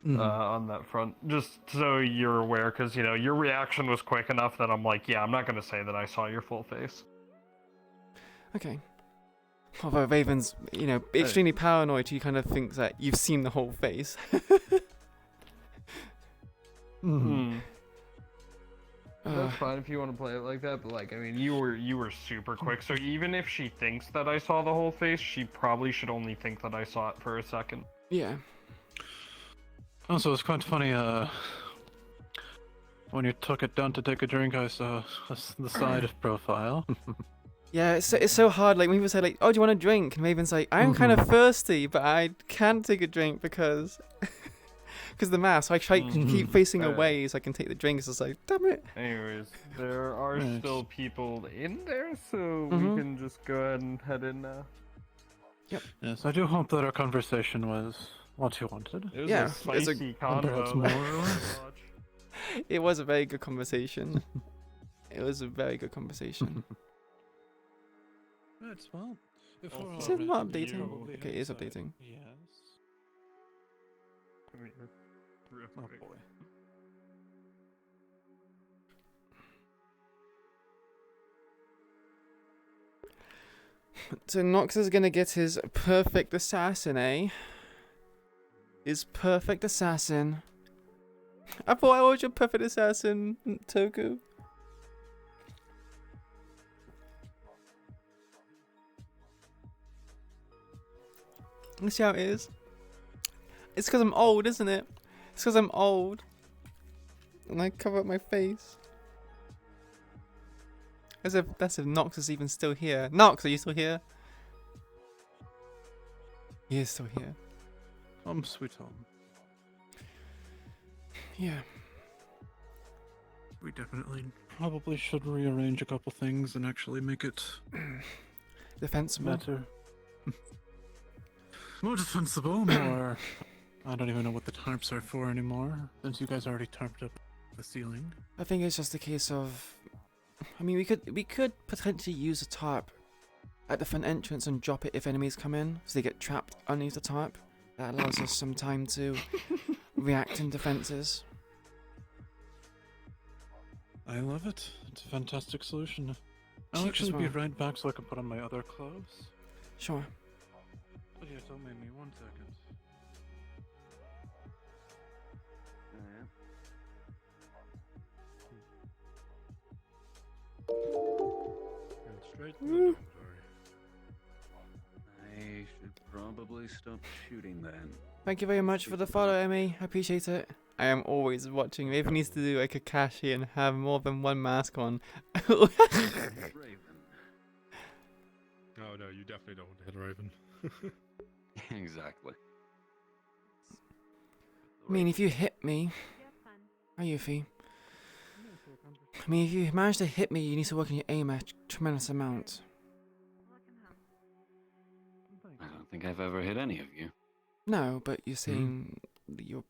Speaker 13: on that front, just so you're aware, because you know your reaction was quick enough that I'm like, yeah, I'm not gonna say that I saw your full face.
Speaker 1: Okay. Although Raven's, you know, extremely paranoid, he kind of thinks that you've seen the whole face.
Speaker 13: That's fine if you want to play it like that, but like, I mean, you were super quick, so even if she thinks that I saw the whole face, she probably should only think that I saw it for a second.
Speaker 1: Yeah.
Speaker 5: Also, it's quite funny, when you took it down to take a drink, I saw the side of profile.
Speaker 1: Yeah, it's so hard. Like when people say like, "Oh, do you want a drink?" and Raven's like, "I'm kind of thirsty, but I can't take a drink because the mask. So I try keep facing away so I can take the drinks." It's like, damn it.
Speaker 13: Anyways, there are still people in there, so we can just go ahead and head in now.
Speaker 1: Yep.
Speaker 5: Yes, I do hope that our conversation was what you wanted.
Speaker 13: It was a spicy convo.
Speaker 5: More or less.
Speaker 1: It was a very good conversation. It was a very good conversation.
Speaker 5: Right, well,
Speaker 1: Is it not updating? Okay, it is updating.
Speaker 5: Yes. Oh boy.
Speaker 1: So Nox is gonna get his perfect assassin, eh? His perfect assassin. I thought I was your perfect assassin, Toku. Let's see how it is. It's because I'm old, isn't it? It's because I'm old. And I cover up my face. That's if Nox is even still here. Nox, are you still here? He is still here.
Speaker 5: Sweet home.
Speaker 1: Yeah.
Speaker 5: We definitely probably should rearrange a couple things and actually make it
Speaker 1: defensible.
Speaker 5: Better. More defensible, more... I don't even know what the tarps are for anymore, since you guys already tarped up the ceiling.
Speaker 1: I think it's just a case of... I mean, we could potentially use a tarp at the front entrance and drop it if enemies come in, so they get trapped underneath the tarp. That allows us some time to react in defenses.
Speaker 5: I love it. It's a fantastic solution. I'll
Speaker 1: Cheap
Speaker 5: actually
Speaker 1: as
Speaker 5: be
Speaker 1: well.
Speaker 5: right back so I can put on my other clothes.
Speaker 1: Sure.
Speaker 5: But yeah, don't make me 1 second.
Speaker 10: Straight to the door. I should probably stop shooting then.
Speaker 1: Thank you very much for the follow, Emmy. I appreciate it. I am always watching. Raven needs to do like a Kakashi and have more than one mask on.
Speaker 9: Oh no, you definitely don't want to hit a Raven.
Speaker 10: Exactly.
Speaker 1: I mean, if you hit me... Hi, Yuffie. I mean, if you manage to hit me, you need to work on your aim a tremendous amount.
Speaker 10: I don't think I've ever hit any of you.
Speaker 1: No, but you're saying that you're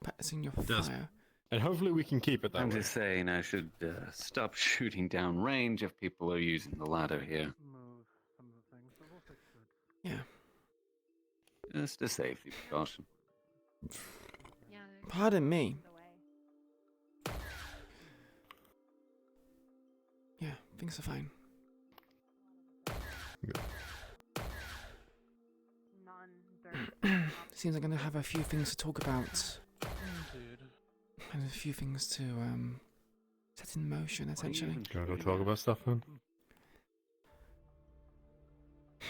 Speaker 1: practicing your fire.
Speaker 9: And hopefully we can keep it that
Speaker 10: I'm
Speaker 9: way.
Speaker 10: just saying I should stop shooting down range if people are using the ladder here.
Speaker 1: Yeah.
Speaker 10: Just a safety precaution.
Speaker 1: Pardon me. Yeah, things are fine. Seems like I'm gonna have a few things to talk about. And a few things to set in motion, essentially.
Speaker 9: Can I go talk about stuff then?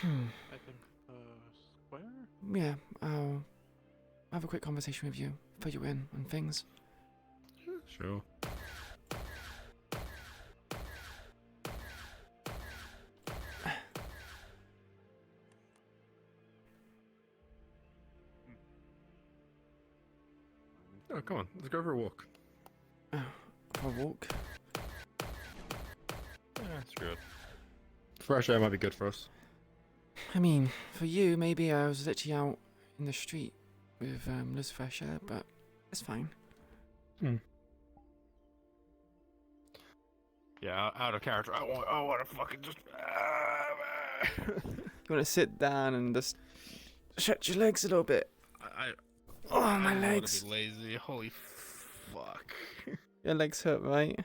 Speaker 5: I think, square?
Speaker 1: Yeah, I'll have a quick conversation with you, fill you in on things.
Speaker 9: Sure. Oh, come on, let's go for a walk.
Speaker 1: Oh, for a walk?
Speaker 9: Yeah, screw it. Fresh air might be good for us.
Speaker 1: I mean, for you, maybe I was literally out in the street with loose fresh air, but it's fine.
Speaker 9: Yeah, out of character. I want to fucking just...
Speaker 1: You want to sit down and just stretch your legs a little bit? Oh, my
Speaker 9: I don't wanna
Speaker 1: legs.
Speaker 9: be lazy. Holy fuck.
Speaker 1: Your legs hurt, right?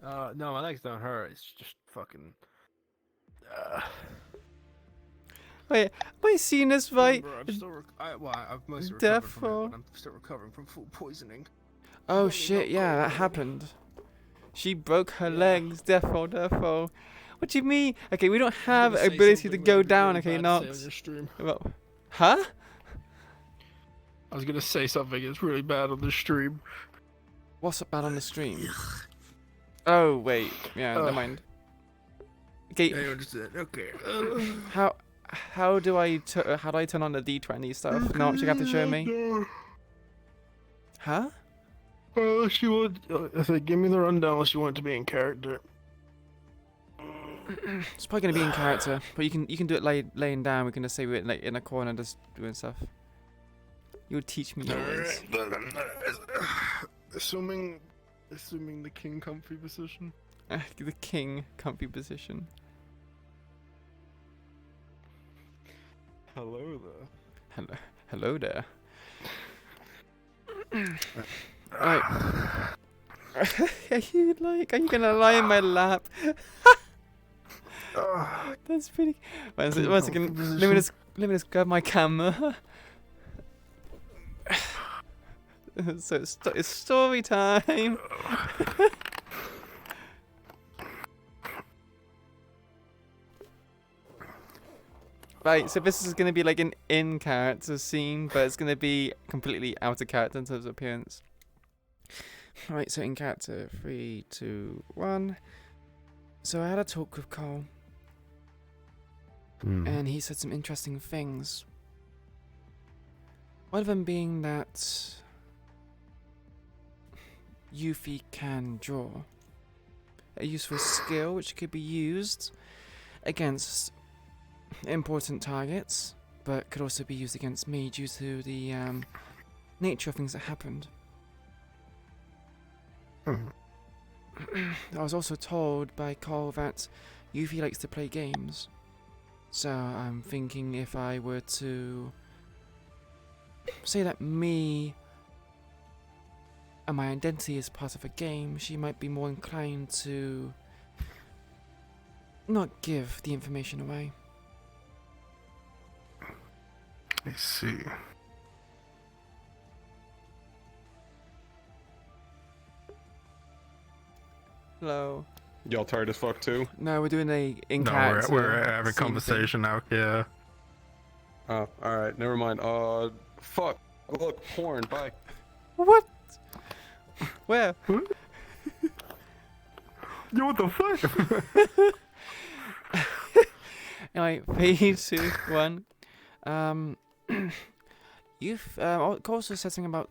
Speaker 9: No, my legs don't hurt. It's just fucking.
Speaker 1: Wait, am I seeing this right?
Speaker 9: Remember, I'm still. I've mostly recovered from it, but I'm still recovering from food poisoning.
Speaker 1: Oh shit, yeah, that happened. She broke her legs, defo. What do you mean? Okay, we don't have ability to go down, okay, Nox. Well, huh?
Speaker 9: I was gonna say something that's really bad on the stream.
Speaker 1: What's up bad on the stream? Oh, wait. Yeah, never mind. Okay.
Speaker 9: I understand. Okay.
Speaker 1: How do I turn on the D20 stuff? Nox, you have to show me. Huh?
Speaker 9: Unless you want, I said, give me the rundown unless you want it to be in character.
Speaker 1: It's probably gonna be in character, but you can do it laying down. We can just say we're like in a corner just doing stuff. You would teach me your ways.
Speaker 9: Assuming the king comfy position.
Speaker 1: The king comfy position.
Speaker 9: Hello there.
Speaker 1: Hello there. Right. Are you gonna lie in my lap? That's pretty. One second. Let me just grab my camera. So it's story time. Right, so this is gonna be like an in-character scene, but it's gonna be completely out of character in terms of appearance. Right, so in character, 3, 2, 1. So I had a talk with Cole, and he said some interesting things. One of them being that Yuffie can draw, a useful skill which could be used against important targets, but could also be used against me due to the nature of things that happened. I was also told by Cole that Yuffie likes to play games, so I'm thinking if I were to say that me and my identity is part of a game, she might be more inclined to not give the information away.
Speaker 9: I see.
Speaker 1: Hello.
Speaker 4: Y'all tired as fuck too?
Speaker 1: No, we're doing a in
Speaker 9: No,
Speaker 1: character.
Speaker 9: we're having a
Speaker 1: scene
Speaker 9: conversation now. Yeah.
Speaker 4: Oh, alright, never mind. Fuck. Look, porn, bye.
Speaker 1: What? Where?
Speaker 9: Yo, what the fuck?
Speaker 1: Anyway, 3, 2, 1. You've also said something about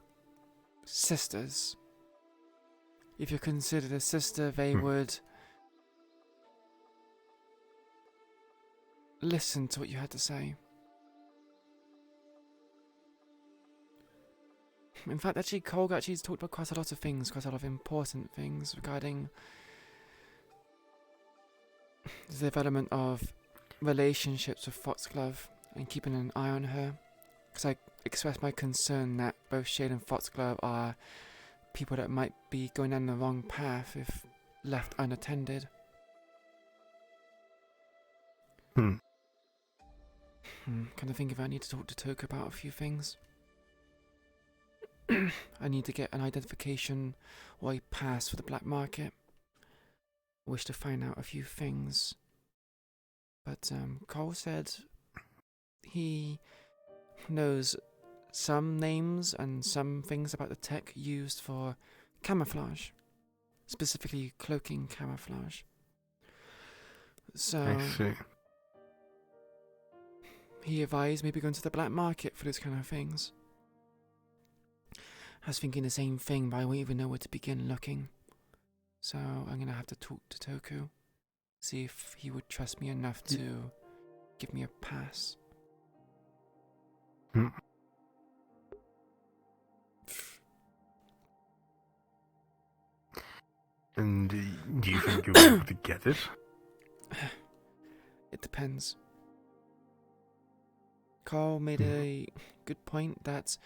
Speaker 1: sisters. If you're considered a sister, they would listen to what you had to say. In fact, actually, Cole actually talked about quite a lot of things, quite a lot of important things regarding the development of relationships with Foxglove and keeping an eye on her. Because I expressed my concern that both Shade and Foxglove are people that might be going down the wrong path if left unattended. Kind of think if I need to talk to Toka about a few things. I need to get an identification or a pass for the black market. I wish to find out a few things. But Cole said he knows some names and some things about the tech used for camouflage, specifically cloaking camouflage. So
Speaker 9: I see.
Speaker 1: he advised maybe going to the black market for those kind of things. I was thinking the same thing, but I won't even know where to begin looking. So I'm gonna have to talk to Toku, see if he would trust me enough to give me a pass.
Speaker 9: And do you think you'll be able to get it?
Speaker 1: It depends. Carl made a good point that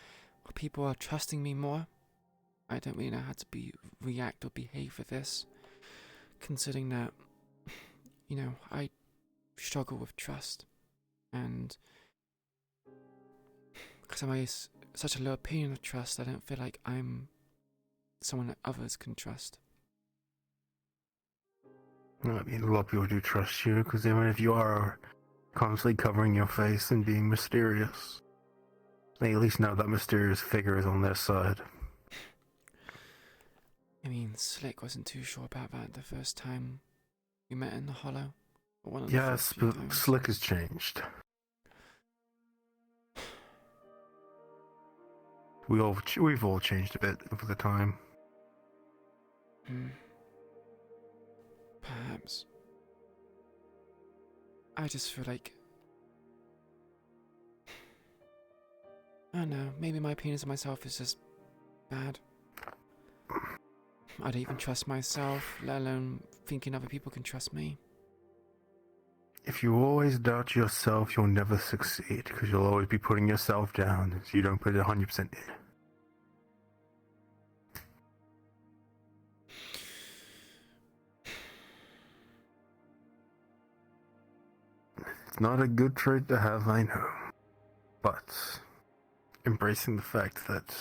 Speaker 1: people are trusting me more. I don't really know how to react or behave with this, considering that, I struggle with trust, and because I'm such a low opinion of trust, I don't feel like I'm someone that others can trust.
Speaker 16: I mean, a lot of people do trust you, because even if you are constantly covering your face and being mysterious, they at least know that mysterious figure is on their side.
Speaker 1: I mean, Slick wasn't too sure about that the first time we met in the Hollow.
Speaker 16: Yes, but Slick has changed. We've all changed a bit over the time.
Speaker 1: Perhaps. I just feel like, I don't know, maybe my opinion of myself is just bad. I don't even trust myself, let alone thinking other people can trust me.
Speaker 16: If you always doubt yourself, you'll never succeed, because you'll always be putting yourself down if you don't put it 100% in. It's not a good trait to have, I know, but embracing the fact that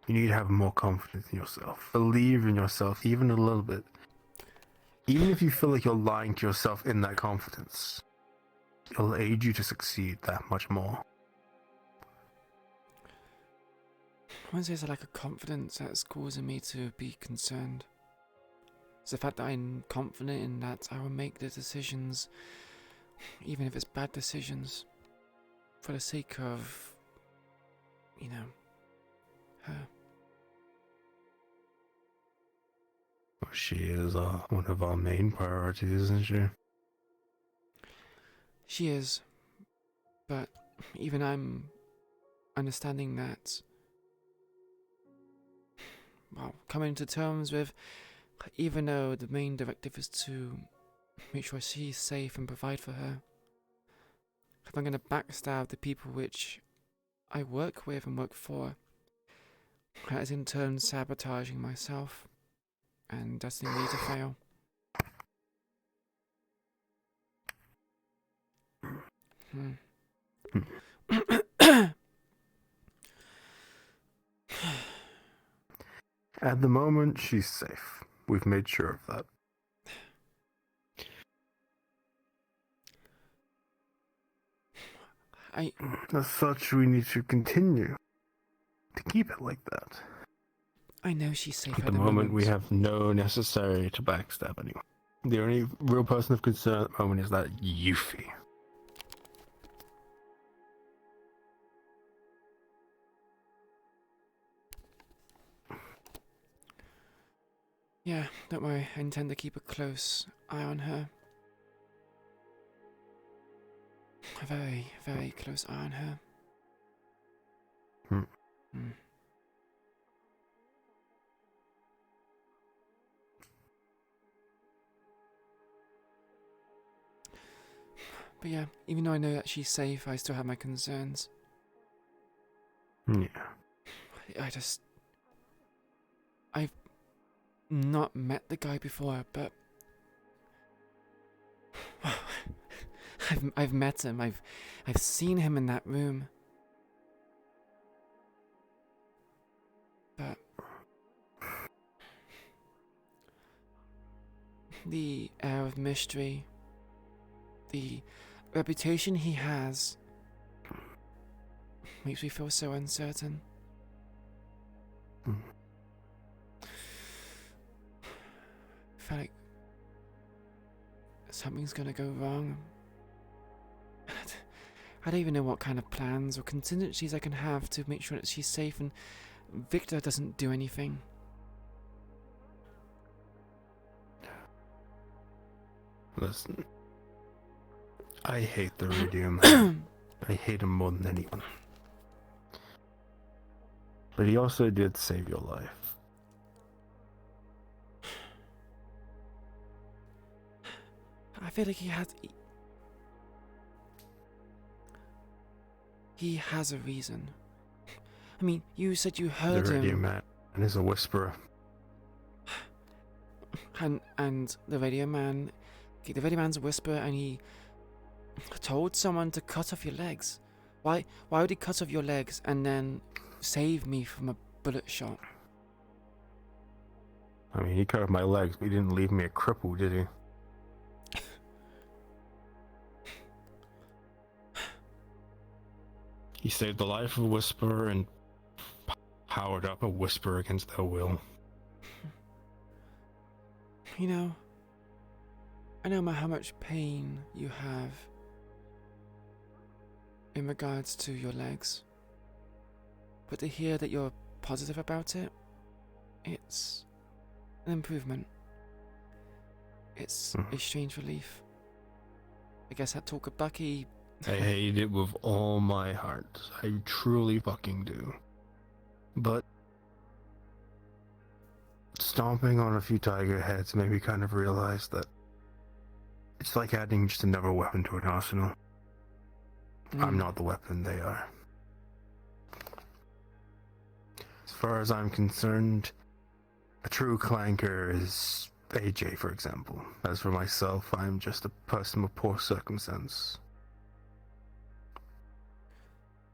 Speaker 16: you need to have more confidence in yourself. Believe in yourself even a little bit. Even if you feel like you're lying to yourself in that confidence, it'll aid you to succeed that much more.
Speaker 1: I wouldn't say it's like a confidence that's causing me to be concerned. It's the fact that I'm confident in that I will make the decisions, even if it's bad decisions, for the sake of, her.
Speaker 16: She is one of our main priorities, isn't she?
Speaker 1: She is, but even I'm understanding that, well, coming to terms with, even though the main directive is to make sure she's safe and provide for her, if I'm going to backstab the people which I work with and work for, that is in turn sabotaging myself and destined me to fail.
Speaker 16: At the moment, she's safe. We've made sure of that. As such, we need to continue to keep it like that.
Speaker 1: I know she's safe
Speaker 16: at the moment. We have no necessary to backstab anyone. The only real person of concern at the moment is that Yuffie.
Speaker 1: Yeah, don't worry. I intend to keep a close eye on her. A very, very close eye on her. But yeah, even though I know that she's safe, I still have my concerns.
Speaker 16: Yeah.
Speaker 1: I've not met the guy before, but I've met him. I've seen him in that room. But the air of mystery, the reputation he has, makes me feel so uncertain. I feel like something's gonna go wrong. I don't even know what kind of plans or contingencies I can have to make sure that she's safe and Victor doesn't do anything.
Speaker 16: Listen, I hate the radio man. I hate him more than anyone. But he also did save your life.
Speaker 1: I feel like he had... he has a reason. I mean, you said you
Speaker 16: The
Speaker 1: heard
Speaker 16: radio
Speaker 1: him.
Speaker 16: man is a whisperer.
Speaker 1: And the radio man's a whisperer, and he told someone to cut off your legs. Why would he cut off your legs and then save me from a bullet shot?
Speaker 16: I mean, he cut off my legs, but he didn't leave me a cripple, did he? He saved the life of a whisperer and powered up a whisperer against their will.
Speaker 1: You know, I know how much pain you have in regards to your legs, but to hear that you're positive about it, it's an improvement. It's a strange relief. I guess that talk of Bucky.
Speaker 16: I hate it with all my heart. I truly fucking do. But stomping on a few tiger heads made me kind of realize that it's like adding just another weapon to an arsenal. I'm not the weapon, they are. As far as I'm concerned, a true clanker is AJ, for example. As for myself, I'm just a person with poor circumstance.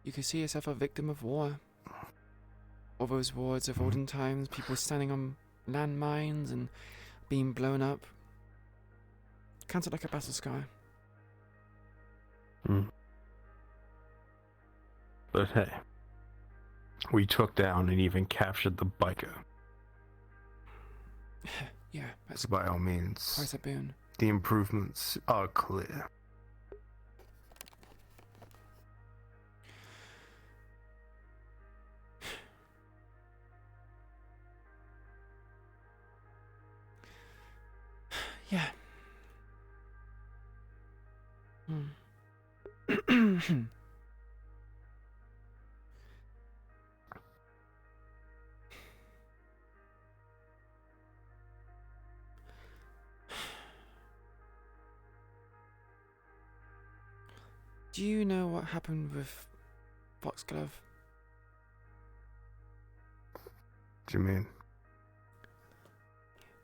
Speaker 1: You could see yourself a victim of war. All those wars of olden times, people standing on landmines and being blown up. Counted like a battle scar.
Speaker 16: But hey, we took down and even captured the biker.
Speaker 1: Yeah, that's
Speaker 16: So by all means,
Speaker 1: quite a boon.
Speaker 16: the improvements are clear.
Speaker 1: Yeah. Do you know what happened with Foxglove?
Speaker 16: What do you mean?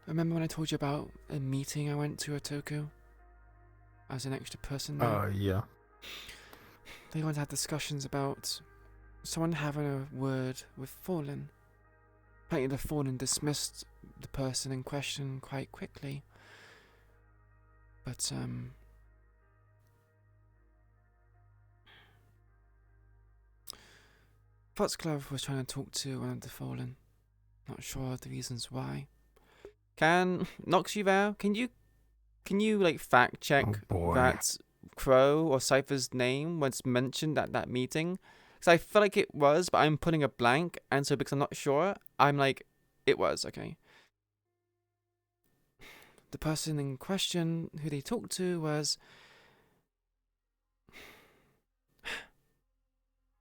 Speaker 1: Remember when I told you about a meeting I went to at Toku? As an extra person there?
Speaker 16: Yeah.
Speaker 1: They want to have discussions about someone having a word with Fallen. Apparently the Fallen dismissed the person in question quite quickly. But, Foxglove was trying to talk to one of the Fallen. Not sure of the reasons why. Nox, you there? Can you like fact check that Crow or Cypher's name was mentioned at that meeting? Because I feel like it was, but I'm putting a blank, and so because I'm not sure, I'm like, it was, okay. The person in question who they talked to was...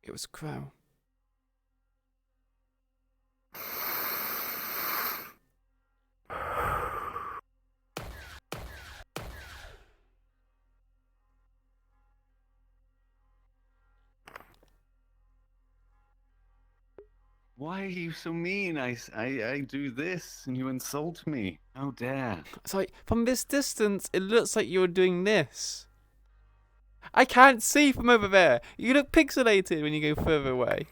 Speaker 1: It was Crow.
Speaker 10: Why are you so mean? I do this and you insult me. How dare.
Speaker 1: It's like, from this distance, it looks like you're doing this. I can't see from over there. You look pixelated when you go further away.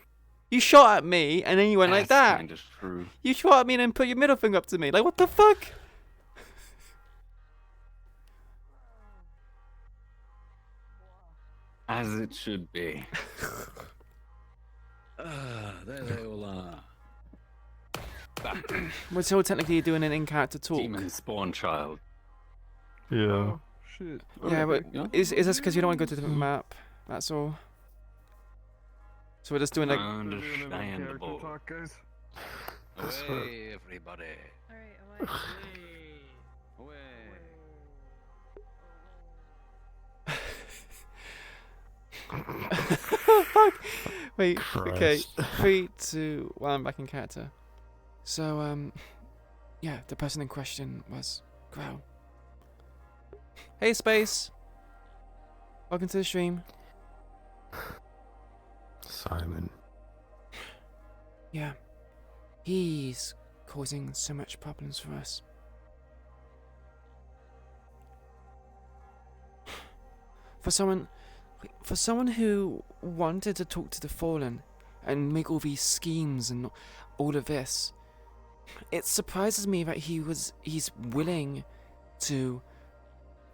Speaker 1: You shot at me, and then you went like that.
Speaker 10: Kind of true.
Speaker 1: You shot at me and then put your middle finger up to me. Like, what the fuck?
Speaker 10: As it should be.
Speaker 17: There they all are.
Speaker 1: We're still technically doing an in-character talk.
Speaker 10: Demon spawn child.
Speaker 16: Yeah.
Speaker 4: Shit.
Speaker 1: Yeah, but is this because you don't want to go to the map? That's all. So we're just doing like...
Speaker 10: Understandable.
Speaker 17: Away, everybody.
Speaker 7: Alright, away.
Speaker 1: Fuck. Wait, okay.
Speaker 16: Christ.
Speaker 1: 3, 2, 1, back in character. So, yeah, the person in question was Growl. Hey, Space. Welcome to the stream.
Speaker 16: Simon.
Speaker 1: Yeah. He's causing so much problems for us. For someone who wanted to talk to the Fallen and make all these schemes and all of this, it surprises me that he's willing to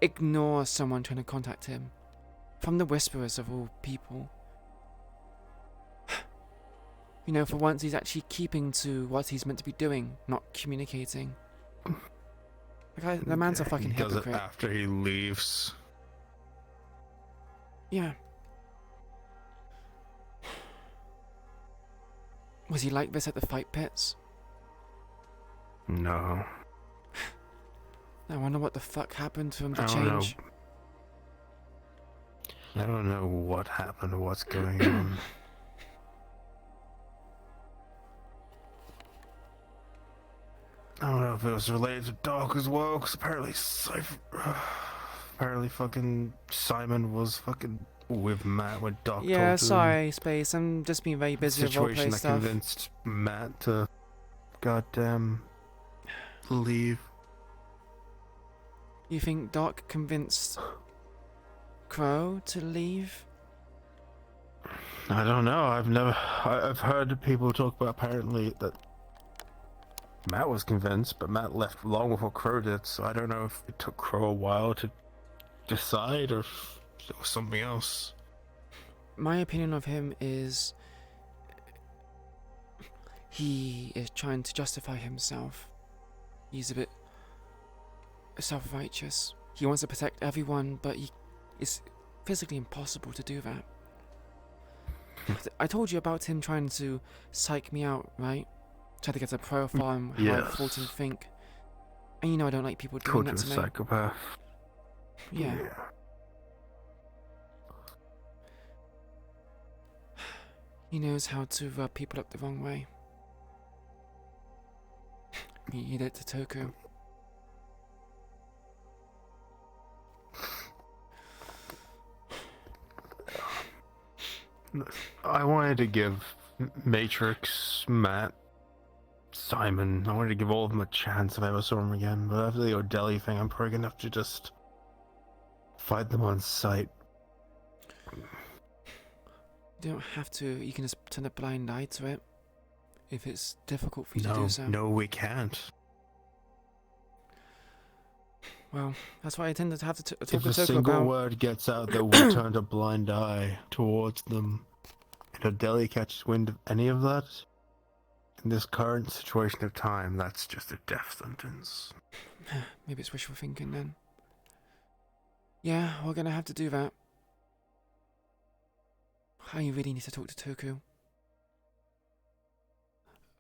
Speaker 1: ignore someone trying to contact him. From the Whisperers of all people. You know, for once he's actually keeping to what he's meant to be doing, not communicating. The man's a fucking hypocrite.
Speaker 16: He does it after he leaves.
Speaker 1: Yeah. Was he like this at the fight pits?
Speaker 16: No.
Speaker 1: I wonder what the fuck happened for him to
Speaker 16: I don't
Speaker 1: change.
Speaker 16: I don't know what happened or what's going on. I don't know if it was related to Doc as well, because apparently fucking Simon was fucking with Matt when Doc
Speaker 1: Yeah,
Speaker 16: told him.
Speaker 1: sorry, Space. I'm just being very busy with
Speaker 16: Situation
Speaker 1: roleplay
Speaker 16: that
Speaker 1: stuff.
Speaker 16: convinced Matt to goddamn leave.
Speaker 1: You think Doc convinced Crow to leave?
Speaker 16: I don't know. I've heard people talk about apparently that Matt was convinced, but Matt left long before Crow did, so I don't know if it took Crow a while to decide or if it was something else.
Speaker 1: My opinion of him is he is trying to justify himself. He's a bit self-righteous. He wants to protect everyone, but it's physically impossible to do that. I told you about him trying to psych me out, right? Try to get a profile on how I thought and think. And you know I don't like people doing
Speaker 16: Called
Speaker 1: that
Speaker 16: you a
Speaker 1: to me.
Speaker 16: psychopath.
Speaker 1: Yeah. He knows how to rub people up the wrong way. He did it to Toku.
Speaker 16: I wanted to give Matrix, Matt, Simon, I wanted to give all of them a chance if I ever saw them again, but after the O'Delly thing, I'm probably gonna have to just fight them on sight.
Speaker 1: You don't have to. You can just turn a blind eye to it. If it's difficult for you to do so.
Speaker 16: No, we can't.
Speaker 1: Well, that's why I tend to have to talk
Speaker 16: If
Speaker 1: to
Speaker 16: a
Speaker 1: Toku
Speaker 16: single
Speaker 1: about.
Speaker 16: word gets out that we turned a blind eye towards them, and O'Delly catches wind of any of that, in this current situation of time, that's just a death sentence.
Speaker 1: Maybe it's wishful thinking then. Yeah, we're gonna have to do that. I really need to talk to Toku.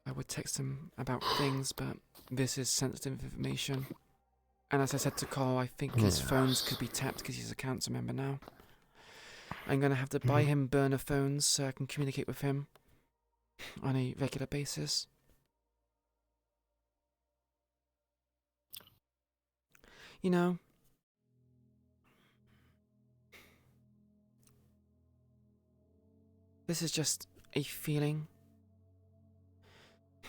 Speaker 1: I would text him about things, but this is sensitive information. And as I said to Carl, I think his phones could be tapped because he's a council member now. I'm gonna have to buy him burner phones so I can communicate with him on a regular basis. You know, this is just a feeling.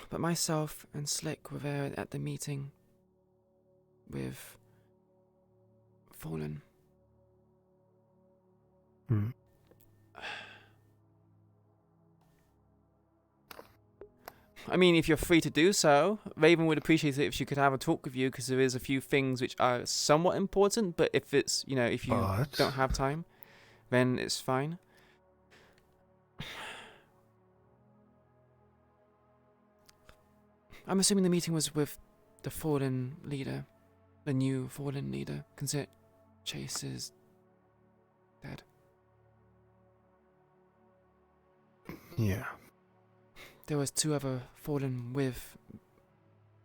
Speaker 1: But myself and Slick were there at the meeting with Fallen. I mean, if you're free to do so, Raven would appreciate it if she could have a talk with you, because there is a few things which are somewhat important, but if it's, you know, if you don't have time, then it's fine. I'm assuming the meeting was with the Fallen leader, the new Fallen leader. Consider Chase is dead.
Speaker 16: Yeah.
Speaker 1: There was 2 other Fallen with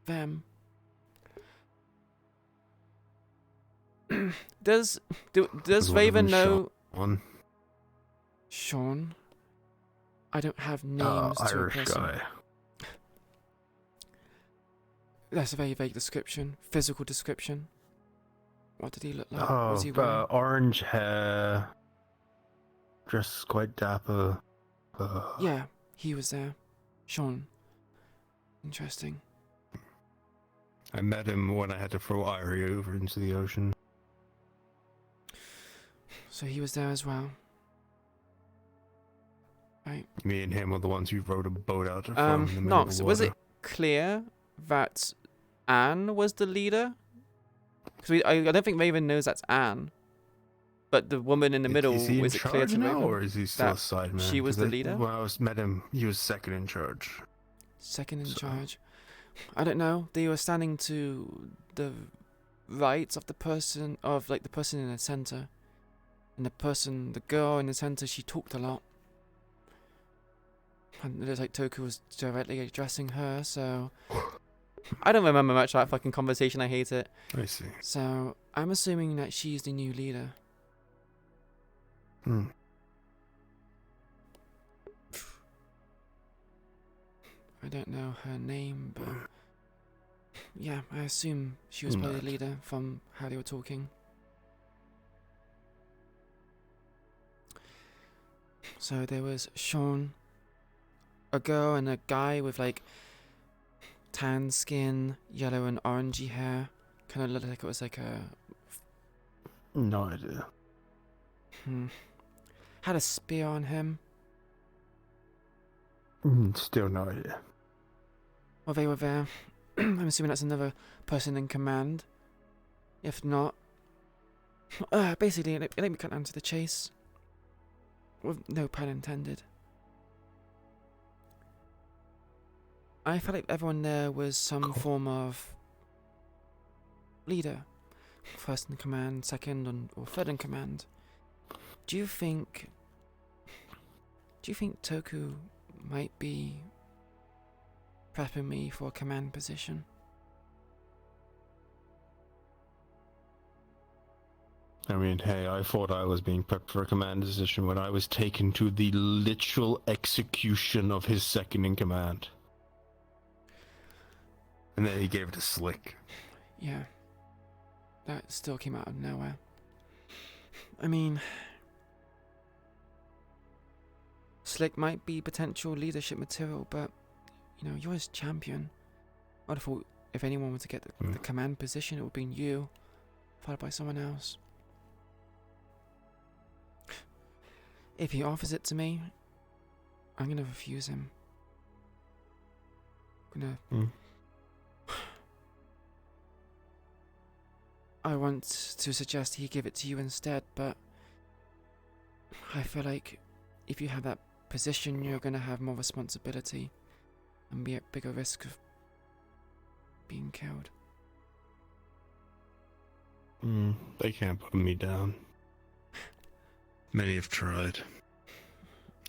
Speaker 1: them. Does Raven know? Sean? I don't have names to a
Speaker 16: Irish
Speaker 1: person.
Speaker 16: guy.
Speaker 1: That's a very vague description. Physical description. What did he look like? What was he wearing?
Speaker 16: Orange hair. Dressed quite dapper.
Speaker 1: Yeah, he was there. Sean. Interesting.
Speaker 16: I met him when I had to throw Irie over into the ocean.
Speaker 1: So he was there as well. Right.
Speaker 16: Me and him were the ones who rowed a boat out to throw him in the middle of
Speaker 1: Nox,
Speaker 16: the
Speaker 1: was
Speaker 16: water.
Speaker 1: it clear that Anne was the leader? Because I don't think Raven knows that's Anne. But the woman in the middle,
Speaker 16: Is he in
Speaker 1: was it clear
Speaker 16: charge
Speaker 1: to
Speaker 16: now,
Speaker 1: Raven
Speaker 16: or is he still
Speaker 1: that
Speaker 16: a side man?
Speaker 1: she was
Speaker 16: 'Cause
Speaker 1: the leader?
Speaker 16: When I met him, he was second in charge.
Speaker 1: Second in charge. I don't know. They were standing to the right of the person, the person in the center. And the girl in the center, she talked a lot. And it looks like Toku was directly addressing her, so... I don't remember much of that fucking conversation, I hate it.
Speaker 16: I see.
Speaker 1: So, I'm assuming that she's the new leader.
Speaker 16: Hmm.
Speaker 1: I don't know her name, but... Yeah, I assume she was probably the leader from how they were talking. So there was Sean, a girl and a guy with like tan skin, yellow and orangey hair. Kind of looked like it was like a...
Speaker 16: No idea.
Speaker 1: Had a spear on him.
Speaker 16: Still no idea.
Speaker 1: Well, they were there. I'm assuming that's another person in command. If not... basically, let me cut down to the chase. With no pun intended. I felt like everyone there was some form of leader. First in command, second or third in command. Do you think Toku might be prepping me for a command position?
Speaker 16: I mean, hey, I thought I was being prepped for a command position when I was taken to the literal execution of his second in command. And then he gave it to Slick.
Speaker 1: Yeah. That still came out of nowhere. I mean... Slick might be potential leadership material, but, you know, you're his champion. I'd have thought if anyone were to get the command position, it would have been you, followed by someone else. If he offers it to me, I'm gonna refuse him. I want to suggest he give it to you instead, but I feel like if you have that position, you're gonna have more responsibility and be at bigger risk of being killed.
Speaker 16: They can't put me down. Many have tried.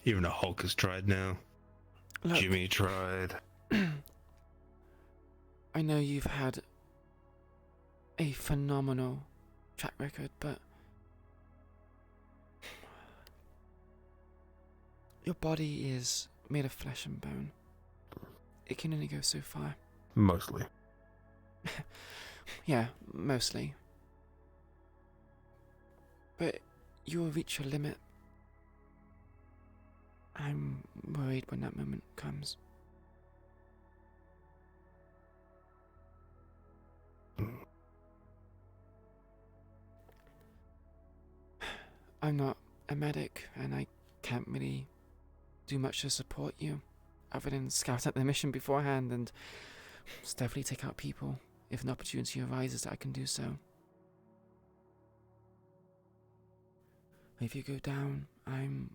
Speaker 16: Even the Hulk has tried now.
Speaker 1: Look,
Speaker 16: Jimmy tried.
Speaker 1: I know you've had a phenomenal track record, but your body is made of flesh and bone. It can only go so far.
Speaker 16: Mostly.
Speaker 1: Yeah, mostly. But you'll reach your limit. I'm worried when that moment comes. I'm not a medic, and I can't really do much to support you, other than scout out the mission beforehand and stealthily take out people if an opportunity arises that I can do so. If you go down, I'm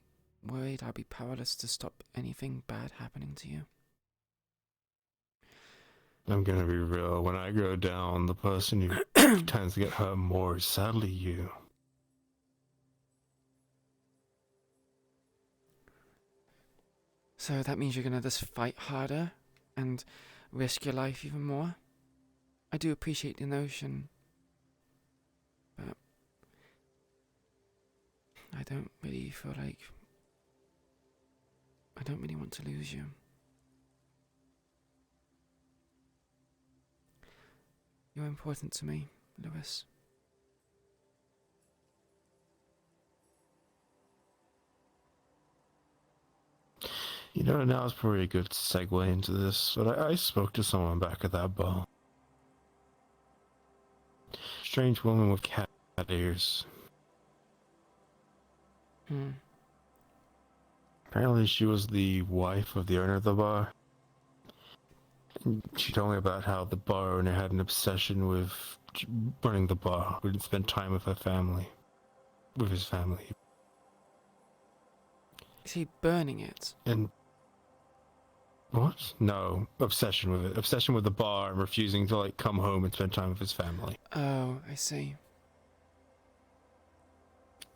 Speaker 1: worried I'll be powerless to stop anything bad happening to you.
Speaker 16: I'm gonna be real. When I go down, the person who tends to get hurt more is sadly you.
Speaker 1: So that means you're gonna just fight harder and risk your life even more? I do appreciate the notion, but I don't really feel like... I don't really want to lose you. You're important to me, Lewis.
Speaker 16: You know, now is probably a good segue into this, but I spoke to someone back at that bar. Strange woman with cat ears.
Speaker 1: Hmm.
Speaker 16: Apparently she was the wife of the owner of the bar. And she told me about how the bar owner had an obsession with running the bar. Wouldn't spend time with her family. With his family.
Speaker 1: Is he burning it?
Speaker 16: And... what? No. Obsession with it. Obsession with the bar and refusing to, like, come home and spend time with his family.
Speaker 1: Oh, I see.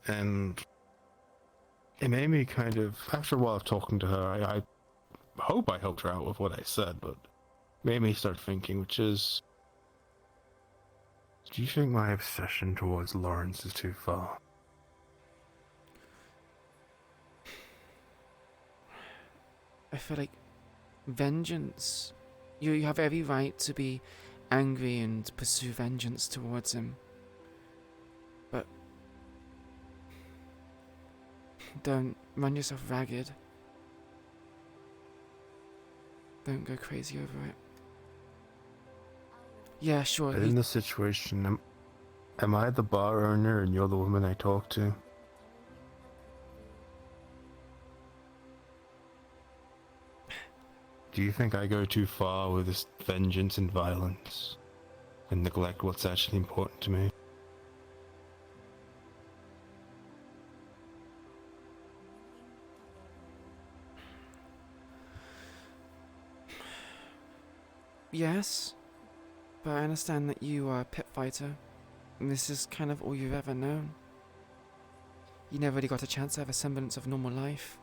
Speaker 16: And... it made me kind of... after a while of talking to her, I hope I helped her out with what I said, but... made me start thinking, which is... do you think my obsession towards Lawrence is too far?
Speaker 1: I feel like vengeance. You have every right to be angry and pursue vengeance towards him. But don't run yourself ragged. Don't go crazy over it. Yeah, sure.
Speaker 16: But in this situation, am I the bar owner and you're the woman I talk to? Do you think I go too far with this vengeance and violence and neglect what's actually important to me?
Speaker 1: Yes, but I understand that you are a pit fighter, and this is kind of all you've ever known. You never really got a chance to have a semblance of normal life.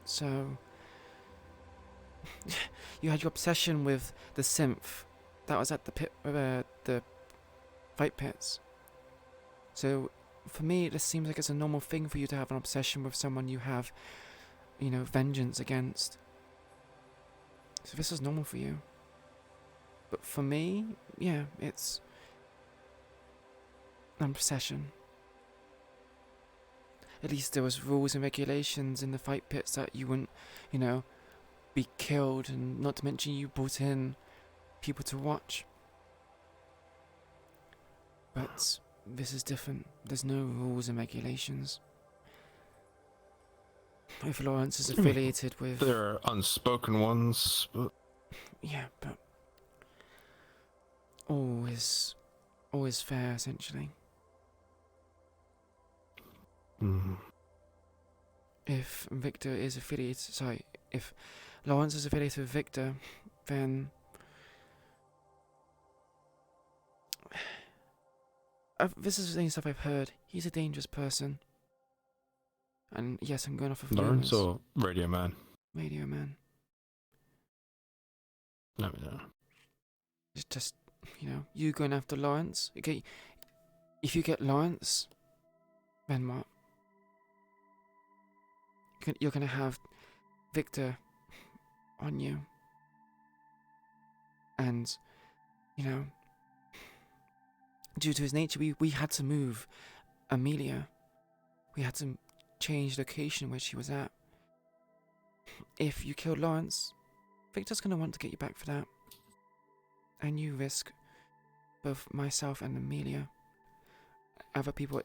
Speaker 1: So, you had your obsession with the synth that was at the fight pits. So, for me, it just seems like it's a normal thing for you to have an obsession with someone you have, you know, vengeance against. So this is normal for you. But for me, yeah, it's an obsession. At least there was rules and regulations in the fight pits that you wouldn't, you know, be killed, and not to mention you brought in people to watch. But this is different. There's no rules and regulations. If Lawrence is affiliated with...
Speaker 16: there are unspoken ones, but...
Speaker 1: yeah, but... all is fair, essentially. If Victor is affiliated... if Lawrence is affiliated with Victor, then... this is the stuff I've heard. He's a dangerous person. And yes, I'm going off of
Speaker 16: Lawrence
Speaker 1: rumors.
Speaker 16: or Radio Man?
Speaker 1: Radio Man.
Speaker 16: No.
Speaker 1: It's just, you know, you going after Lawrence. Okay, if you get Lawrence, then what? You're gonna have Victor on you. And, you know, due to his nature, we had to move Amelia. We had to change location where she was at. If you kill Lawrence, Victor's gonna want to get you back for that. And you risk both myself and Amelia, other people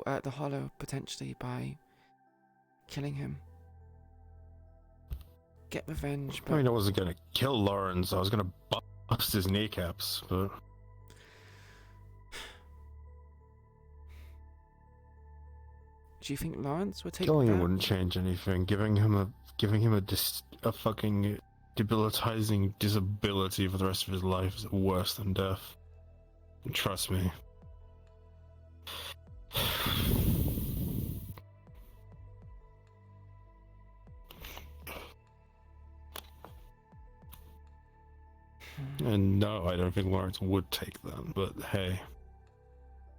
Speaker 1: at the Hollow, potentially, by killing him. Get revenge, but...
Speaker 16: I mean, I wasn't gonna kill Lawrence, I was gonna bust his kneecaps, but...
Speaker 1: do you think Lawrence would take
Speaker 16: killing
Speaker 1: that?
Speaker 16: him wouldn't change anything. Giving him a fucking debilitating disability for the rest of his life is worse than death. And trust me. And no, I don't think Lawrence would take them, but hey,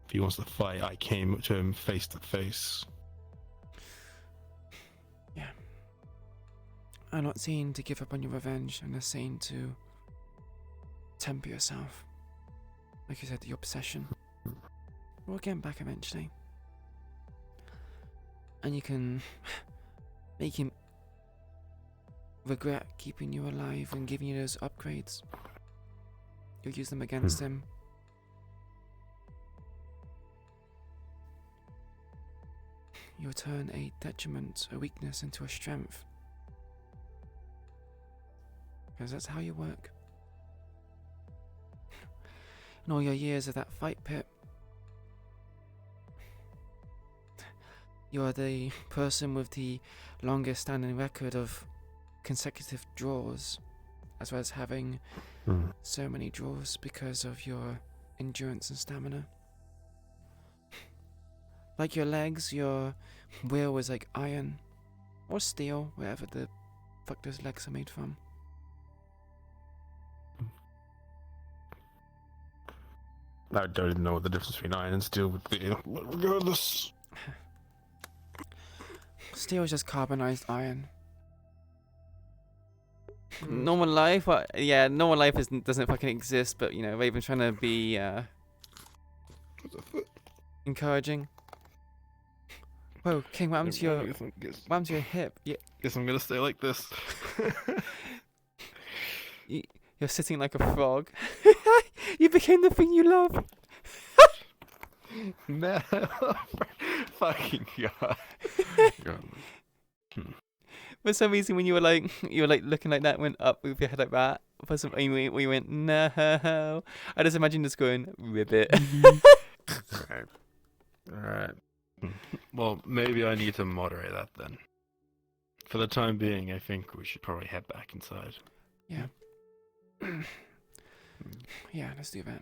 Speaker 16: if he wants to fight, I came to him face to face.
Speaker 1: Yeah. I'm not saying to give up on your revenge, I'm just saying to temper yourself. Like you said, the obsession. We'll get back eventually. And you can make him regret keeping you alive and giving you those upgrades. You'll use them against him. You'll turn a detriment, a weakness, into a strength. Because that's how you work. In all your years of that fight pit, you're the person with the longest standing record of consecutive draws, as well as having so many draws because of your endurance and stamina. Like your legs, your will was like iron or steel, wherever the fuck those legs are made from.
Speaker 16: I don't even know what the difference between iron and steel would be. Regardless.
Speaker 1: Steel is just carbonized iron. Normal life, normal life doesn't fucking exist. But you know, Raven's trying to be encouraging. Whoa, King, what happened to your hip? Yeah.
Speaker 9: Guess I'm gonna stay like this.
Speaker 1: You're sitting like a frog. You became the thing you love.
Speaker 9: No, fucking god.
Speaker 1: For some reason, when you were like looking like that, went up with your head like that. For some reason, we went no. I just imagine just going ribbit.
Speaker 9: Alright. Well, maybe I need to moderate that then. For the time being, I think we should probably head back inside.
Speaker 1: Yeah. Yeah, let's do that.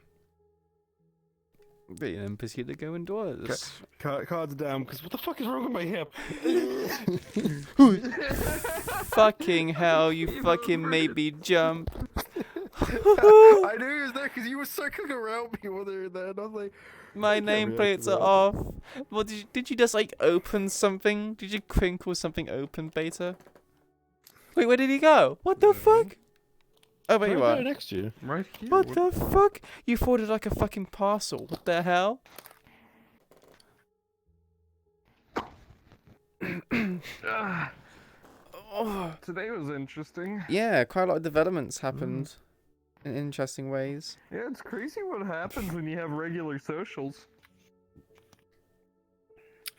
Speaker 1: But then proceed to go indoors.
Speaker 9: Cards down, because what the fuck is wrong with my hip?
Speaker 1: Fucking hell, you fucking made me jump.
Speaker 9: I knew he was there because you were circling around me when they were there, and I was like...
Speaker 1: My nameplates are off. Well, did you just like open something? Did you crinkle something open, Beta? Wait, where did he go? What the fuck? Oh, wait, you are.
Speaker 9: Right next to you.
Speaker 4: Right here.
Speaker 1: What the fuck? You folded like a fucking parcel. What the hell?
Speaker 4: Today was interesting.
Speaker 1: Yeah, quite a lot of developments happened in interesting ways.
Speaker 4: Yeah, it's crazy what happens when you have regular socials.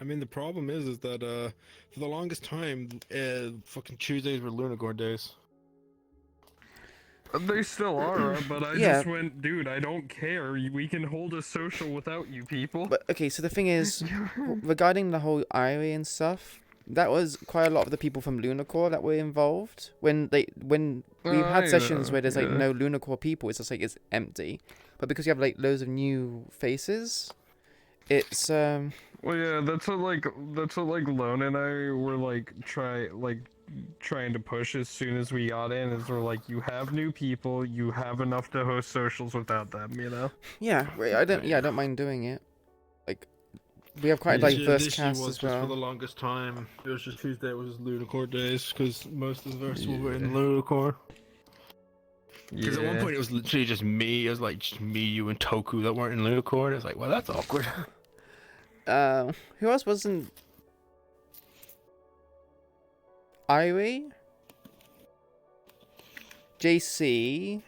Speaker 9: I mean, the problem is that for the longest time, fucking Tuesdays were Lunacore days.
Speaker 4: They still are, but I
Speaker 1: Yeah.
Speaker 4: just went, dude, I don't care. We can hold a social without you people.
Speaker 1: But okay, so the thing is, regarding the whole IRA and stuff, that was quite a lot of the people from Lunacore that were involved. When we've had sessions where there's like no Lunacore people, it's just like it's empty. But because you have like loads of new faces, it's
Speaker 4: Well, yeah, that's what Lone and I were like trying to push as soon as we got in. Is we're like, you have new people, you have enough to host socials without them, you know?
Speaker 1: Yeah, I don't mind doing it. Like, we have quite a diverse cast as well.
Speaker 9: For the longest time, it was just Tuesday was Lunacore days because most of the verse were in Lunacore. Because at one point it was literally just me. It was like just me, you, and Toku that weren't in Lunacore. And it was like, well, that's awkward.
Speaker 1: Who else wasn't? Irie? JC?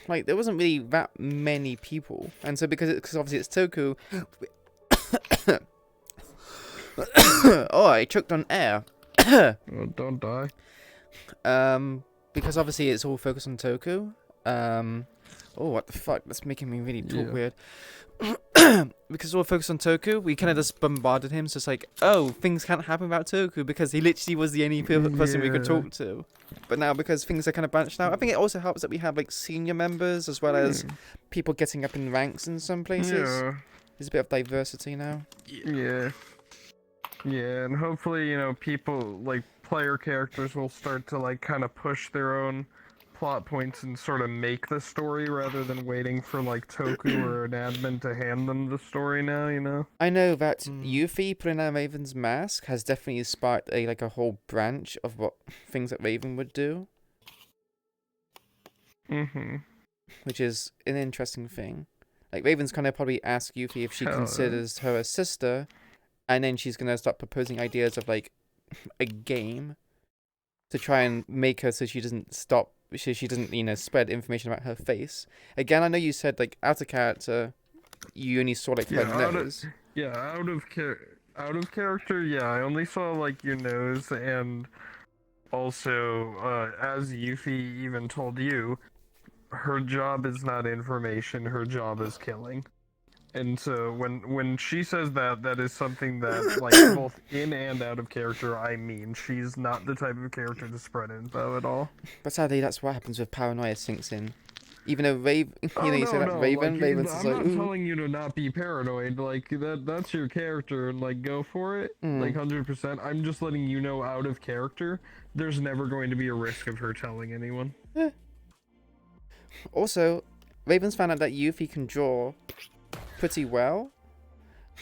Speaker 1: Like, there wasn't really that many people. And so because obviously it's Toku... Oh, I choked on air.
Speaker 4: Oh, don't die.
Speaker 1: Because obviously it's all focused on Toku. Oh, what the fuck? That's making me really talk weird. Because it's all focused on Toku, we kind of just bombarded him. So it's like, oh, things can't happen about Toku because he literally was the only person we could talk to. But now because things are kind of branched out, I think it also helps that we have like senior members as well as people getting up in ranks in some places.
Speaker 4: Yeah.
Speaker 1: There's a bit of diversity now.
Speaker 4: Yeah. Yeah, and hopefully, you know, people, like, player characters will start to, like, kind of push their own plot points and sort of make the story rather than waiting for, like, Toku or an admin to hand them the story now, you know?
Speaker 1: I know that Yuffie putting on Raven's mask has definitely sparked a whole branch of what things that Raven would do.
Speaker 4: Mm-hmm.
Speaker 1: Which is an interesting thing. Like, Raven's gonna probably ask Yuffie if she considers her a sister, and then she's gonna start proposing ideas of, like, a game to try and make her so she doesn't stop, she doesn't, spread information about her face. Again, I know you said, like, out of character, you only saw, like, her nose.
Speaker 4: Out of character, yeah, I only saw, like, your nose, and also, as Yuffie even told you, her job is not information, her job is killing. And so when she says that, that is something that, like, both in and out of character, I mean. She's not the type of character to spread info at all.
Speaker 1: But sadly, that's what happens with paranoia sinks in. Even though you
Speaker 4: no,
Speaker 1: say that
Speaker 4: no,
Speaker 1: Raven,
Speaker 4: like,
Speaker 1: Raven's
Speaker 4: I'm
Speaker 1: just like,
Speaker 4: not
Speaker 1: ooh.
Speaker 4: telling you to not be paranoid. Like, that's your character, and, like, go for it. Like, 100%. I'm just letting you know, out of character, there's never going to be a risk of her telling anyone.
Speaker 1: Yeah. Also, Raven's found out that Yuffie can draw pretty well,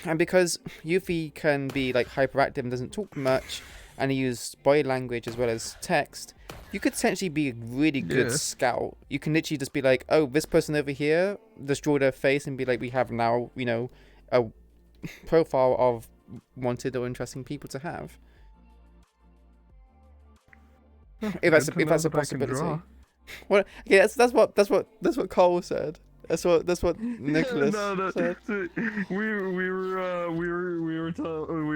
Speaker 1: and because Yuffie can be like hyperactive and doesn't talk much, and he uses body language as well as text, you could essentially be a really good scout. You can literally just be like, oh, this person over here, just draw their face and be like, we have now, a profile of wanted or interesting people to have. If that's a possibility. Well, okay, that's what Cole said. That's what Nicholas said.
Speaker 4: We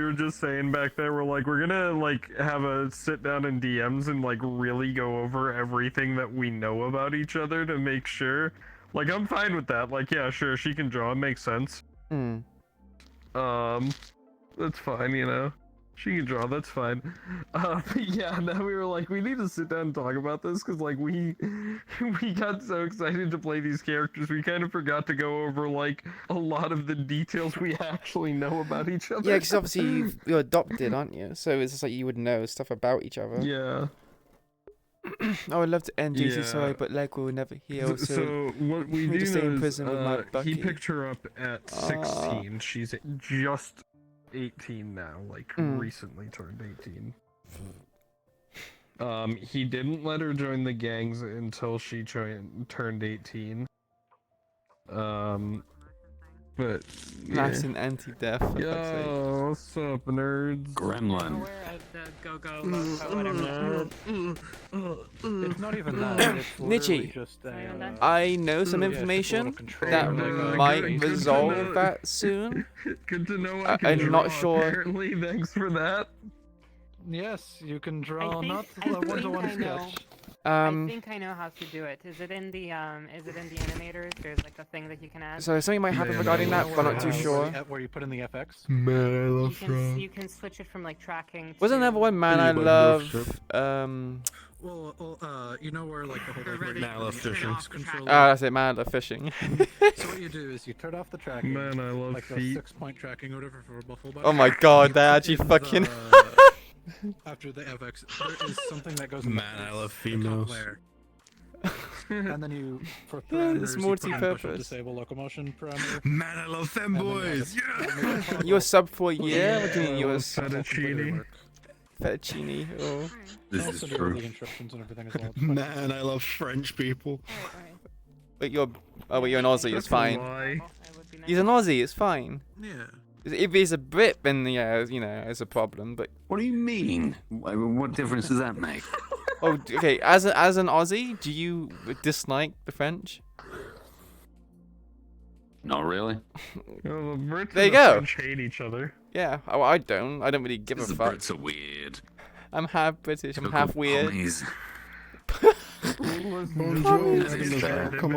Speaker 4: were just saying back there, we're like, we're gonna like have a sit down in DMs and like really go over everything that we know about each other to make sure. Like, I'm fine with that. Like, yeah, sure, she can draw. It makes sense. That's fine, She can draw, that's fine. But yeah, now we were like, we need to sit down and talk about this, because, like, we got so excited to play these characters, we kind of forgot to go over, like, a lot of the details we actually know about each other.
Speaker 1: Yeah, because obviously you're adopted, aren't you? So it's just like you would know stuff about each other.
Speaker 4: Yeah.
Speaker 1: I would love to end JC, sorry, but leg will never heal.
Speaker 4: So what we do
Speaker 1: stay in
Speaker 4: know
Speaker 1: prison with my
Speaker 4: is,
Speaker 1: Bucky.
Speaker 4: he picked her up at 16. She's just 18 now, like recently turned 18. He didn't let her join the gangs until she turned 18. But
Speaker 1: Nice and anti-death.
Speaker 4: Yo, what's up, nerds?
Speaker 10: Gremlin.
Speaker 3: It's not even that. It's literally
Speaker 1: Nichi,
Speaker 3: just
Speaker 1: I know some information that might resolve that soon.
Speaker 4: Good to know I can
Speaker 1: I'm
Speaker 4: draw,
Speaker 1: not sure.
Speaker 4: apparently. Thanks for that.
Speaker 3: Yes, you can draw
Speaker 7: I
Speaker 3: not
Speaker 7: think
Speaker 3: the one-to-one
Speaker 7: I know.
Speaker 3: sketch.
Speaker 7: I think I know how to do it. Is it in the animators? There's like a thing that you can add.
Speaker 1: So something might happen regarding that, but I'm not too sure.
Speaker 3: Where you put in the FX?
Speaker 16: Man, I love
Speaker 7: You can switch it from like tracking.
Speaker 1: Wasn't
Speaker 7: to...
Speaker 1: there one man I love?
Speaker 3: Well, you know where like the whole
Speaker 9: Man, I love fishing.
Speaker 1: That's it, man, I love fishing.
Speaker 3: So what you do is you turn off the tracking.
Speaker 4: Man, I love
Speaker 3: like
Speaker 4: feet.
Speaker 3: the 6-point tracking or whatever for a buffalo butter.
Speaker 1: Oh my god, they actually fucking.
Speaker 3: After the FX, there is something that goes.
Speaker 9: Man, I love females.
Speaker 3: And then you, for
Speaker 1: Yeah,
Speaker 3: parameters,
Speaker 1: it's
Speaker 3: you
Speaker 1: multi-purpose.
Speaker 3: push up disable locomotion parameter.
Speaker 9: Man, I love femboys. Yeah.
Speaker 1: You were sub for a year? What do you mean you were
Speaker 4: Fettuccine?
Speaker 1: Fettuccine? Oh.
Speaker 10: This is true.
Speaker 3: The instructions and everything as well.
Speaker 9: Man, I love French people.
Speaker 1: Wait, you're an Aussie, it's fine. He's an Aussie, it's fine.
Speaker 3: Yeah.
Speaker 1: If he's a Brit, then yeah, it's a problem. But
Speaker 10: what do you mean? What difference does that make?
Speaker 1: Oh, okay. As an Aussie, do you dislike the French?
Speaker 10: Not really.
Speaker 4: Well, the Brits
Speaker 1: There you
Speaker 4: and the
Speaker 1: go.
Speaker 4: French hate each other.
Speaker 1: Yeah. Oh, I don't. I don't really give a
Speaker 10: The
Speaker 1: fuck.
Speaker 10: Brits are weird.
Speaker 1: I'm half British. I'm half weird.
Speaker 4: Come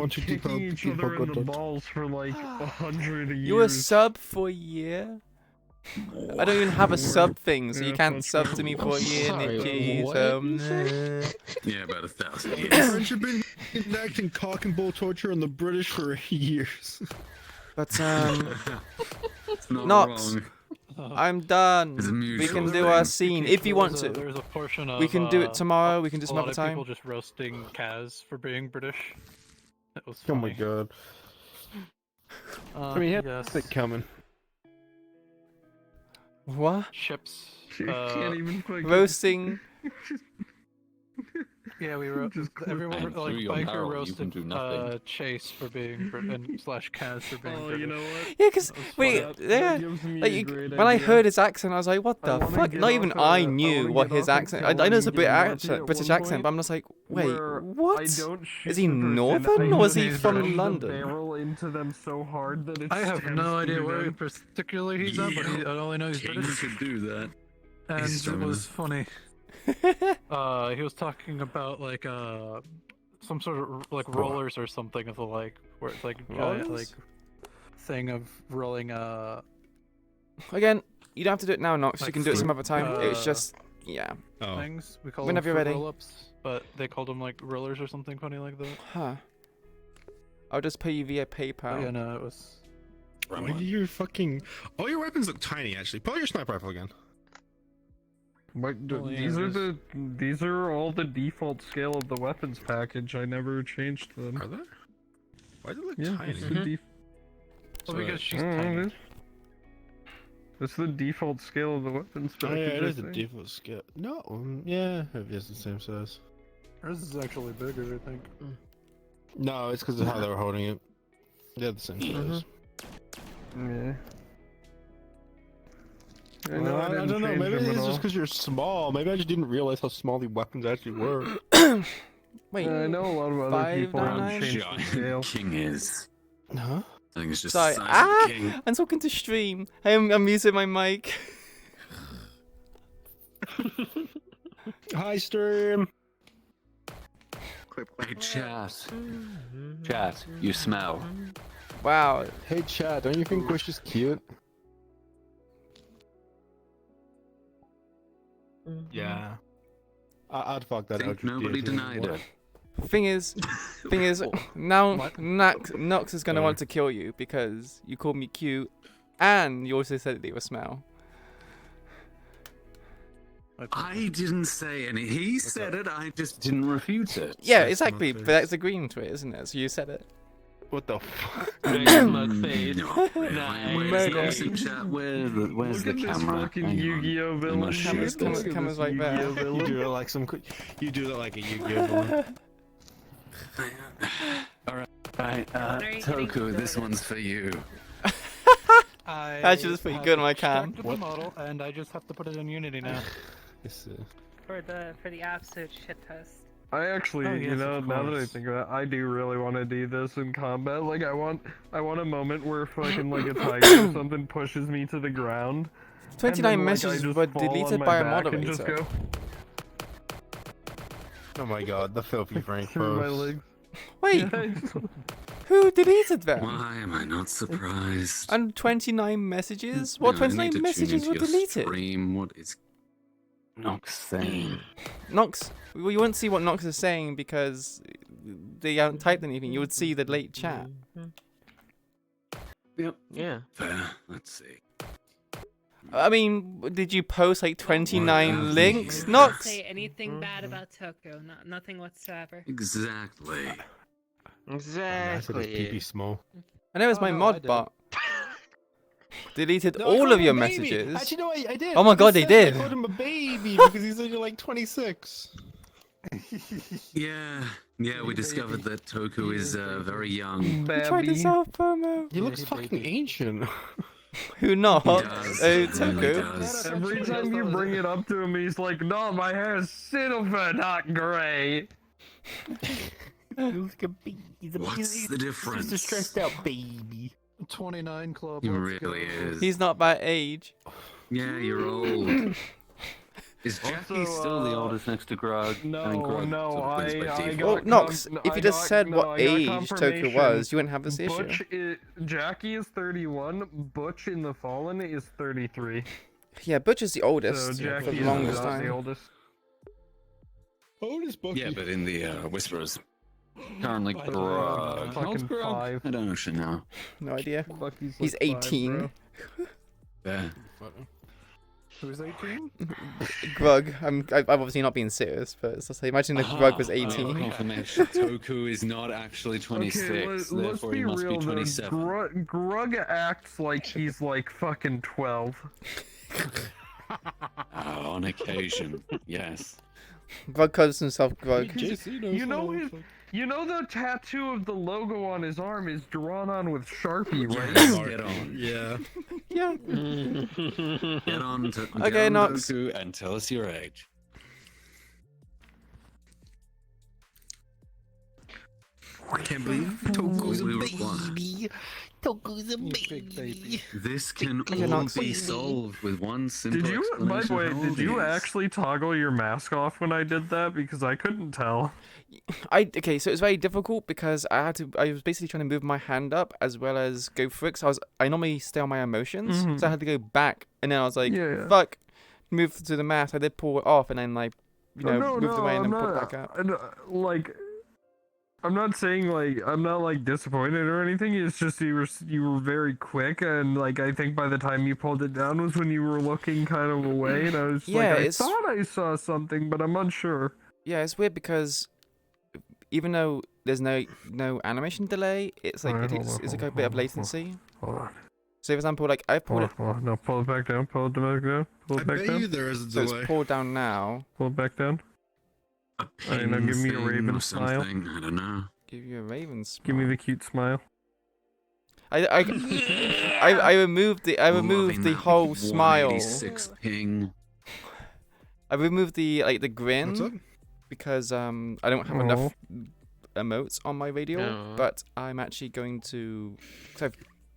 Speaker 4: on, kicking each other in the balls for like 100 years.
Speaker 1: You were sub for a year? I don't even have a sub thing, so you can't sub to me for a year, Nicky. So,
Speaker 10: Yeah, about 1,000
Speaker 9: The
Speaker 10: years.
Speaker 9: French have been enacting cock and bull torture on the British for years.
Speaker 1: But
Speaker 10: It's not
Speaker 1: Nox,
Speaker 10: wrong.
Speaker 1: I'm done.
Speaker 10: It's a
Speaker 1: We
Speaker 10: mutual
Speaker 1: can do
Speaker 10: thing.
Speaker 1: our scene if you want to.
Speaker 3: There's a portion of,
Speaker 1: We can do it tomorrow. We can do some
Speaker 3: a
Speaker 1: other
Speaker 3: lot of
Speaker 1: time.
Speaker 3: people just roasting Kaz for being British. That was
Speaker 9: Oh
Speaker 3: funny.
Speaker 9: my god.
Speaker 3: Uh,
Speaker 9: I mean, yeah,
Speaker 3: yes.
Speaker 9: it's coming.
Speaker 1: What?
Speaker 3: Ships.
Speaker 4: Can't even quite get-
Speaker 1: Roasting.
Speaker 5: Yeah, we wrote. Everyone
Speaker 10: And
Speaker 5: like
Speaker 10: through your
Speaker 5: Biker
Speaker 10: barrel, you can
Speaker 5: roasted
Speaker 10: do nothing.
Speaker 5: Chase for being and slash Kaz for being British.
Speaker 6: You know what?
Speaker 1: Yeah, because
Speaker 5: That was
Speaker 1: wait,
Speaker 5: funny.
Speaker 1: yeah,
Speaker 4: gives me
Speaker 1: like
Speaker 4: a great
Speaker 1: when I
Speaker 4: idea.
Speaker 1: heard his accent, I was like, what
Speaker 4: I
Speaker 1: the
Speaker 4: wanna
Speaker 1: fuck?
Speaker 4: get
Speaker 1: Not even
Speaker 4: off
Speaker 1: I
Speaker 4: at- I
Speaker 1: knew
Speaker 4: wanna
Speaker 1: what
Speaker 4: get
Speaker 1: his
Speaker 4: off at
Speaker 1: accent. I know
Speaker 4: Kelly
Speaker 1: it's a
Speaker 4: and get Marty
Speaker 1: British
Speaker 4: at one
Speaker 1: accent, but I'm just like, wait,
Speaker 4: where
Speaker 1: what?
Speaker 4: I don't shoot
Speaker 1: Is he
Speaker 4: the person,
Speaker 1: northern
Speaker 4: I
Speaker 1: or is he
Speaker 4: just
Speaker 1: from
Speaker 4: rub the
Speaker 1: London?
Speaker 4: barrel into them so hard that it
Speaker 5: I have
Speaker 4: stabs
Speaker 5: no idea
Speaker 4: through
Speaker 5: where
Speaker 4: them.
Speaker 5: particularly he's at, but I only know he's
Speaker 10: King
Speaker 5: British.
Speaker 10: could do that.
Speaker 5: And
Speaker 10: He's
Speaker 5: it
Speaker 10: stamina.
Speaker 5: was funny. He was talking about like some sort of like rollers or something of the like, where it's like giant like
Speaker 1: Rollers?
Speaker 5: thing of rolling
Speaker 1: Again, you don't have to do it now, Nox. You
Speaker 5: like
Speaker 1: can do it some
Speaker 5: fruit,
Speaker 1: other time. It's just, yeah.
Speaker 9: Oh.
Speaker 5: things. We call
Speaker 1: Whenever
Speaker 5: them
Speaker 1: you're
Speaker 5: fruit
Speaker 1: ready.
Speaker 5: roll-ups, but they called them like rollers or something funny like that.
Speaker 1: Huh. I'll just pay you via
Speaker 5: But
Speaker 1: PayPal.
Speaker 5: yeah, no, it was.
Speaker 9: Why do you fucking... All your weapons look tiny, actually. Pull out your sniper rifle again.
Speaker 5: Well, yeah,
Speaker 4: These are all the default scale of the weapons package. I never changed them.
Speaker 9: Are they? Why do they look
Speaker 4: Yeah,
Speaker 9: tiny?
Speaker 4: it's the
Speaker 5: Well, because she's
Speaker 4: Oh,
Speaker 5: tiny.
Speaker 4: it- It's the default scale of the weapons
Speaker 9: Oh,
Speaker 4: package.
Speaker 9: yeah, it
Speaker 4: I
Speaker 9: is the
Speaker 4: think.
Speaker 9: default scale. No, yeah, it is the same size.
Speaker 5: Hers is actually bigger, I think.
Speaker 9: No, it's because of how they were holding it. They're the same size.
Speaker 4: Yeah.
Speaker 9: Well, I
Speaker 4: didn't
Speaker 9: don't know.
Speaker 4: change
Speaker 9: Maybe
Speaker 4: them
Speaker 9: it's
Speaker 4: at
Speaker 9: just
Speaker 4: all.
Speaker 9: because you're small. Maybe I just didn't realize how small the weapons actually were.
Speaker 1: Wait,
Speaker 4: I know a lot of other people have
Speaker 1: 599?
Speaker 4: changed the scale.
Speaker 10: King is.
Speaker 9: Huh?
Speaker 10: I think it's just
Speaker 1: Sorry.
Speaker 10: the size of the king.
Speaker 1: I'm talking to stream. I'm using my mic.
Speaker 9: Hi, stream.
Speaker 10: Hey, chat. Chat, you smell.
Speaker 1: Wow.
Speaker 9: Hey, Chad, don't you think Bush is cute? Yeah. I'd fuck that out.
Speaker 10: Nobody denied it.
Speaker 1: Thing is, now Nox is gonna want to kill you because you called me cute, and you also said that you were smell.
Speaker 10: I didn't say any. He said it, I just didn't refute it.
Speaker 1: Yeah, exactly. But that's agreeing to it, isn't it? So you said it.
Speaker 9: What the fuck?
Speaker 10: Where's the camera?
Speaker 4: Fucking Yu-Gi-Oh
Speaker 10: I
Speaker 4: villain.
Speaker 10: must shoot this.
Speaker 1: Camera's right there.
Speaker 9: You do it like some. You do it like a Yu-Gi-Oh villain.
Speaker 10: Alright, Toku, this one's for you.
Speaker 1: I should just put you good on my cam.
Speaker 5: The model, and I just have to put it in Unity now.
Speaker 7: For the absolute shit test.
Speaker 4: I actually,
Speaker 5: Oh,
Speaker 4: you
Speaker 5: yes,
Speaker 4: know,
Speaker 5: of
Speaker 4: now that I
Speaker 5: course.
Speaker 4: think about it, I do really want to do this in combat. Like, I want a moment where fucking like a tiger or something pushes me to the ground.
Speaker 1: 29
Speaker 4: and then,
Speaker 1: messages
Speaker 4: I just
Speaker 1: were
Speaker 4: fall on
Speaker 1: deleted
Speaker 4: my
Speaker 1: by a
Speaker 4: back and just
Speaker 1: moderator.
Speaker 4: go
Speaker 9: Oh my god, the filthy Frank
Speaker 4: through my
Speaker 9: post.
Speaker 4: legs.
Speaker 1: Wait,
Speaker 4: Yeah, I just-
Speaker 1: who deleted them?
Speaker 10: Why am I not surprised?
Speaker 1: And 29 messages? What
Speaker 10: Yeah, I need
Speaker 1: 29
Speaker 10: to tune
Speaker 1: messages
Speaker 10: into
Speaker 1: were
Speaker 10: your
Speaker 1: deleted?
Speaker 10: Stream. What is Nox saying?
Speaker 1: Nox, well, you wouldn't see what Nox is saying because they haven't typed anything. You would see the late chat.
Speaker 10: Yep.
Speaker 3: Yeah.
Speaker 10: Fair. Let's see.
Speaker 1: I mean, did you post like 29
Speaker 10: happened
Speaker 1: links?
Speaker 10: here?
Speaker 7: Not
Speaker 1: Nox!
Speaker 7: say anything bad about Toko. Nothing whatsoever.
Speaker 10: Exactly.
Speaker 9: I said it's PP small.
Speaker 1: I know it's my
Speaker 9: no, I
Speaker 1: mod
Speaker 9: didn't.
Speaker 1: bot. Deleted
Speaker 9: No, I
Speaker 1: all
Speaker 9: called
Speaker 1: of
Speaker 9: him
Speaker 1: your
Speaker 9: a baby.
Speaker 1: messages.
Speaker 9: Actually, no, I did.
Speaker 1: Oh my god, they did.
Speaker 9: I called him a baby because he said you're like 26.
Speaker 10: Yeah. Yeah, we discovered that Toku is very young.
Speaker 1: You tried to self promo.
Speaker 9: He looks fucking ancient.
Speaker 1: Who not?
Speaker 10: He does.
Speaker 1: Oh,
Speaker 10: He really
Speaker 1: Toku.
Speaker 10: does.
Speaker 4: Every time you bring it up to him, he's like, "No, my hair is silver, not gray."
Speaker 9: You look a baby.
Speaker 10: What's the difference?
Speaker 9: He's a stressed out baby.
Speaker 5: 29 club.
Speaker 10: He
Speaker 5: let's
Speaker 10: really
Speaker 5: go.
Speaker 10: is.
Speaker 1: He's not that age.
Speaker 10: Yeah, you're old. Is Jackie
Speaker 4: Also,
Speaker 10: still the oldest next to Grog? I think Grog
Speaker 4: no,
Speaker 10: sort of wins by
Speaker 4: I
Speaker 10: default.
Speaker 1: Well,
Speaker 4: got
Speaker 1: Nox,
Speaker 4: com-
Speaker 1: if
Speaker 4: I
Speaker 1: you just
Speaker 4: got-
Speaker 1: said
Speaker 4: no,
Speaker 1: what
Speaker 4: I got
Speaker 1: age Toku
Speaker 4: confirmation.
Speaker 1: was, you wouldn't have this issue.
Speaker 4: Jackie is 31. Butch in the Fallen is 33.
Speaker 1: Yeah, Butch is the oldest
Speaker 4: So
Speaker 1: for
Speaker 4: Jackie
Speaker 1: the
Speaker 4: is
Speaker 1: longest
Speaker 4: not the
Speaker 1: time.
Speaker 4: oldest.
Speaker 9: Oldest Bucky.
Speaker 10: Yeah, but in the Whisperers. Currently
Speaker 5: By the way,
Speaker 10: Grog. How old's
Speaker 4: fucking
Speaker 10: Grog?
Speaker 4: 5.
Speaker 10: I don't actually know.
Speaker 1: No idea.
Speaker 4: Bucky's
Speaker 1: He's
Speaker 4: like 5,
Speaker 1: 18.
Speaker 4: bro.
Speaker 10: Yeah.
Speaker 5: Who's 18?
Speaker 1: Grug, I'm obviously not being serious, but it's just like, imagine if Grug was 18.
Speaker 10: Confirmation. Toku is not actually 26,
Speaker 4: Okay, let's
Speaker 10: therefore he
Speaker 4: be
Speaker 10: must
Speaker 4: real
Speaker 10: be
Speaker 4: though.
Speaker 10: 27.
Speaker 4: Grug acts like he's like fucking 12.
Speaker 10: On occasion, yes.
Speaker 1: Grug calls himself Grug.
Speaker 9: JC knows
Speaker 4: You know
Speaker 9: what
Speaker 4: his, you know the tattoo of the logo on his arm is drawn on with Sharpie, right?
Speaker 10: Yes, get on.
Speaker 9: Yeah.
Speaker 1: Yeah.
Speaker 10: Get on to
Speaker 1: Okay,
Speaker 10: get on,
Speaker 1: Nox.
Speaker 10: Goku, and tell us your age.
Speaker 9: I can't believe Toku's a
Speaker 10: We reply.
Speaker 9: baby. Toku's a baby.
Speaker 10: This can
Speaker 1: Okay,
Speaker 10: all
Speaker 1: Nox.
Speaker 10: be solved with one simple
Speaker 4: Did you, by the way,
Speaker 10: explanation of
Speaker 4: did you
Speaker 10: holdings.
Speaker 4: actually toggle your mask off when I did that? Because I couldn't tell.
Speaker 1: Okay, so it was very difficult because I was basically trying to move my hand up as well as go through it. So I normally stay on my emotions, so I had to go back, and then I was like, fuck, move to the mask. I did pull it off, and then like, moved away and then put it back up.
Speaker 4: I'm not saying like I'm not like disappointed or anything. It's just you were very quick, and like I think by the time you pulled it down was when you were looking kind of away, and I was
Speaker 1: Yeah,
Speaker 4: like, I
Speaker 1: it's-
Speaker 4: thought I saw something, but I'm unsure.
Speaker 1: Yeah, it's weird because even though there's no animation delay, it's like
Speaker 4: Alright,
Speaker 1: it's like a bit of latency.
Speaker 4: Hold on.
Speaker 1: So for example, like I pulled it.
Speaker 4: Hold on. No, pull it back down. Pull it back down. Pull it
Speaker 9: I
Speaker 4: back
Speaker 9: bet
Speaker 4: down.
Speaker 9: you there is a
Speaker 1: So
Speaker 9: delay.
Speaker 1: it's pulled down now.
Speaker 4: Pull it back down. Alright, now give me a
Speaker 10: Thing
Speaker 4: raven
Speaker 10: or
Speaker 4: smile.
Speaker 10: something, I don't know.
Speaker 1: Give you a raven smile.
Speaker 4: Give me the cute smile.
Speaker 1: I removed the
Speaker 10: Loving that
Speaker 1: whole smile.
Speaker 10: 186 ping.
Speaker 1: I removed the grin
Speaker 9: What's up?
Speaker 1: because I don't have enough emotes on my radio,
Speaker 6: Aw.
Speaker 1: but I'm actually going to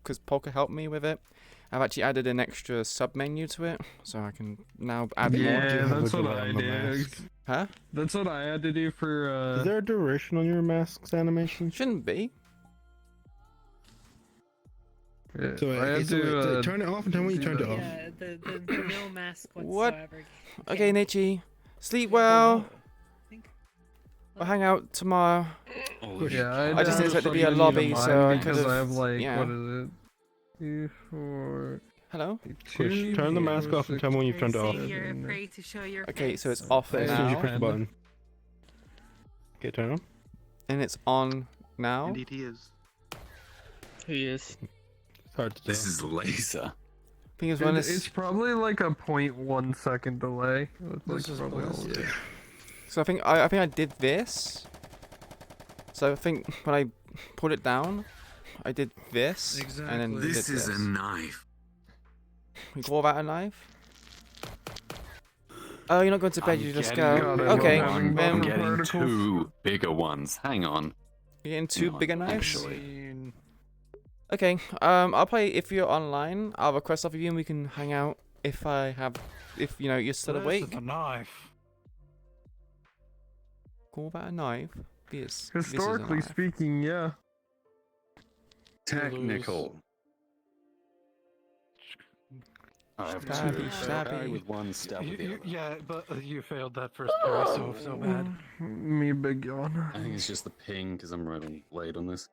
Speaker 1: because Polka helped me with it. I've actually added an extra sub menu to it, so I can now add more.
Speaker 4: Yeah, that's what I did.
Speaker 1: Huh?
Speaker 4: That's what I had to do for.
Speaker 16: Is there a duration on your mask's animation?
Speaker 1: Shouldn't be.
Speaker 4: Yeah,
Speaker 9: So,
Speaker 4: I had to,
Speaker 9: turn it off and tell me when you turned it off.
Speaker 7: Yeah, the no mask
Speaker 1: What?
Speaker 7: whatsoever.
Speaker 1: Okay, Nichi, sleep well. We'll hang out tomorrow.
Speaker 4: Yeah,
Speaker 1: I just
Speaker 4: had
Speaker 1: expect to be
Speaker 4: put
Speaker 1: a
Speaker 4: it
Speaker 1: lobby,
Speaker 4: into
Speaker 1: so
Speaker 4: mine
Speaker 1: I could
Speaker 4: because
Speaker 1: have.
Speaker 4: I have like
Speaker 1: yeah.
Speaker 4: what is it? 2, 4.
Speaker 1: Hello.
Speaker 16: Chris, turn the mask off and tell me when you've turned it off.
Speaker 7: Saying you're afraid to show your
Speaker 1: Okay,
Speaker 7: face.
Speaker 1: so it's off
Speaker 16: As soon as you press
Speaker 1: now,
Speaker 16: the button. Okay, turn it on.
Speaker 1: and it's on now.
Speaker 3: Indeed, he is.
Speaker 6: He is.
Speaker 16: It's hard to tell.
Speaker 10: This is laser.
Speaker 1: Thing is, when
Speaker 4: It's probably like a 0.1 second delay.
Speaker 12: This is
Speaker 4: probably all it is.
Speaker 1: So I think I did this. So I think when I pulled it down, I did this, and then
Speaker 10: This
Speaker 1: did
Speaker 10: is
Speaker 1: this.
Speaker 10: a knife.
Speaker 1: You call that a knife? Oh, you're not going to bed. You just go.
Speaker 4: got it.
Speaker 1: Okay,
Speaker 4: I'm
Speaker 10: I'm
Speaker 1: then
Speaker 10: getting
Speaker 4: particles.
Speaker 10: 2 bigger ones. Hang on.
Speaker 1: you're getting 2
Speaker 10: on,
Speaker 1: bigger knives.
Speaker 10: actually.
Speaker 1: Okay. I'll play if you're online. I'll request off of you, and we can hang out. If you're still awake.
Speaker 12: This is a knife.
Speaker 1: Call that a knife? This is a
Speaker 4: Historically
Speaker 1: knife.
Speaker 4: speaking, yeah.
Speaker 10: Technical. I have
Speaker 1: Stabby,
Speaker 10: 2.
Speaker 1: stabby.
Speaker 10: With 1 stab with the other.
Speaker 12: Yeah, but you failed that first parry so bad.
Speaker 4: Me big yawn.
Speaker 10: I think it's just the ping because I'm running late on this.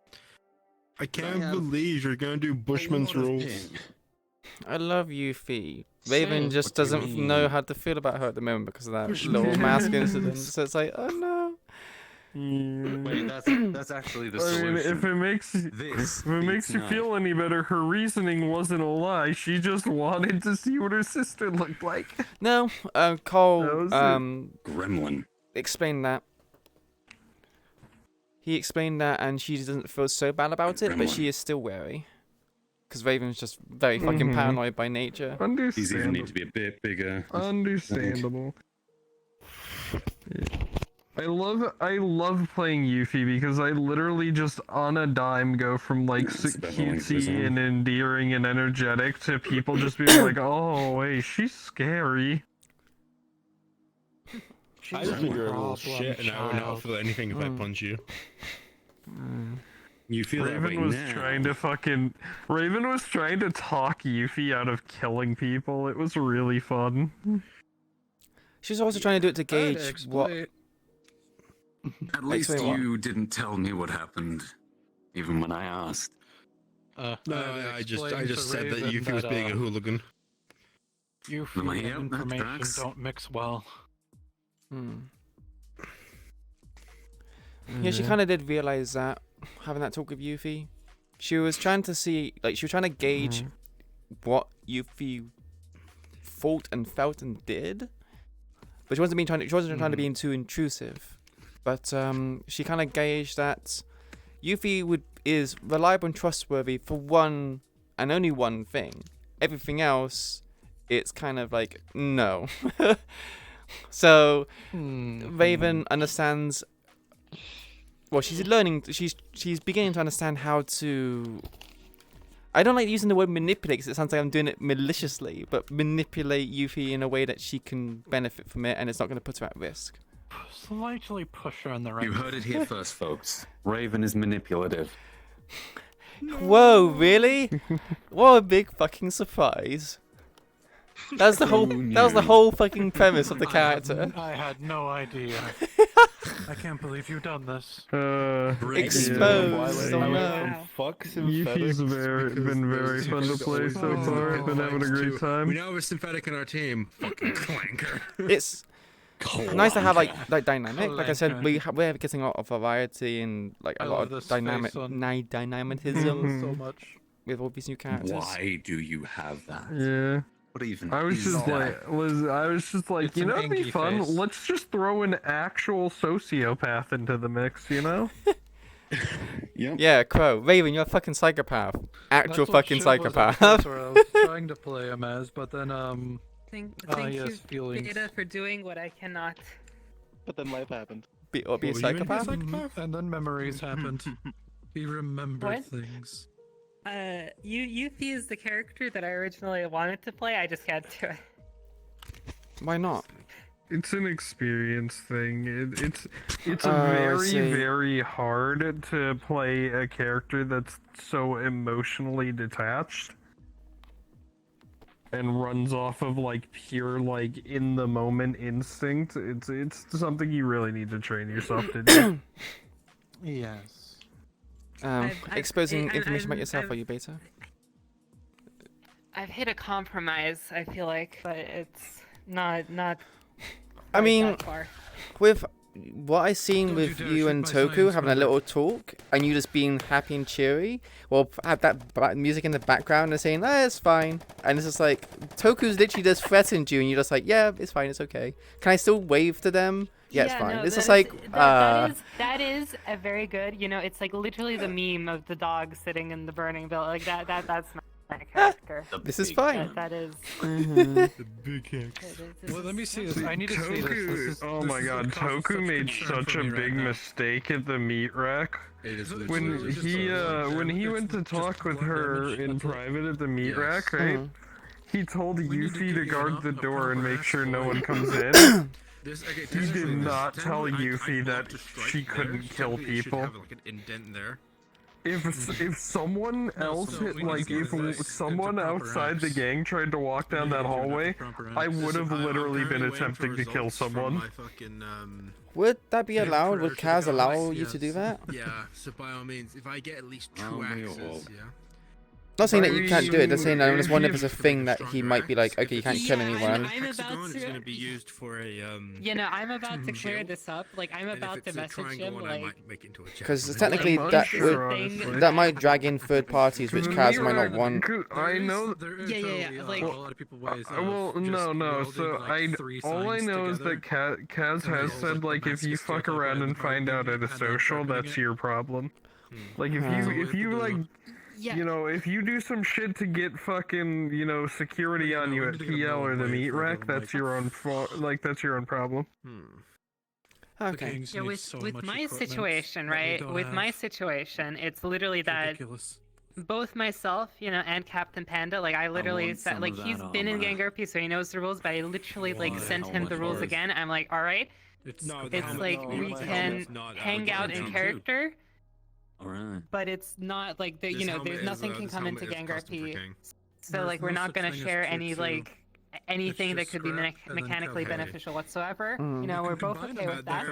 Speaker 9: I can't
Speaker 10: have
Speaker 9: believe you're gonna do Bushman's
Speaker 10: A lot of
Speaker 9: rules.
Speaker 10: ping.
Speaker 1: I love Yuffie. Raven
Speaker 10: Same.
Speaker 1: just
Speaker 10: What do you
Speaker 1: doesn't
Speaker 10: mean?
Speaker 1: know how to feel about her at the moment because of that little mask incident. So it's like, oh no.
Speaker 10: Wait, that's actually the
Speaker 4: I mean,
Speaker 10: solution.
Speaker 4: if it makes
Speaker 10: This
Speaker 4: if it makes
Speaker 10: beats
Speaker 4: you
Speaker 10: knife.
Speaker 4: feel any better, her reasoning wasn't a lie. She just wanted to see what her sister looked like.
Speaker 1: No,
Speaker 4: That
Speaker 1: Cole
Speaker 4: was it.
Speaker 10: Gremlin.
Speaker 1: explained that. He explained that, and she doesn't feel so bad about it, but she is still wary. Because Raven's just very fucking paranoid by nature.
Speaker 10: These even need to be a bit bigger.
Speaker 4: Understandable. I love playing Yuffie because I literally just on a dime go from like cutesy and endearing and energetic to people just being like, oh wait, she's scary.
Speaker 9: I just think you're a little shit, and I would not feel anything if I punch you.
Speaker 10: You feel that way
Speaker 4: Raven was
Speaker 10: now.
Speaker 4: Raven was trying to talk Yuffie out of killing people. It was really fun.
Speaker 1: She's also trying to do it to gauge what.
Speaker 10: At least
Speaker 1: Explain what?
Speaker 10: you didn't tell me what happened, even when I asked.
Speaker 9: No, I just
Speaker 12: explained to
Speaker 9: said that
Speaker 12: Raven
Speaker 9: Yuffie was
Speaker 12: that,
Speaker 9: being a hooligan.
Speaker 12: Yuffie
Speaker 10: Am I
Speaker 12: and
Speaker 10: out? That
Speaker 12: information
Speaker 10: tracks.
Speaker 12: don't mix well.
Speaker 1: Yeah, she kind of did realize that, having that talk with Yuffie. She was trying to see, like, she was trying to gauge what Yuffie thought and felt and did. but she wasn't trying to be too intrusive. But she kind of gauged that Yuffie is reliable and trustworthy for one and only one thing. Everything else, it's kind of like no. So Raven understands. Well, she's learning. She's beginning to understand how to. I don't like using the word manipulate because it sounds like I'm doing it maliciously, but manipulate Yuffie in a way that she can benefit from it and it's not going to put her at risk.
Speaker 5: Slightly push her in the right.
Speaker 10: You heard it here first, folks. Raven is manipulative.
Speaker 1: Whoa, really? What a big fucking surprise. That's the whole. That was the whole fucking premise of the character.
Speaker 5: I had no idea. I can't believe you've done this.
Speaker 1: Exposed. Oh no.
Speaker 4: Yuffie's been very fun to play so far. I've been having a great time.
Speaker 9: We now have a synthetic in our team. Fucking clanker.
Speaker 1: It's nice to have like dynamic. Like I said, we're getting a lot of variety and like a lot of dynamicism
Speaker 5: so much
Speaker 1: with all these new characters.
Speaker 10: Why do you have that?
Speaker 4: Yeah.
Speaker 10: What even?
Speaker 4: I was
Speaker 10: is
Speaker 4: just
Speaker 10: that?
Speaker 4: I was just like,
Speaker 5: It's
Speaker 4: you know,
Speaker 5: an
Speaker 4: it'd be
Speaker 5: Angie
Speaker 4: fun.
Speaker 5: face.
Speaker 4: Let's just throw an actual sociopath into the mix, you know?
Speaker 10: Yep.
Speaker 1: Yeah, Crow. Raven, you're a fucking psychopath. Actual
Speaker 5: That's what
Speaker 1: fucking
Speaker 5: Shiv was
Speaker 1: psychopath.
Speaker 5: That's where I was trying to play him as, but then
Speaker 7: Thank
Speaker 5: yes,
Speaker 7: you,
Speaker 5: feelings.
Speaker 7: Beta, for doing what I cannot.
Speaker 3: But then life happened.
Speaker 1: Be a
Speaker 5: What were you meant to be a
Speaker 1: psychopath?
Speaker 5: psychopath? And then memories happened. He remembered
Speaker 7: What?
Speaker 5: things.
Speaker 7: Yuffie is the character that I originally wanted to play. I just can't do it.
Speaker 1: Why not?
Speaker 4: It's an experience thing. It's
Speaker 1: Oh, I
Speaker 4: very,
Speaker 1: see.
Speaker 4: very hard to play a character that's so emotionally detached and runs off of like pure like in the moment instinct. It's something you really need to train yourself to do.
Speaker 5: Yes.
Speaker 1: Exposing information about yourself, are you Beta?
Speaker 7: I've hit a compromise. I feel like, but it's not.
Speaker 1: I mean,
Speaker 7: that far.
Speaker 1: with what I seen
Speaker 5: Don't
Speaker 1: with
Speaker 5: you dare
Speaker 1: you
Speaker 5: shoot
Speaker 1: and
Speaker 5: my
Speaker 1: Toku
Speaker 5: science
Speaker 1: having a little talk, and you just being happy and cheery, well, have that music in the background and saying, "Ah, it's fine," and it's just like Toku's literally just threatened you, and you're just like, "Yeah, it's fine, it's okay." Can I still wave to them? Yeah, it's fine.
Speaker 7: No,
Speaker 1: It's just
Speaker 7: that
Speaker 1: like,
Speaker 7: is, that is a very good. You know, it's like literally the meme of the dog sitting in the burning building. Like that's my character.
Speaker 1: This is fine.
Speaker 7: That is.
Speaker 5: The big X. Well, let me see this. I need to see this. This
Speaker 4: Oh
Speaker 5: is
Speaker 4: my god,
Speaker 5: causing
Speaker 4: Toku
Speaker 5: such
Speaker 4: made
Speaker 5: concern
Speaker 4: such
Speaker 5: for
Speaker 4: a
Speaker 5: me right
Speaker 4: big
Speaker 5: now.
Speaker 4: mistake at the meat rack.
Speaker 9: It is
Speaker 4: When
Speaker 9: literally just
Speaker 4: when he went to talk with her in private at the meat rack, right? He told Yuffie to guard the door and make sure no one comes in. He did not tell Yuffie that she couldn't kill people.
Speaker 9: Have, like, an indent there.
Speaker 4: If someone else hit, like if someone outside the gang tried to walk down that hallway, I would have literally been attempting to kill someone.
Speaker 1: Would that be allowed? Would Kaz allow you to do that?
Speaker 9: Yeah, so by all means, if I get at least 2 axes, yeah.
Speaker 1: Not saying that you can't do it. Just saying I'm just wondering if
Speaker 4: If-
Speaker 1: it's a thing that he might be like, okay, you can't kill anyone.
Speaker 7: I'm about
Speaker 9: is going to be used for a
Speaker 7: You know, I'm about to clear this up. Like, I'm about to message him. Like,
Speaker 1: Because technically that might drag in third parties, which Kaz might not want.
Speaker 4: I know.
Speaker 7: yeah. Like,
Speaker 5: a lot of people ways.
Speaker 4: Well, no. So all I know is that Kaz has said like if you fuck around and find out at a social, that's your problem. Like if you like.
Speaker 7: yeah.
Speaker 4: You know, if you do some shit to get fucking, you know, security on you at PL or the meat rack, that's your own fault. Like, that's your own problem.
Speaker 1: Okay.
Speaker 7: Yeah, with my situation, right? With my situation, it's literally that both myself, you know, and Captain Panda, like I literally
Speaker 10: want
Speaker 7: said,
Speaker 10: some
Speaker 7: like
Speaker 10: of
Speaker 7: he's
Speaker 10: that
Speaker 7: been in
Speaker 10: armor.
Speaker 7: GangRP, so he knows the rules. But I literally like
Speaker 10: Why?
Speaker 7: sent
Speaker 10: How
Speaker 7: him the
Speaker 10: much
Speaker 7: rules
Speaker 10: worse?
Speaker 7: again. I'm like, all right, it's like we can hang out in character.
Speaker 10: Alright.
Speaker 7: But it's not like you know, there's nothing can come into GangRP. So like we're not gonna share any like anything that could be mechanically beneficial whatsoever. You know, we're both okay with that.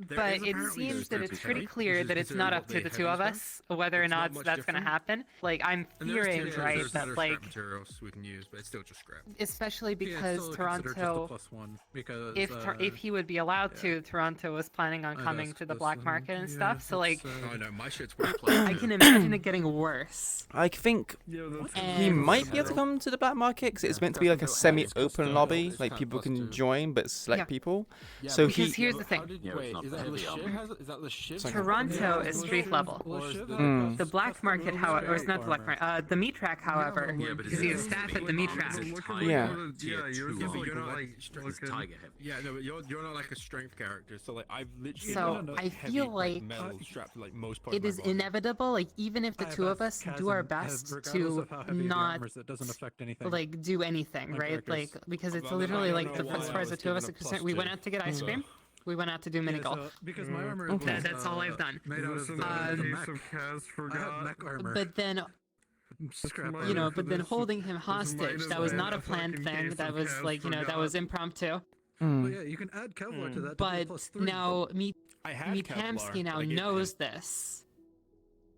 Speaker 7: But it seems that it's pretty clear that it's not up to the two of us whether or not that's going to happen. Like, I'm fearing, right, that, like,
Speaker 9: materials we can use, but it's still just scrap.
Speaker 7: especially because
Speaker 5: Just a
Speaker 7: Toronto,
Speaker 5: +1 because
Speaker 7: if he would be allowed to, Toronto was planning on coming to the black market and stuff. So, like,
Speaker 9: Oh no, my shit's well
Speaker 7: I can imagine it getting worse.
Speaker 1: I think he
Speaker 7: And-
Speaker 1: might be able to come to the black market because it's meant to be like a semi-open lobby, like people can join but select
Speaker 7: Yeah.
Speaker 1: people. So
Speaker 7: Because here's the thing.
Speaker 9: Wait, is that the shiv?
Speaker 7: Toronto is street level.
Speaker 1: Mm.
Speaker 7: The black market, however, or it's not the black market. The meat rack, however, because he has staff at the meat rack.
Speaker 1: Yeah.
Speaker 9: But you're not like tiger heavy. Yeah, no, but you're not like a strength character. So like I've literally
Speaker 7: So
Speaker 9: got
Speaker 7: I
Speaker 9: heavy,
Speaker 7: feel like
Speaker 9: metal strapped to like most parts
Speaker 7: it
Speaker 9: of
Speaker 7: is
Speaker 9: my body.
Speaker 7: inevitable. Like, even if the two of us do our best to not
Speaker 5: it doesn't affect anything.
Speaker 7: like do anything,
Speaker 5: My
Speaker 7: right?
Speaker 5: characters.
Speaker 7: Like, because it's
Speaker 9: Well, then I
Speaker 7: literally
Speaker 9: don't
Speaker 7: like
Speaker 9: know
Speaker 7: as
Speaker 9: why
Speaker 7: far
Speaker 9: I
Speaker 7: as the
Speaker 9: was
Speaker 7: two of us
Speaker 9: given
Speaker 7: are
Speaker 9: a
Speaker 7: concerned, we went
Speaker 9: +2.
Speaker 7: out to get ice
Speaker 9: So-
Speaker 7: cream. We went out to do mini golf.
Speaker 5: Because my armor
Speaker 1: Okay.
Speaker 5: was,
Speaker 7: That's all I've done.
Speaker 5: Made out of
Speaker 4: Piece
Speaker 5: mech.
Speaker 4: of Kaz
Speaker 5: I
Speaker 4: forgot.
Speaker 5: have mech armor.
Speaker 7: But then,
Speaker 5: Scrap
Speaker 7: you know,
Speaker 5: armor.
Speaker 7: but then holding him hostage,
Speaker 4: have
Speaker 7: that was
Speaker 4: been
Speaker 7: not a
Speaker 4: a
Speaker 7: planned
Speaker 4: fucking
Speaker 7: thing.
Speaker 4: case
Speaker 7: That
Speaker 4: of
Speaker 7: was
Speaker 4: Kaz
Speaker 7: like, you know, that
Speaker 4: forgot.
Speaker 7: was impromptu.
Speaker 1: Mm.
Speaker 5: Well, yeah, you can add Kevlar to that to
Speaker 7: But
Speaker 5: be +3.
Speaker 7: now
Speaker 9: I had
Speaker 7: Metamsky
Speaker 9: Kevlar,
Speaker 7: now
Speaker 9: but I gave
Speaker 7: knows this.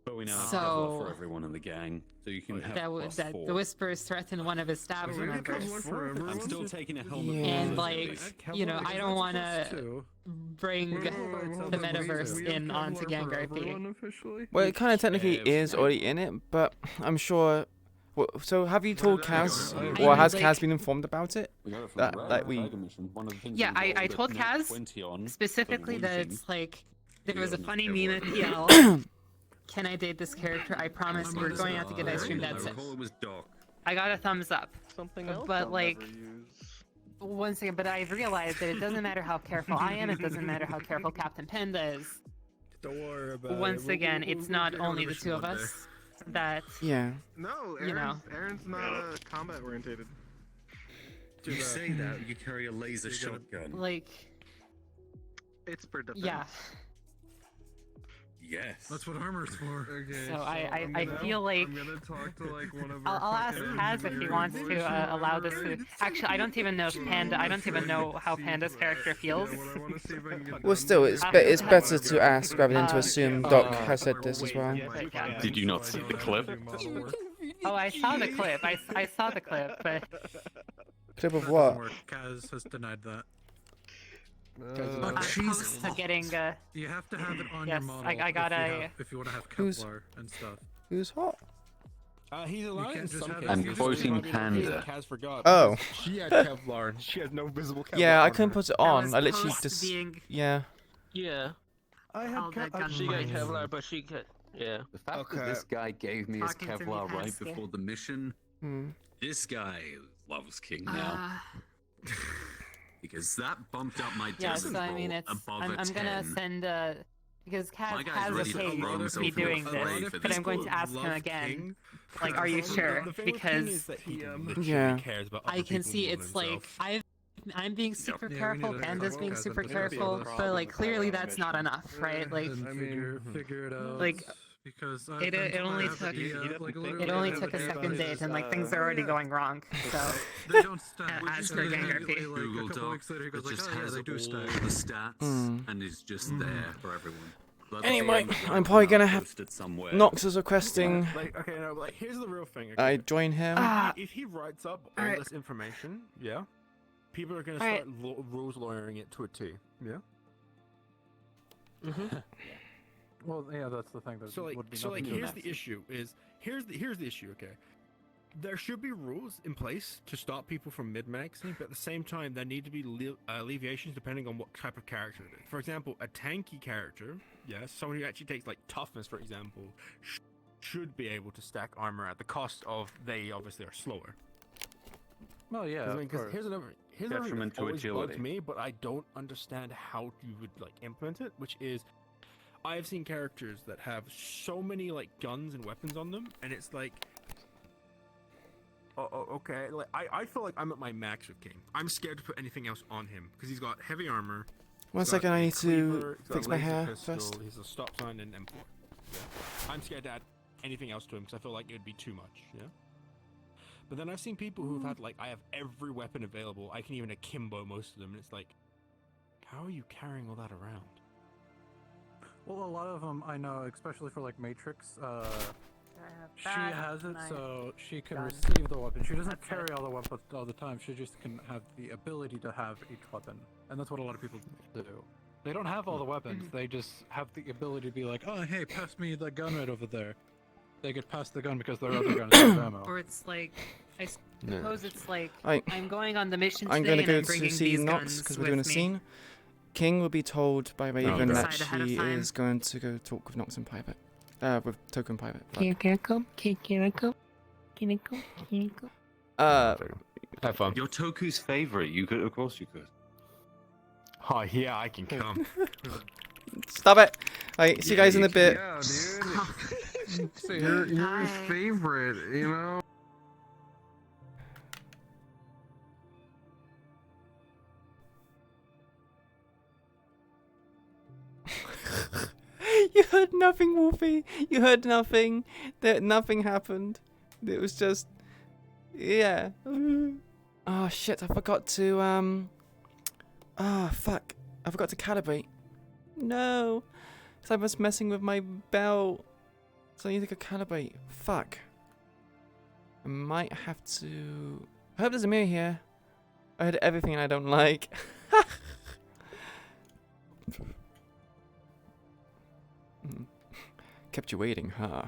Speaker 10: But we now have
Speaker 7: So-
Speaker 10: Kevlar for everyone in the gang, so you can have
Speaker 7: That
Speaker 10: +4.
Speaker 7: the Whispers threatened one of his staff
Speaker 4: Is there any
Speaker 7: members.
Speaker 4: Kevlar for
Speaker 10: I'm
Speaker 4: everyone?
Speaker 10: still taking a helmet.
Speaker 1: Yeah.
Speaker 7: And
Speaker 10: for
Speaker 7: like,
Speaker 10: this.
Speaker 7: you know, I don't want to
Speaker 5: +2.
Speaker 7: bring
Speaker 4: Wait,
Speaker 7: the
Speaker 4: hold on,
Speaker 7: Metaverse
Speaker 4: we have
Speaker 7: in onto
Speaker 4: Kevlar for
Speaker 7: GangRP.
Speaker 4: everyone officially?
Speaker 1: Well, it kind of technically is already in it, but I'm sure. Well, so have you told Kaz, or has Kaz been informed about it?
Speaker 10: We got it from
Speaker 1: That
Speaker 10: the Red
Speaker 1: like we.
Speaker 10: Tiger mission. One of the things
Speaker 7: Yeah,
Speaker 10: we rolled
Speaker 7: I
Speaker 10: a
Speaker 7: told
Speaker 10: nat
Speaker 7: Kaz
Speaker 10: 20 on
Speaker 7: specifically
Speaker 10: for
Speaker 7: that
Speaker 10: losing.
Speaker 7: it's like there
Speaker 10: We
Speaker 7: was a
Speaker 10: got him
Speaker 7: funny
Speaker 10: Kevlar.
Speaker 7: meme at PL. Can I date this character? I promise we're going out to get ice cream. That's it.
Speaker 17: It was Doc.
Speaker 7: I got a thumbs up.
Speaker 3: Something else.
Speaker 7: But
Speaker 3: I'll
Speaker 7: like,
Speaker 3: never use.
Speaker 7: once again, but I've realized that it doesn't matter how careful I am. It doesn't matter how careful Captain Panda is.
Speaker 9: Don't worry about
Speaker 7: Once
Speaker 9: it.
Speaker 7: again, it's not only the two of us that.
Speaker 1: Yeah.
Speaker 4: No,
Speaker 7: You know.
Speaker 4: Aaron's not combat orientated.
Speaker 10: You say that, you carry a laser shotgun.
Speaker 7: Like,
Speaker 4: It's for defense.
Speaker 7: yeah.
Speaker 10: Yes.
Speaker 5: That's what armor's for.
Speaker 4: Okay,
Speaker 7: So I
Speaker 4: I'm
Speaker 7: feel like
Speaker 4: I'm gonna talk to like one of
Speaker 7: I'll ask
Speaker 4: fucking
Speaker 7: Kaz if he
Speaker 4: engineering
Speaker 7: wants
Speaker 4: boys.
Speaker 7: to allow this to. Actually, I don't even know if Panda. I don't even know how Panda's character feels.
Speaker 4: Yeah, what I wanna see if I can get
Speaker 1: Well,
Speaker 4: done
Speaker 1: still,
Speaker 4: is-
Speaker 1: it's better to ask rather than to assume Doc
Speaker 7: uh,
Speaker 1: has said this as well.
Speaker 10: Did you not see the clip?
Speaker 7: Oh, I saw the clip. I saw the clip, but
Speaker 1: Clip of
Speaker 5: That
Speaker 1: what?
Speaker 5: doesn't work. Kaz has denied that.
Speaker 7: I'm close to getting.
Speaker 5: You have to have it on
Speaker 7: Yes,
Speaker 5: your model
Speaker 7: I got
Speaker 5: if you want to have
Speaker 1: Who's-
Speaker 5: Kevlar and stuff.
Speaker 1: Who's hot?
Speaker 9: He's allowed
Speaker 5: can't
Speaker 9: in
Speaker 5: just
Speaker 9: some
Speaker 5: have
Speaker 9: cases.
Speaker 10: I'm
Speaker 9: This is
Speaker 10: quoting
Speaker 9: probably the reason
Speaker 10: Panda.
Speaker 9: Kaz forgot.
Speaker 1: Oh.
Speaker 9: because She had Kevlar and she has no visible Kevlar.
Speaker 1: Yeah, I
Speaker 9: on
Speaker 1: couldn't
Speaker 9: her.
Speaker 1: put it
Speaker 7: That
Speaker 1: on.
Speaker 7: was
Speaker 1: I literally
Speaker 7: post
Speaker 1: just.
Speaker 7: being
Speaker 1: Yeah.
Speaker 3: Yeah.
Speaker 4: I
Speaker 7: All
Speaker 4: had
Speaker 7: that gun
Speaker 3: She got
Speaker 7: points.
Speaker 3: Kevlar, but she could. Yeah.
Speaker 10: The fact
Speaker 4: Okay.
Speaker 10: that this guy gave me his
Speaker 7: Talking to me,
Speaker 10: Kevlar right
Speaker 7: Pascal.
Speaker 10: before the mission,
Speaker 1: Hmm.
Speaker 10: this guy loves King now. Because that bumped up my
Speaker 7: Yeah,
Speaker 10: damage
Speaker 7: so I mean,
Speaker 10: roll
Speaker 7: it's.
Speaker 10: above
Speaker 7: I'm
Speaker 10: a
Speaker 7: gonna
Speaker 10: 10.
Speaker 7: send because
Speaker 10: My
Speaker 7: Kaz
Speaker 10: guy's
Speaker 7: has
Speaker 10: ready to
Speaker 7: okay
Speaker 10: throw
Speaker 7: me
Speaker 10: himself in
Speaker 7: doing
Speaker 10: the
Speaker 7: this,
Speaker 10: fray for
Speaker 7: but
Speaker 10: this
Speaker 7: I'm going
Speaker 10: boy.
Speaker 7: to ask him
Speaker 9: Love
Speaker 7: again.
Speaker 9: King.
Speaker 7: Like, are you sure?
Speaker 9: The thing with King
Speaker 7: Because
Speaker 9: is that he literally
Speaker 1: Yeah.
Speaker 9: cares about
Speaker 7: I
Speaker 9: other
Speaker 7: can
Speaker 9: people
Speaker 7: see
Speaker 9: more than
Speaker 7: it's like
Speaker 9: himself.
Speaker 7: I'm being super
Speaker 5: Yeah, we
Speaker 7: careful,
Speaker 5: need to
Speaker 7: Panda's
Speaker 5: talk
Speaker 7: being
Speaker 5: about
Speaker 7: super
Speaker 5: Kaz.
Speaker 7: careful,
Speaker 5: That's
Speaker 7: but like
Speaker 3: problem
Speaker 7: clearly
Speaker 3: with
Speaker 7: that's not enough, right? Like
Speaker 5: And
Speaker 4: I mean,
Speaker 5: figure it out.
Speaker 7: like,
Speaker 5: because
Speaker 7: it only took it only took a second date, and like things are already going wrong. So
Speaker 5: They don't stack.
Speaker 7: as per GangRP.
Speaker 10: Google
Speaker 5: a couple
Speaker 10: Doc
Speaker 5: weeks later, he goes
Speaker 10: that
Speaker 5: like,
Speaker 10: just
Speaker 5: "Oh, yeah,
Speaker 10: has
Speaker 5: they
Speaker 10: all
Speaker 5: do stack."
Speaker 10: the stats
Speaker 1: Mm.
Speaker 10: and is just there for everyone. But
Speaker 1: Anyway,
Speaker 10: the
Speaker 1: I'm probably gonna
Speaker 10: I'll
Speaker 1: have
Speaker 10: post it somewhere.
Speaker 1: Nox is requesting
Speaker 9: Like, okay, no, like, here's the real thing. Okay?
Speaker 1: I join him.
Speaker 9: If he writes up all
Speaker 7: Alright.
Speaker 9: this information, yeah, people are gonna
Speaker 7: Alright.
Speaker 9: start rules lawyering it to a T. Yeah.
Speaker 5: Well, yeah, that's the thing.
Speaker 9: So like, here's the issue. Here's the issue. Okay, there should be rules in place to stop people from mid-maxing, but at the same time, there need to be alleviations depending on what type of character it is. For example, a tanky character, yes, someone who actually takes like toughness, for example, should be able to stack armor at the cost of they obviously are slower.
Speaker 5: Well, yeah.
Speaker 9: I mean, because here's another thing
Speaker 10: Detriment
Speaker 9: that
Speaker 10: to
Speaker 9: always
Speaker 10: agility.
Speaker 9: bugs me, but I don't understand how you would like implement it, which is I have seen characters that have so many like guns and weapons on them, and it's like, okay, like I feel like I'm at my max with King. I'm scared to put anything else on him because he's got heavy armor.
Speaker 1: One
Speaker 9: he's got
Speaker 1: second, I
Speaker 9: a
Speaker 1: need to
Speaker 9: cleaver, he's got
Speaker 1: fix
Speaker 9: a
Speaker 1: my
Speaker 9: laser
Speaker 1: hair
Speaker 9: pistol,
Speaker 1: first.
Speaker 9: He's a stop sign and M4. Yeah. I'm scared to add anything else to him because I feel like it would be too much. Yeah. But then I've seen people who've had like, I have every weapon available. I can even akimbo most of them, and it's like, how are you carrying all that around?
Speaker 5: Well, a lot of them I know, especially for like Matrix. She
Speaker 7: That
Speaker 5: has it
Speaker 7: nice
Speaker 5: so she can
Speaker 7: gun.
Speaker 5: receive the weapon. She doesn't
Speaker 7: That's
Speaker 5: carry all the weapons all the time. She just can have the ability to have each weapon, and that's what a lot of people do. They don't have all the weapons. They just have the ability to be like, oh hey, pass me the gun right over there. They get past the gun because their other gun is out of ammo.
Speaker 7: Or it's like, I
Speaker 1: No.
Speaker 7: suppose it's like,
Speaker 1: Right.
Speaker 7: I'm going on the mission
Speaker 1: I'm
Speaker 7: today
Speaker 1: gonna
Speaker 7: and
Speaker 1: go
Speaker 7: I'm bringing
Speaker 1: to see
Speaker 7: these
Speaker 1: Nox
Speaker 7: guns
Speaker 1: because we're
Speaker 7: with
Speaker 1: doing a
Speaker 7: me.
Speaker 1: scene. King will be told by Raven that
Speaker 7: Decide ahead of
Speaker 1: she
Speaker 7: time.
Speaker 1: is going to go talk with Nox in private. With Token private.
Speaker 7: Can I come? Can I come? Can I come? Can I come?
Speaker 9: Have fun.
Speaker 10: You're Toku's favorite. You could, of course, you could.
Speaker 9: Oh yeah, I can come.
Speaker 1: Stop it! Right, see you guys in a bit.
Speaker 4: Yeah, dude. So you're his favorite, you know?
Speaker 1: You heard nothing, Wolfie. You heard nothing. Nothing happened. It was just, yeah. Oh shit! I forgot to Ah, fuck! I forgot to calibrate. No, so I was messing with my belt. So I need to go calibrate. Fuck. I might have to. I hope there's a mirror here. I heard everything I don't like. Kept you waiting, huh?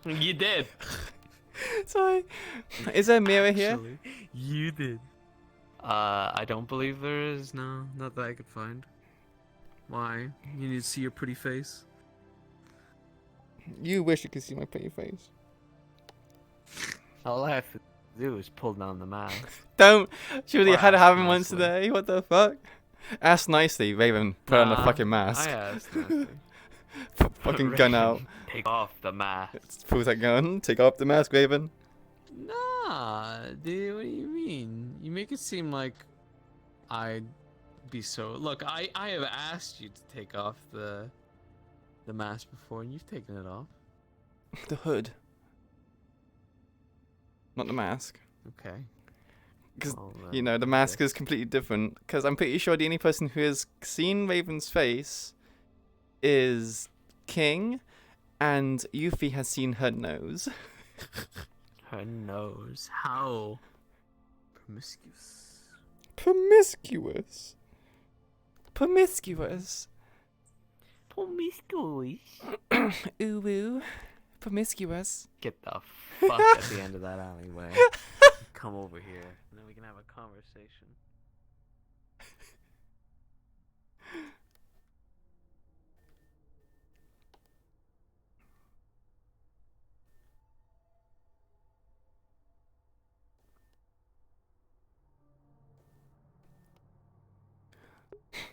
Speaker 2: You did.
Speaker 1: Sorry. Is there a mirror here?
Speaker 6: Actually, you did.
Speaker 2: I don't believe there is. No, not that I could find.
Speaker 6: Why? You need to see your pretty face?
Speaker 1: You wish you could see my pretty face.
Speaker 2: All I have to do is pull down the mask.
Speaker 1: Don't. Surely I had to
Speaker 2: Ask
Speaker 1: have him once
Speaker 2: nicely.
Speaker 1: today. What the fuck? Ask nicely, Raven. Put on the
Speaker 2: Nah,
Speaker 1: fucking mask.
Speaker 2: I asked nicely.
Speaker 1: Fucking gun out.
Speaker 2: Take off the mask.
Speaker 1: Pulls that gun. Take off the mask, Raven.
Speaker 6: Nah, dude, what do you mean? You make it seem like I'd be so... Look, I have asked you to take off the mask before, and you've taken it off.
Speaker 1: The hood. Not the mask.
Speaker 6: Okay.
Speaker 1: Because,
Speaker 2: Well,
Speaker 1: you know, the mask is completely different. Because I'm pretty sure the only person who has seen Raven's face is King, and Yuffie has seen her nose.
Speaker 6: Her nose. How promiscuous.
Speaker 1: Promiscuous. Promiscuous.
Speaker 2: Promiscuous.
Speaker 1: Ooh woo. Promiscuous.
Speaker 2: Get the fuck at the end of that alleyway. Come over here, and then we can have a conversation.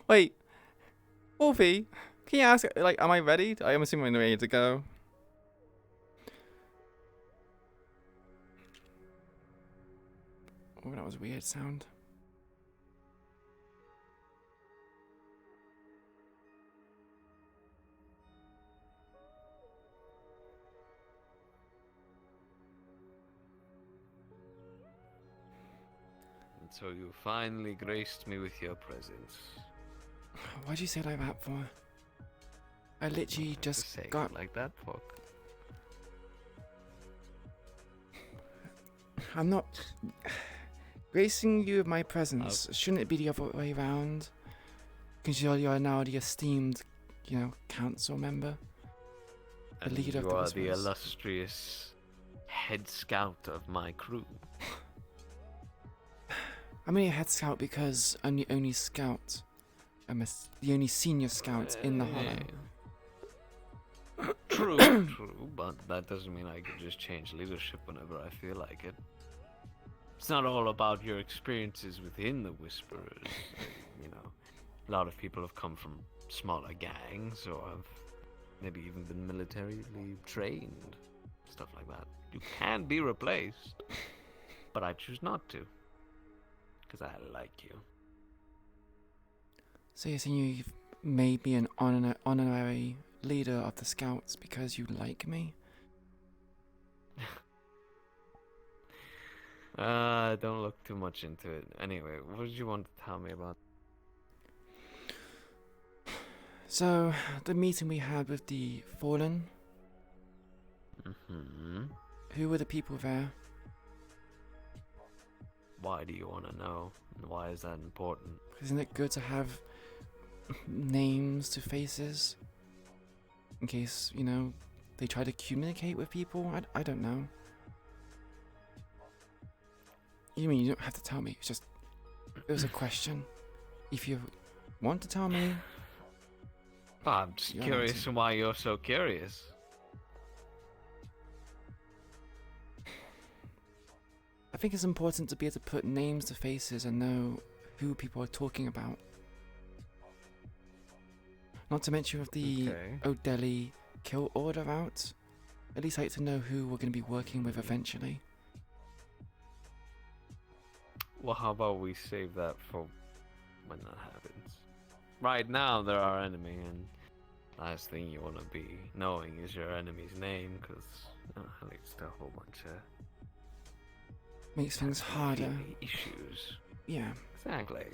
Speaker 1: Wait. Wolfie, can you ask, like, am I ready? I am assuming I'm ready to go. Oh, that was a weird sound.
Speaker 2: And so you finally graced me with your presence.
Speaker 1: Why'd you say like that for? I literally just
Speaker 2: Say it
Speaker 1: got...
Speaker 2: like that, fuck.
Speaker 1: I'm not... Gracing you with my presence. Shouldn't it be the other way around? Because you're now the esteemed, you know, council member. The
Speaker 2: And
Speaker 1: leader of
Speaker 2: you
Speaker 1: the
Speaker 2: are the
Speaker 1: Whisperers.
Speaker 2: illustrious head scout of my crew.
Speaker 1: I'm only a head scout because I'm the only scout. I'm the only senior scout in the Hollow.
Speaker 2: True, true, but that doesn't mean I can just change leadership whenever I feel like it. It's not all about your experiences within the Whisperers. You know, a lot of people have come from smaller gangs or have maybe even been militarily trained. Stuff like that. You can be replaced, but I choose not to. Because I like you.
Speaker 1: So you're saying you've made me an honorary leader of the scouts because you like me?
Speaker 2: Don't look too much into it. Anyway, what did you want to tell me about?
Speaker 1: So, the meeting we had with the Fallen,
Speaker 2: Mm-hmm.
Speaker 1: who were the people there?
Speaker 2: Why do you want to know? And why is that important?
Speaker 1: Isn't it good to have names to faces? In case, you know, they try to communicate with people? I don't know. You mean you don't have to tell me? It's just, it was a question. If you want to tell me...
Speaker 2: I'm just curious why you're so curious.
Speaker 1: I think it's important to be able to put names to faces and know who people are talking about. Not to mention with the O'Delhi kill order out, at least I like to know who we're going to be working with eventually.
Speaker 2: Well, how about we save that for when that happens? Right now, they're our enemy, and last thing you want to be knowing is your enemy's name, because at least a whole bunch of
Speaker 1: makes things harder.
Speaker 2: Issues.
Speaker 1: Yeah.
Speaker 2: Exactly.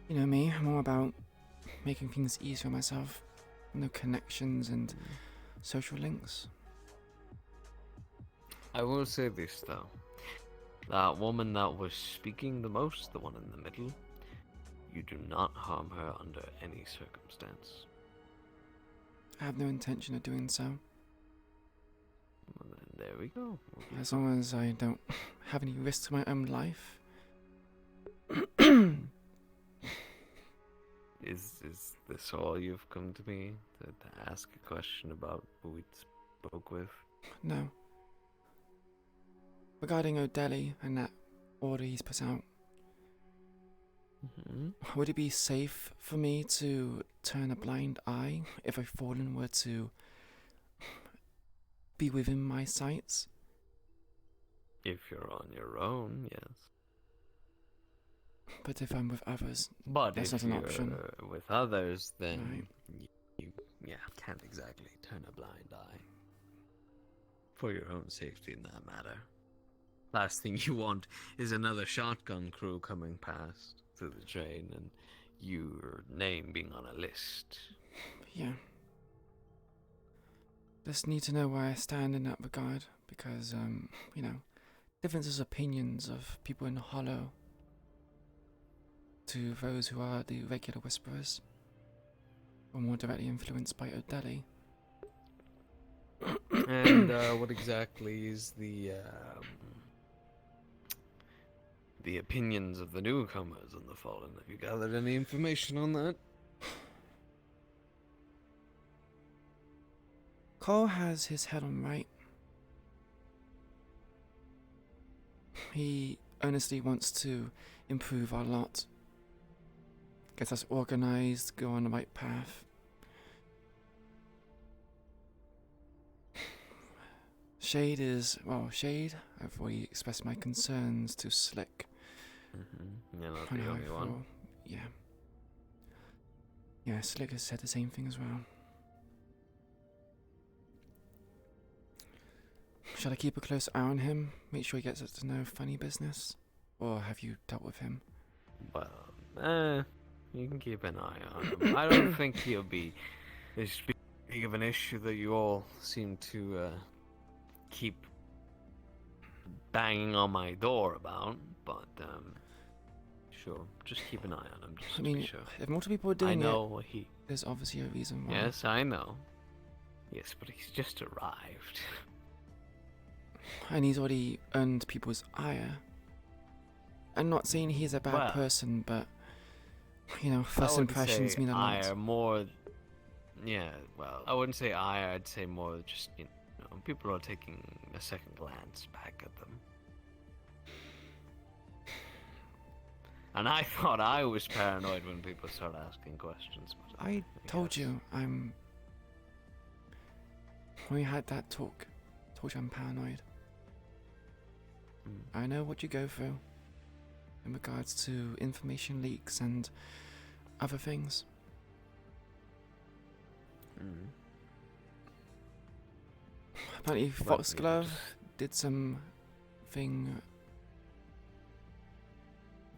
Speaker 1: You know me, I'm all about making things easier on myself. No connections and social links.
Speaker 2: I will say this though. That woman that was speaking the most, the one in the middle, you do not harm her under any circumstance.
Speaker 1: I have no intention of doing so.
Speaker 2: Well, then there we go.
Speaker 1: As long as I don't have any risk to my own life.
Speaker 2: Is this all you've come to me to ask a question about who we spoke with?
Speaker 1: No. Regarding O'Delhi and that order he's put out, would it be safe for me to turn a blind eye if a Fallen were to be within my sights?
Speaker 2: If you're on your own, yes.
Speaker 1: But if I'm with others,
Speaker 2: but
Speaker 1: that's
Speaker 2: if
Speaker 1: not an
Speaker 2: you're
Speaker 1: option.
Speaker 2: With others, then
Speaker 1: Right.
Speaker 2: you can't exactly turn a blind eye. For your own safety in that matter. Last thing you want is another shotgun crew coming past through the train and your name being on a list.
Speaker 1: Yeah. Just need to know where I stand in that regard, because, you know, differences of opinions of people in Hollow to those who are the regular Whisperers, or more directly influenced by O'Delhi.
Speaker 2: And what exactly is the opinions of the newcomers on the Fallen? Have you gathered any information on that?
Speaker 1: Cole has his head on right. He earnestly wants to improve our lot. Get us organized, go on the right path. Shade is, well, Shade, I've already expressed my concerns to Slick.
Speaker 2: You're not
Speaker 1: On
Speaker 2: the
Speaker 1: how I
Speaker 2: only one.
Speaker 1: feel. Yeah. Yeah, Slick has said the same thing as well. Should I keep a close eye on him? Make sure he gets us to know funny business? Or have you dealt with him?
Speaker 2: Well, you can keep an eye on him. I don't think he'll be as big of an issue that you all seem to keep banging on my door about, but sure, just keep an eye on him, just
Speaker 1: I mean,
Speaker 2: to be sure.
Speaker 1: if multiple people are doing
Speaker 2: I know he...
Speaker 1: there's obviously a reason why.
Speaker 2: Yes, I know. Yes, but he's just arrived.
Speaker 1: And he's already earned people's ire. I'm not saying he's a bad
Speaker 2: Well,
Speaker 1: person, but, you know,
Speaker 2: I
Speaker 1: first
Speaker 2: wouldn't
Speaker 1: impressions
Speaker 2: say
Speaker 1: mean a lot.
Speaker 2: ire, more... Yeah, well, I wouldn't say ire, I'd say more just, you know, people are taking a second glance back at them. And I thought I was paranoid when people started asking questions. But
Speaker 1: I told you, when we had that talk, told you I'm paranoid. I know what you go through in regards to information leaks and other things. Apparently Foxglove did something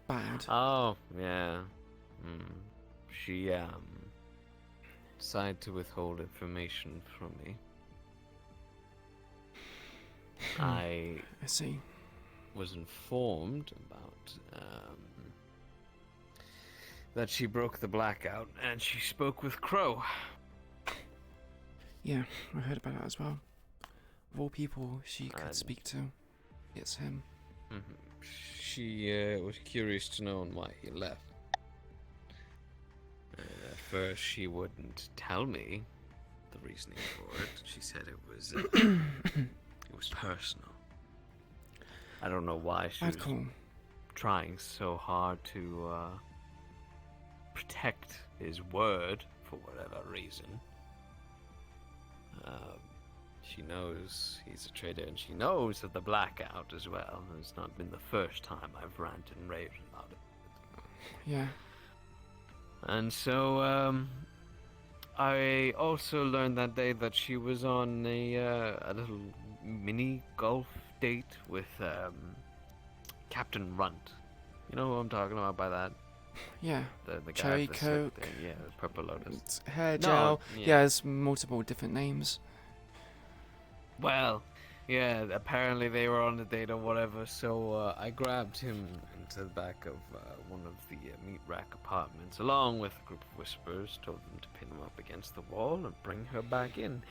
Speaker 1: bad.
Speaker 2: Oh, yeah. She, decided to withhold information from me. I
Speaker 1: see.
Speaker 2: Was informed about that she broke the blackout and she spoke with Crow.
Speaker 1: Yeah, I heard about that as well. Of all people she could speak to, it's him.
Speaker 2: She was curious to know why he left. At first, she wouldn't tell me the reasoning for it. She said it was it was personal. I don't know why she was trying so hard to protect his word for whatever reason. She knows he's a traitor, and she knows of the blackout as well. It's not been the first time I've ranted and raved about it.
Speaker 1: Yeah.
Speaker 2: And so, I also learned that day that she was on a little mini golf date with Captain Runt. You know who I'm talking about by that?
Speaker 1: Yeah.
Speaker 2: The guy
Speaker 1: Cherry
Speaker 2: with the slip
Speaker 1: Coke.
Speaker 2: thing. Yeah, the Purple Lotus.
Speaker 1: Hair gel. Yeah, there's multiple different names.
Speaker 2: Well, yeah, apparently they were on a date or whatever, so I grabbed him into the back of one of the meat rack apartments, along with a group of whisperers, told them to pin him up against the wall and bring her back in.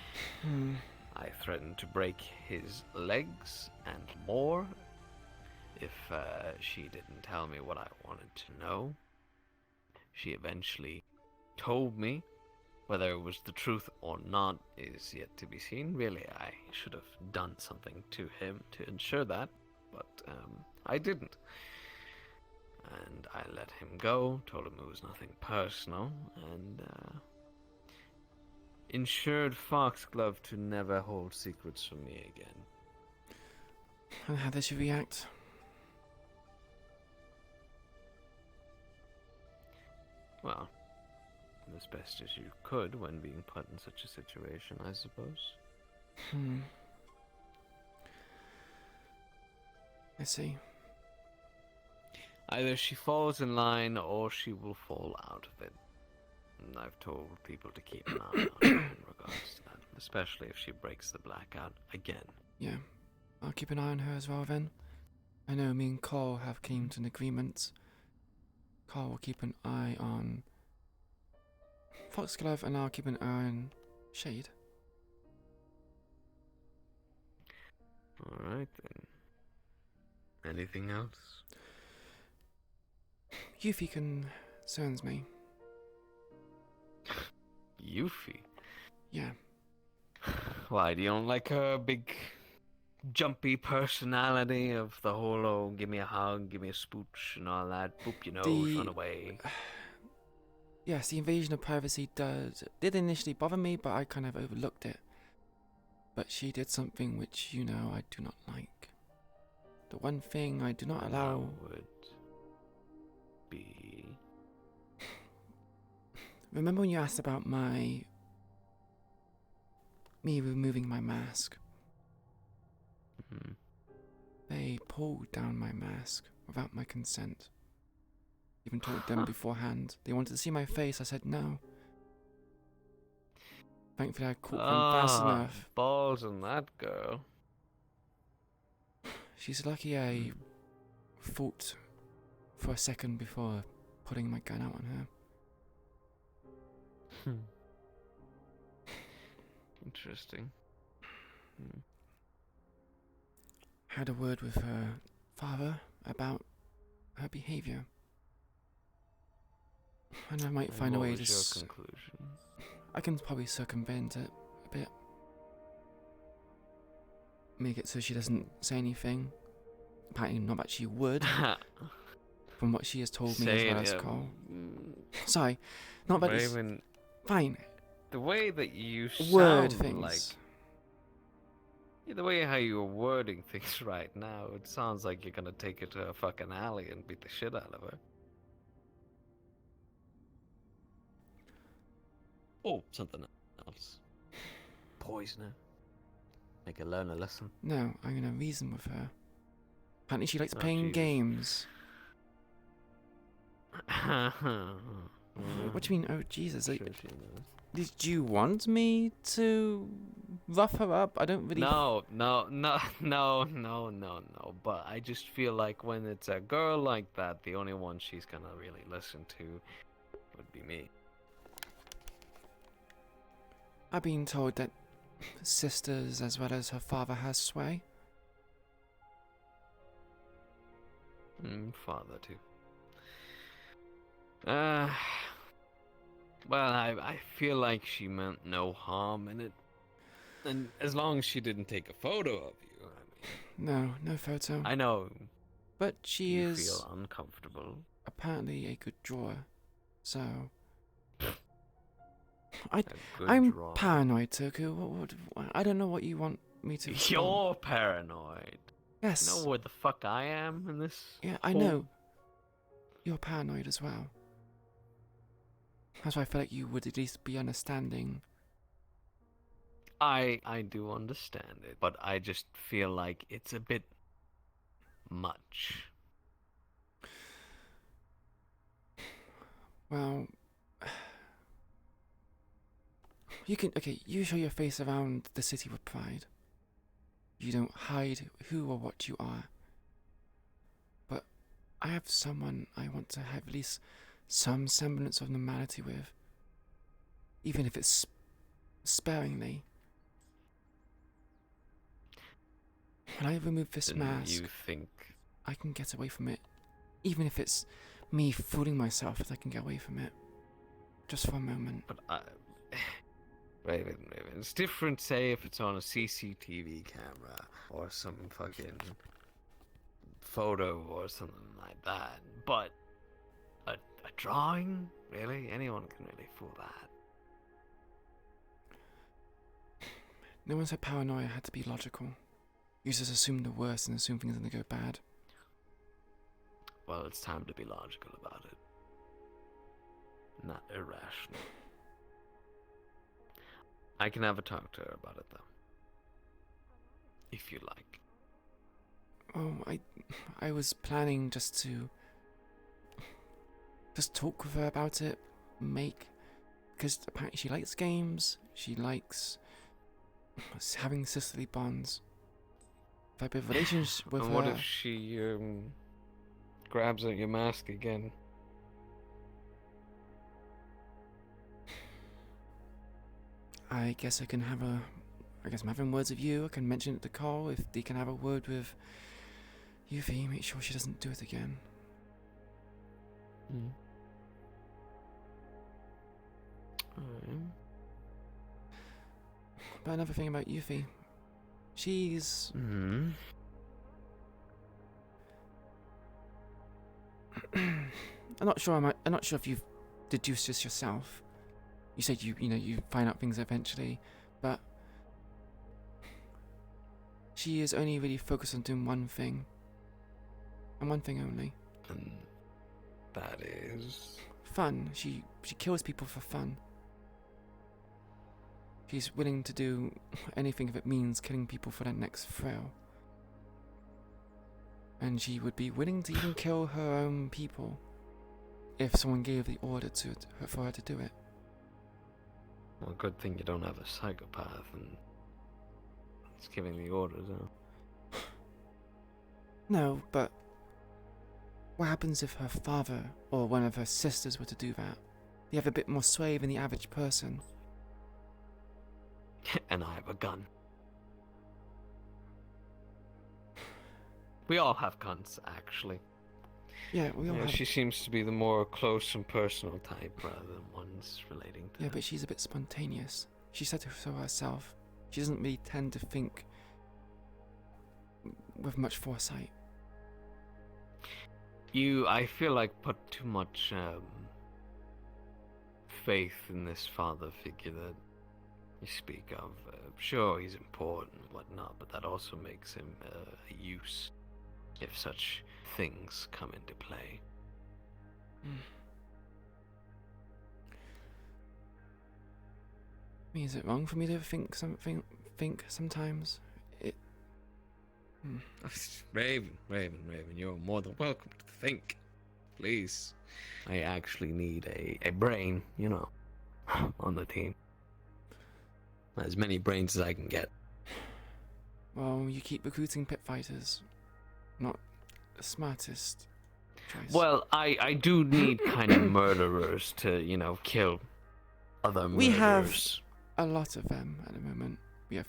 Speaker 2: I threatened to break his legs and more if she didn't tell me what I wanted to know. She eventually told me. Whether it was the truth or not is yet to be seen. Really, I should have done something to him to ensure that, but I didn't. And I let him go, told him it was nothing personal, and ensured Foxglove to never hold secrets from me again.
Speaker 1: And how did she react?
Speaker 2: Well, as best as you could when being put in such a situation, I suppose.
Speaker 1: I see.
Speaker 2: Either she falls in line or she will fall out of it. And I've told people to keep an eye on her in regards to that, especially if she breaks the blackout again.
Speaker 1: Yeah, I'll keep an eye on her as well then. I know me and Carl have came to an agreement. Carl will keep an eye on Foxglove, and I'll keep an eye on Shade.
Speaker 2: Alright then. Anything else?
Speaker 1: Yuffie concerns me.
Speaker 2: Yuffie?
Speaker 1: Yeah.
Speaker 2: Why, do you don't like her big, jumpy personality of the whole, oh, give me a hug, give me a spooch and all that, boop your nose, run away?
Speaker 1: Yes, the invasion of privacy did initially bother me, but I kind of overlooked it. But she did something which, you know, I do not like. The one thing I do not allow
Speaker 2: would be...
Speaker 1: Remember when you asked about me removing my mask? They pulled down my mask without my consent. Even told them beforehand. They wanted to see my face. I said no. Thankfully, I caught them fast enough.
Speaker 2: Balls on that girl.
Speaker 1: She's lucky I thought for a second before putting my gun out on her.
Speaker 2: Interesting.
Speaker 1: Had a word with her father about her behavior. And I might find a way to...
Speaker 2: What was your conclusion?
Speaker 1: I can probably circumvent it a bit. Make it so she doesn't say anything. Apparently not that she would. From what she has told me as well as Cole. Sorry, not that it's... Fine.
Speaker 2: The way that you
Speaker 1: Word
Speaker 2: sound
Speaker 1: things.
Speaker 2: like... Yeah, the way how you're wording things right now, it sounds like you're gonna take her to a fucking alley and beat the shit out of her. Oh, something else. Poison her. Make her learn a lesson.
Speaker 1: No, I'm gonna reason with her. Apparently she likes playing games. What do you mean, oh Jesus? Like, Did you want me to rough her up? I don't really.
Speaker 2: No. But I just feel like when it's a girl like that, the only one she's gonna really listen to would be me.
Speaker 1: I've been told that sisters as well as her father has sway.
Speaker 2: Father too. Well, I feel like she meant no harm in it. And as long as she didn't take a photo of you, I mean...
Speaker 1: No photo.
Speaker 2: I know.
Speaker 1: But she
Speaker 2: you
Speaker 1: is...
Speaker 2: feel uncomfortable.
Speaker 1: Apparently a good drawer. So...
Speaker 2: good
Speaker 1: I'm
Speaker 2: drawer.
Speaker 1: paranoid, Toku. I don't know what you want me to respond.
Speaker 2: You're paranoid.
Speaker 1: Yes.
Speaker 2: You know where the fuck I am in this?
Speaker 1: Yeah, I know. You're paranoid as well. That's why I feel like you would at least be understanding.
Speaker 2: I do understand it, but I just feel like it's a bit much.
Speaker 1: Well, you show your face around the city with pride. You don't hide who or what you are. But I have someone I want to have at least some semblance of normality with. Even if it's sparingly. When I remove this mask,
Speaker 2: You think...
Speaker 1: I can get away from it. Even if it's me fooling myself, that I can get away from it. Just for a moment.
Speaker 2: But Raven. It's different, say, if it's on a CCTV camera or some fucking photo or something like that. But a drawing? Really? Anyone can really fool that.
Speaker 1: No one said paranoia had to be logical. You just assume the worst and assume things are going to go bad.
Speaker 2: Well, it's time to be logical about it. Not irrational. I can have a talk to her about it, though. If you like.
Speaker 1: Oh, I was planning just to talk with her about it, because apparently she likes games, she likes having sisterly bonds. Type of relationship with
Speaker 2: And
Speaker 1: her.
Speaker 2: what if she grabs at your mask again?
Speaker 1: I guess I'm having words with you. I can mention it to Cole if they can have a word with Yuffie. Make sure she doesn't do it again. But another thing about Yuffie, she's I'm not sure if you've deduced this yourself. You said you find out things eventually, but she is only really focused on doing one thing, and one thing only.
Speaker 2: And that is
Speaker 1: fun. She kills people for fun. She's willing to do anything if it means killing people for their next thrill. And she would be willing to even kill her own people if someone gave the order for her to do it.
Speaker 2: Well, good thing you don't have a psychopath and it's giving the orders, huh?
Speaker 1: No, but what happens if her father or one of her sisters were to do that? They have a bit more sway than the average person.
Speaker 2: And I have a gun. We all have guns, actually.
Speaker 1: Yeah, we all have.
Speaker 2: She seems to be the more close and personal type rather than ones relating to...
Speaker 1: Yeah, but she's a bit spontaneous. She said so herself. She doesn't really tend to think with much foresight.
Speaker 2: I feel like, put too much faith in this father figure that you speak of. Sure, he's important and whatnot, but that also makes him a use if such things come into play.
Speaker 1: I mean, is it wrong for me to think sometimes?
Speaker 2: Raven, you're more than welcome to think. Please. I actually need a brain, on the team. as many brains as I can get.
Speaker 1: Well, you keep recruiting pit fighters. Not the smartest choice.
Speaker 2: Well, I do need kind of murderers to, you know, kill other murderers.
Speaker 1: We have a lot of them at the moment. We have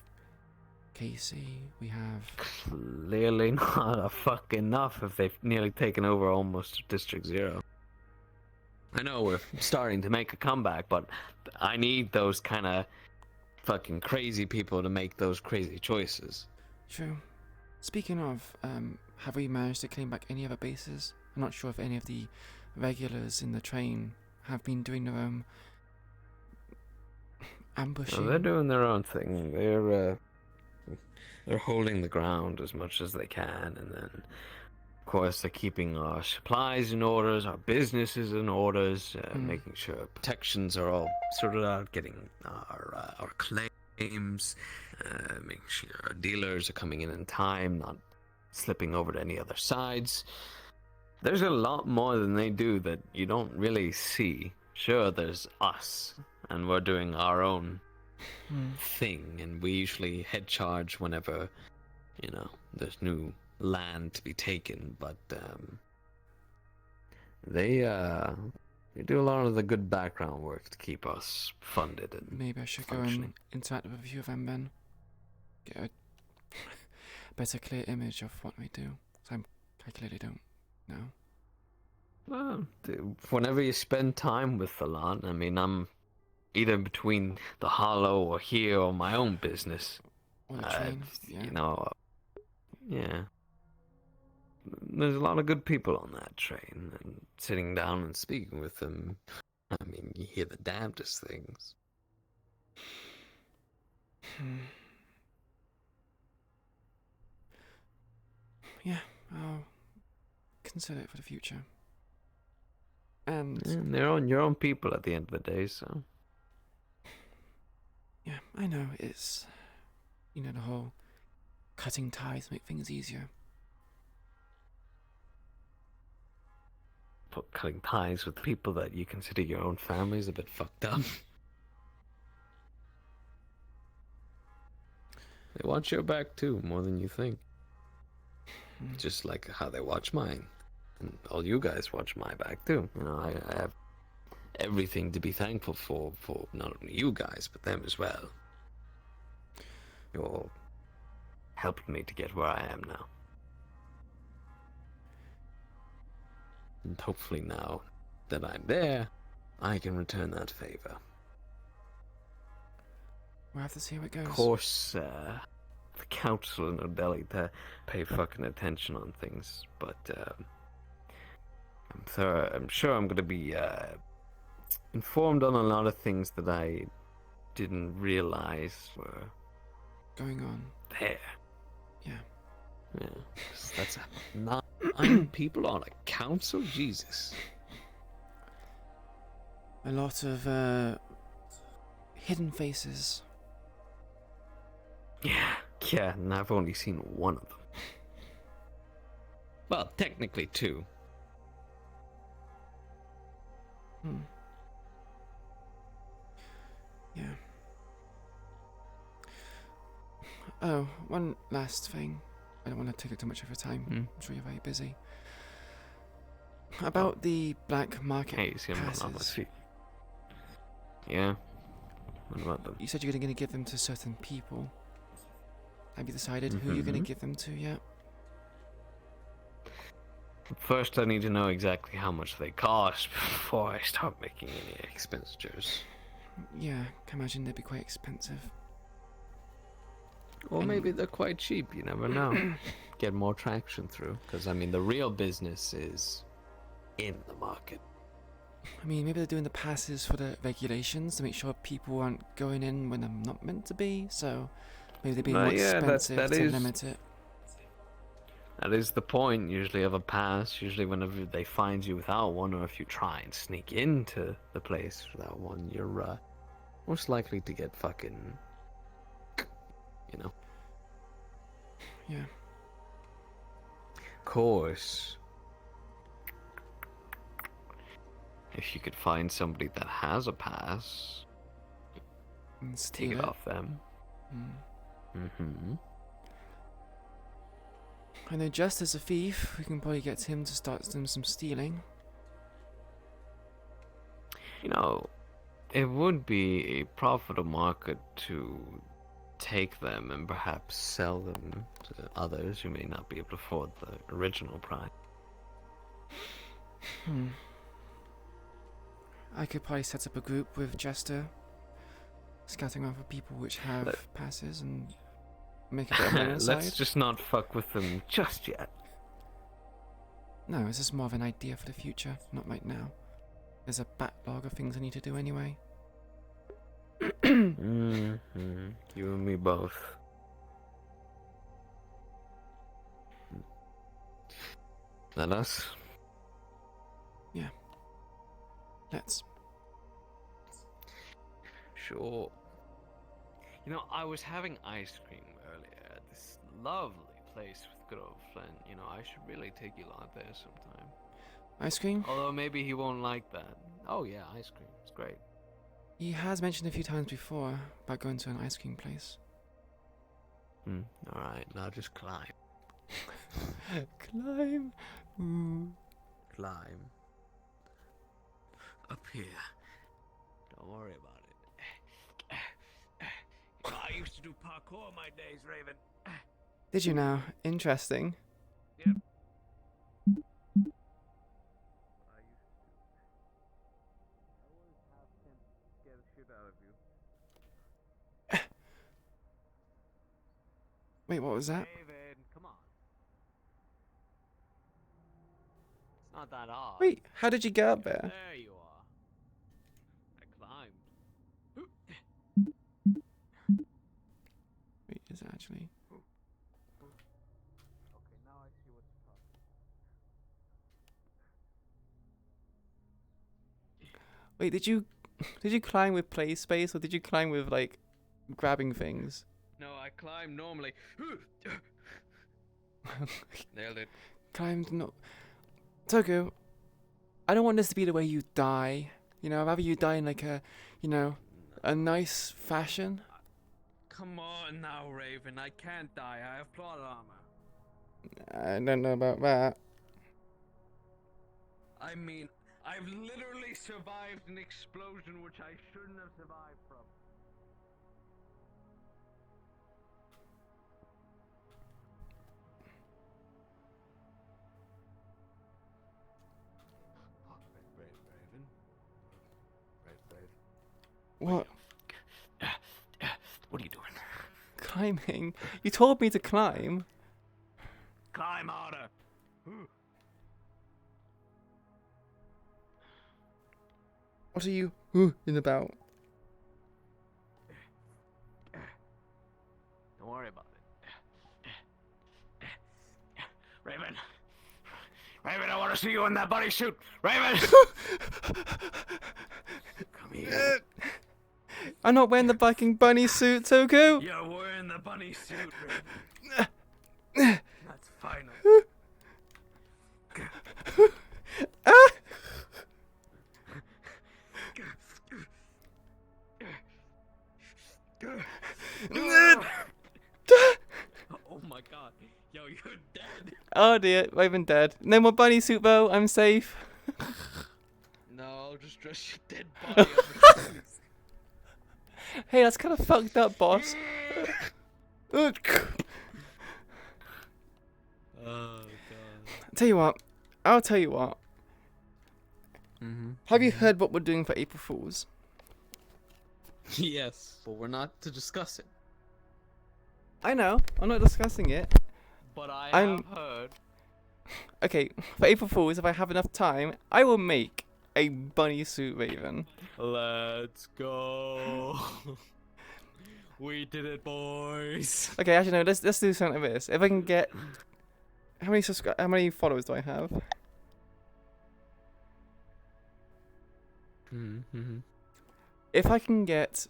Speaker 1: Casey, we have...
Speaker 2: Clearly not a fuck enough if they've nearly taken over almost District 0. I know we're starting to make a comeback, but I need those kind of fucking crazy people to make those crazy choices.
Speaker 1: True. Speaking of, have we managed to claim back any other bases? I'm not sure if any of the regulars in the train have been doing their own ambushing.
Speaker 2: No, they're doing their own thing. They're holding the ground as much as they can, and then, of course, they're keeping our supplies in orders, our businesses in orders, making sure protections are all sorted out, getting our claims, making sure our dealers are coming in time, not slipping over to any other sides. There's a lot more than they do that you don't really see. Sure, there's us, and we're doing our own thing, and we usually head charge whenever, you know, there's new land to be taken, but they do a lot of the good background work to keep us funded and
Speaker 1: maybe I should go and interact with a few of them then. Get a better clear image of what we do. So I clearly don't know.
Speaker 2: Well, whenever you spend time with the lot, I mean, I'm either between the Hollow or here or my own business.
Speaker 1: Or the train, yeah.
Speaker 2: You know, yeah. There's a lot of good people on that train, and sitting down and speaking with them, I mean, you hear the damnedest things.
Speaker 1: Yeah, I'll consider it for the future. And
Speaker 2: they're on your own people at the end of the day, so...
Speaker 1: Yeah, I know, it's... You know, the whole cutting ties make things easier.
Speaker 2: But cutting ties with people that you consider your own family is a bit fucked up. They watch your back too, more than you think. Just like how they watch mine. And all you guys watch my back too. You know, I have everything to be thankful for not only you guys, but them as well. You're helping me to get where I am now. And hopefully now that I'm there, I can return that favor.
Speaker 1: We'll have to see how it goes.
Speaker 2: Of course, the council in Odeli to pay fucking attention on things, but I'm sure I'm going to be informed on a lot of things that I didn't realize were
Speaker 1: going on
Speaker 2: there.
Speaker 1: Yeah.
Speaker 2: Yeah. That's 9 people on a council? Jesus.
Speaker 1: A lot of hidden faces.
Speaker 2: Yeah, and I've only seen one of them. Well, technically 2.
Speaker 1: Yeah. Oh, one last thing. I don't want to take up too much of your time. I'm sure you're very busy. About the black market passes.
Speaker 2: Yeah. What about them?
Speaker 1: You said you're going to give them to certain people. Have you decided who you're going to give them to yet?
Speaker 2: First, I need to know exactly how much they cost before I start making any expenditures.
Speaker 1: Yeah, can imagine they'd be quite expensive.
Speaker 2: Or maybe they're quite cheap, you never know. Get more traction through, because I mean the real business is in the market.
Speaker 1: I mean, maybe they're doing the passes for the regulations to make sure people aren't going in when they're not meant to be, so maybe they're being more expensive to limit it.
Speaker 2: That is the point, usually, of a pass. Usually whenever they find you without one, or if you try and sneak into the place without one, you're most likely to get fucking... You know?
Speaker 1: Yeah.
Speaker 2: Of course. If you could find somebody that has a pass,
Speaker 1: And
Speaker 2: take
Speaker 1: steal
Speaker 2: it
Speaker 1: it.
Speaker 2: off them. Mm-hmm.
Speaker 1: I know just as a thief, we can probably get him to start doing some stealing.
Speaker 2: You know, it would be a profitable market to take them and perhaps sell them to others who may not be able to afford the original price.
Speaker 1: I could probably set up a group with Jester, scouting around for people which have passes and make a bit of money on the
Speaker 2: Let's
Speaker 1: side.
Speaker 2: just not fuck with them just yet.
Speaker 1: No, this is more of an idea for the future, not right now. There's a backlog of things I need to do anyway.
Speaker 2: You and me both. That us?
Speaker 1: Yeah. Let's.
Speaker 2: Sure. You know, I was having ice cream earlier at this lovely place with good old Flynn. You know, I should really take you out there sometime.
Speaker 1: Ice cream?
Speaker 2: Although maybe he won't like that. Oh yeah, ice cream. It's great.
Speaker 1: He has mentioned a few times before about going to an ice cream place.
Speaker 2: Alright, now just climb.
Speaker 1: Climb.
Speaker 2: Climb. Up here. Don't worry about it. I used to do parkour in my days, Raven.
Speaker 1: Did you now? Interesting.
Speaker 2: Yep.
Speaker 1: Wait, what was that?
Speaker 2: David, come on. It's not that hard.
Speaker 1: Wait, how did you get up there?
Speaker 2: There you are. I climbed.
Speaker 1: Wait, is it actually?
Speaker 2: Okay, now I see what's up.
Speaker 1: Wait, did you climb with play space or did you climb with like grabbing things?
Speaker 2: No, I climb normally. Nailed it.
Speaker 1: Climbed no. Toku, I don't want this to be the way you die. You know, I'd rather you die in like a, you know, a nice fashion.
Speaker 2: Come on now, Raven. I can't die. I have plot armor.
Speaker 1: I don't know about that.
Speaker 2: I mean, I've literally survived an explosion which I shouldn't have survived from.
Speaker 1: What?
Speaker 2: What are you doing?
Speaker 1: Climbing? You told me to climb.
Speaker 2: Climb harder.
Speaker 1: What are you in about?
Speaker 2: Don't worry about it. Raven. Raven, I want to see you in that bunny suit. Raven! Come here.
Speaker 1: I'm not wearing the fucking bunny suit, Toku.
Speaker 2: You're wearing the bunny suit, Raven. That's final. Oh my god. Yo, you're dead.
Speaker 1: Oh dear, Raven dead. No more bunny suit though, I'm safe.
Speaker 2: No, I'll just dress your dead body up in suits.
Speaker 1: Hey, that's kind of fucked up, boss.
Speaker 2: Oh god.
Speaker 1: I'll tell you what. Have you heard what we're doing for April Fools?
Speaker 6: Yes, but we're not to discuss it.
Speaker 1: I know, I'm not discussing it.
Speaker 2: But I
Speaker 1: I'm-
Speaker 2: have heard.
Speaker 1: Okay, for April Fools, if I have enough time, I will make a bunny suit Raven.
Speaker 2: Let's go. We did it, boys.
Speaker 1: Okay, actually no, let's do something like this. If I can get how many followers do I have? If I can get,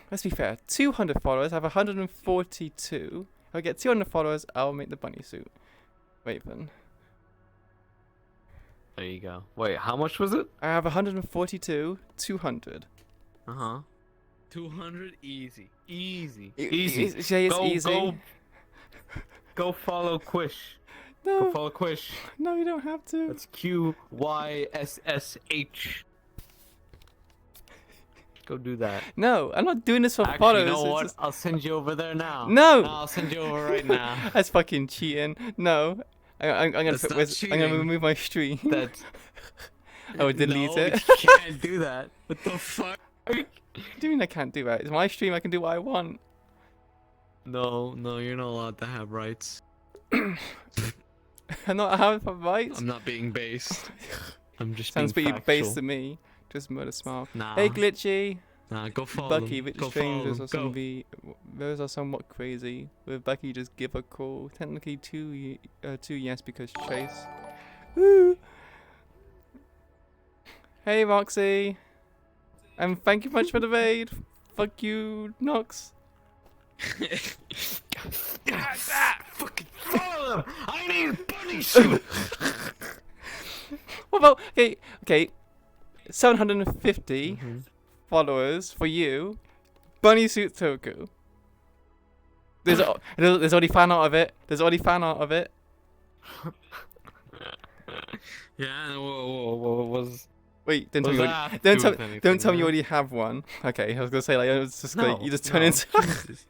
Speaker 1: let's be fair, 200 followers, I have 142. If I get 200 followers, I'll make the bunny suit Raven.
Speaker 2: There you go. Wait, how much was it?
Speaker 1: I have 142, 200.
Speaker 2: Uh-huh. 200 easy. Easy.
Speaker 1: Say it's easy.
Speaker 2: Go follow Quish.
Speaker 1: No.
Speaker 2: Go follow Quish.
Speaker 1: No, you don't have to.
Speaker 2: That's QYSSH. Go do that.
Speaker 1: No, I'm not doing this for
Speaker 2: Actually,
Speaker 1: follows.
Speaker 2: you know what?
Speaker 1: Just...
Speaker 2: I'll send you over there now.
Speaker 1: No.
Speaker 2: I'll send you over right now.
Speaker 1: That's fucking cheating. No. I'm gonna
Speaker 2: That's
Speaker 1: put,
Speaker 2: not
Speaker 1: I'm gonna
Speaker 2: cheating.
Speaker 1: remove my stream.
Speaker 2: That's...
Speaker 1: I would delete
Speaker 2: No,
Speaker 1: it.
Speaker 2: you can't do that. What the fuck?
Speaker 1: What do you mean I can't do that? It's my stream. I can do what I want.
Speaker 2: No, you're not allowed to have rights.
Speaker 1: I'm not having rights.
Speaker 2: I'm not being based. I'm just
Speaker 1: Sounds
Speaker 2: being
Speaker 1: pretty
Speaker 2: factual.
Speaker 1: based to me. Just murder smile.
Speaker 2: Nah.
Speaker 1: Hey, Glitchy.
Speaker 2: Nah, go follow
Speaker 1: Bucky,
Speaker 2: them.
Speaker 1: Victor
Speaker 2: Go
Speaker 1: Strangers
Speaker 2: follow
Speaker 1: or
Speaker 2: them.
Speaker 1: some those are somewhat crazy. With Bucky, just give a call. Technically, two yes because Chase. Woo! Hey, Roxy. And thank you much for the raid. Fuck you, Nox.
Speaker 2: Fucking follow them! I need bunny suit!
Speaker 1: What about okay, 750 followers for you, Bunny Suit Toku. There's already fan art of it.
Speaker 2: Yeah, what was...
Speaker 1: Wait, don't tell
Speaker 2: What
Speaker 1: me.
Speaker 2: does that have to
Speaker 1: Don't
Speaker 2: do
Speaker 1: tell.
Speaker 2: with anything,
Speaker 1: Don't tell me you
Speaker 2: man?
Speaker 1: already have one. Okay, I was gonna say like it's just
Speaker 2: No,
Speaker 1: like you just turn
Speaker 2: no,
Speaker 1: into.
Speaker 2: Jesus.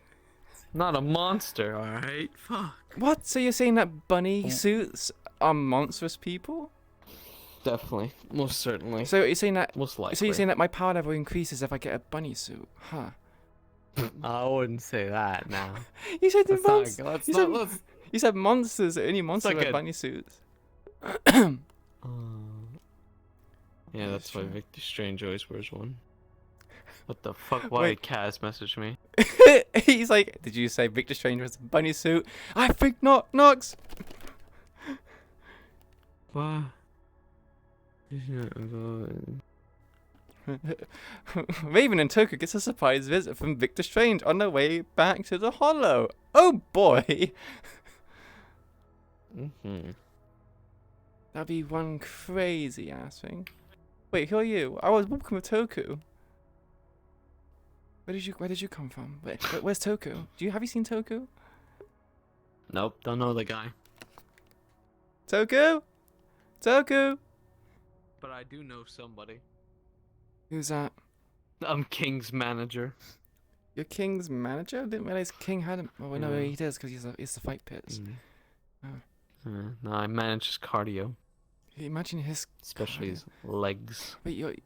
Speaker 2: Not a monster, alright? Fuck.
Speaker 1: What? So you're saying that bunny suits are monstrous people?
Speaker 2: Definitely. Most certainly.
Speaker 1: So you're saying that?
Speaker 2: Most likely.
Speaker 1: So you're saying that my power level increases if I get a bunny suit? Huh?
Speaker 2: I wouldn't say that now.
Speaker 1: You said the
Speaker 2: Let's not-
Speaker 1: monsters.
Speaker 2: let's
Speaker 1: You
Speaker 2: not-
Speaker 1: said,
Speaker 2: let's-
Speaker 1: you said monsters. Only monsters
Speaker 2: like
Speaker 1: wear
Speaker 2: a-
Speaker 1: bunny suits.
Speaker 2: Yeah, that's why Victor Strange always wears one. What the fuck? Why
Speaker 1: Wait.
Speaker 2: did Kaz message me?
Speaker 1: He's like, did you say Victor Strange was a bunny suit? I think not, Nox.
Speaker 2: What?
Speaker 1: Raven and Toku gets a surprise visit from Victor Strange on their way back to the Hollow. Oh boy! That'd be one crazy ass thing. Wait, who are you? I was walking with Toku. Where did you come from? Where's Toku? Have you seen Toku?
Speaker 2: Nope, don't know the guy.
Speaker 1: Toku? Toku?
Speaker 2: But I do know somebody.
Speaker 1: Who's that?
Speaker 2: I'm King's manager.
Speaker 1: You're King's manager? I didn't realize King had him. Oh, no,
Speaker 2: Yeah.
Speaker 1: he does because he's the fight pits.
Speaker 2: No, I manage his cardio.
Speaker 1: Imagine his...
Speaker 2: Especially his legs.
Speaker 1: Wait,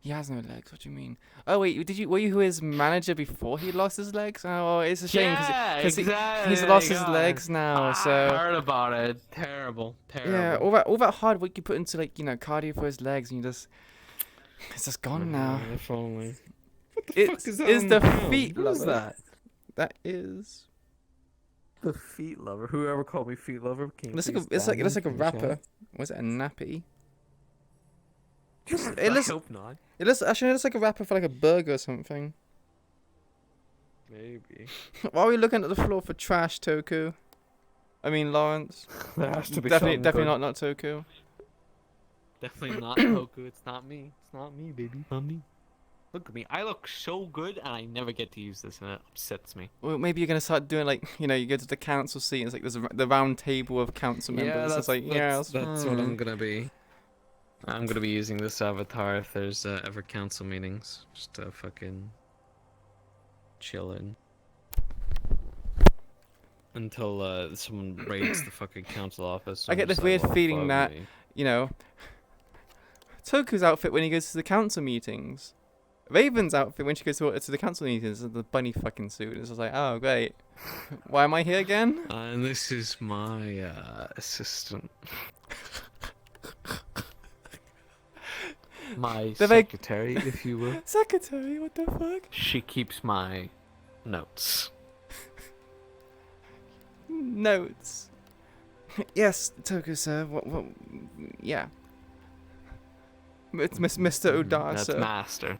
Speaker 1: he has no legs. What do you mean? Oh wait, were you his manager before he lost his legs? Oh, it's a shame because
Speaker 2: exactly.
Speaker 1: he's lost his legs now.
Speaker 2: I
Speaker 1: So
Speaker 2: heard about it. Terrible.
Speaker 1: yeah, all that hard work you put into cardio for his legs, and it's just gone now.
Speaker 2: If only.
Speaker 1: It's
Speaker 2: is that
Speaker 1: is
Speaker 2: on
Speaker 1: the
Speaker 2: the ground?
Speaker 1: feet
Speaker 2: What is
Speaker 1: lover.
Speaker 2: that?
Speaker 1: That is.
Speaker 4: The feet lover. Whoever called me feet lover came.
Speaker 1: It's like a wrapper. Was it a nappy? It looks.
Speaker 2: I hope not.
Speaker 1: It looks like a wrapper for like a burger or something.
Speaker 2: Maybe.
Speaker 1: Why are we looking at the floor for trash, Toku? I mean Lawrence.
Speaker 4: There has to be
Speaker 1: definitely
Speaker 4: something
Speaker 1: not Toku.
Speaker 2: Definitely not Toku. It's not me. It's not me, baby. Not me. Look at me. I look so good, and I never get to use this, and it upsets me.
Speaker 1: Well, maybe you're gonna start doing you go to the council seat. And it's like there's the round table of council members. It's like
Speaker 2: that's what I'm gonna be. I'm gonna be using this avatar if there's ever council meetings. Just fucking chilling until someone raids the fucking council office.
Speaker 1: I get this weird feeling that Toku's outfit when he goes to the council meetings, Raven's outfit when she goes to the council meetings is the bunny fucking suit. It's just like, oh great, why am I here again?
Speaker 2: And this is my assistant. My secretary, if you will.
Speaker 1: Secretary, what the fuck?
Speaker 2: She keeps my notes.
Speaker 1: Notes. Yes, Toku, sir. What? Yeah. It's Mr. Odar,
Speaker 2: That's
Speaker 1: sir.
Speaker 2: Master.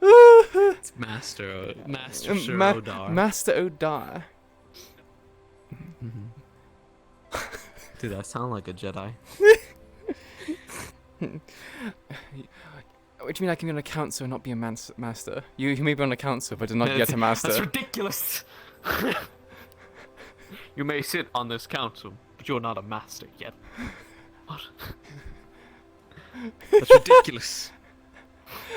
Speaker 2: It's Master Sir Odar.
Speaker 1: Master Odar.
Speaker 2: Dude, that sound like a Jedi.
Speaker 1: Which means I can be on a council and not be a master. You may be on a council, but do not yet a master.
Speaker 2: That's ridiculous. You may sit on this council, but you're not a master yet. What? That's ridiculous.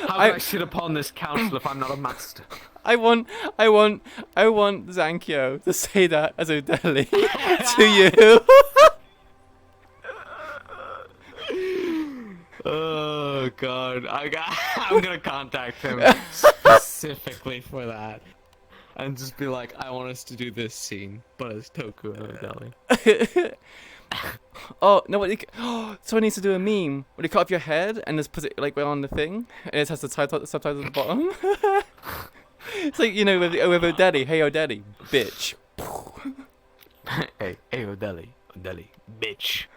Speaker 2: How can I sit upon this council if I'm not a master?
Speaker 1: I want Zankyo to say that as Odeli to you.
Speaker 2: Oh god, I'm gonna contact him specifically for that, and just be like, I want us to do this scene, but as Toku and Odeli.
Speaker 1: Oh no! Someone needs to do a meme where you cut off your head and just put it like on the thing, and it has the subtitles at the bottom. It's like, you know, with Odeli. Hey Odeli, bitch.
Speaker 2: Hey Odeli, bitch.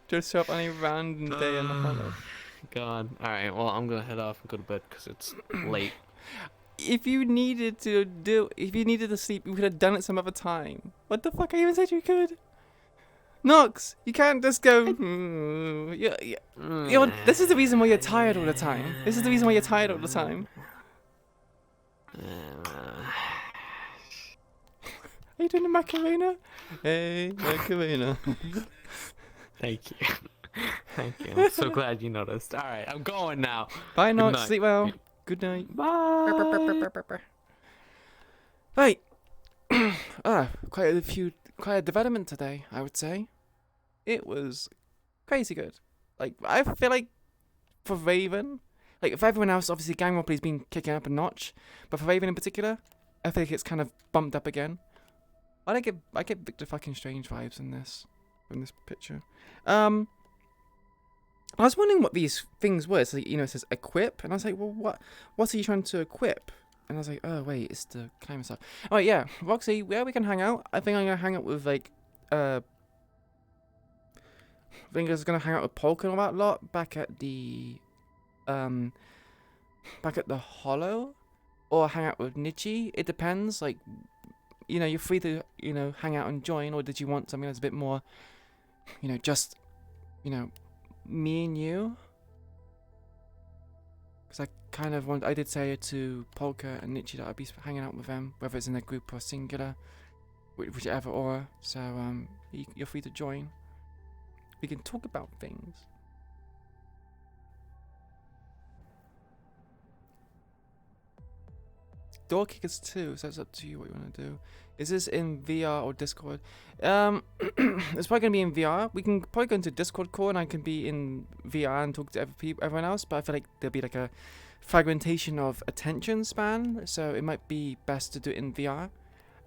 Speaker 1: Just show up on a random day in the hollow.
Speaker 2: God. Alright, well, I'm gonna head off and go to bed because it's late.
Speaker 1: If you needed to sleep, you could have done it some other time. What the fuck? I even said you could. Nox, you can't just go. You know, this is the reason why you're tired all the time. This is the reason why you're tired all the time. Are you doing the Macarena? Hey, Macarena.
Speaker 2: Thank you. Thank you. I'm so glad you noticed. Alright, I'm going now.
Speaker 1: Bye,
Speaker 2: Good
Speaker 1: Nox.
Speaker 2: night.
Speaker 1: Sleep well. Good night. Bye. Right. Quite a development today, I would say. It was crazy good. Like, I feel like for Raven, like for everyone else, obviously GangRP's been kicking up a notch, but for Raven in particular, I feel like it's kind of bumped up again. I get Victor fucking Strange vibes in this picture. I was wondering what these things were. So, you know, it says equip, and I was like, well, what are you trying to equip? And I was like, oh wait, it's the climber stuff. Oh yeah, Roxy, where we can hang out? I think I'm gonna hang out with like, I think I was gonna hang out with Polka and all that lot back at the Hollow, or hang out with Nichi. It depends. Like, you know, you're free to, you know, hang out and join, or did you want something that's a bit more, you know, just, you know, me and you? Because I did say to Polka and Nichi that I'd be hanging out with them, whether it's in a group or singular, whichever or. So you're free to join. We can talk about things. Door Kickers 2, so it's up to you what you want to do. Is this in VR or Discord? It's probably going to be in VR. We can probably go into Discord call and I can be in VR and talk to everyone else, but I feel like there'll be like a fragmentation of attention span, so it might be best to do it in VR.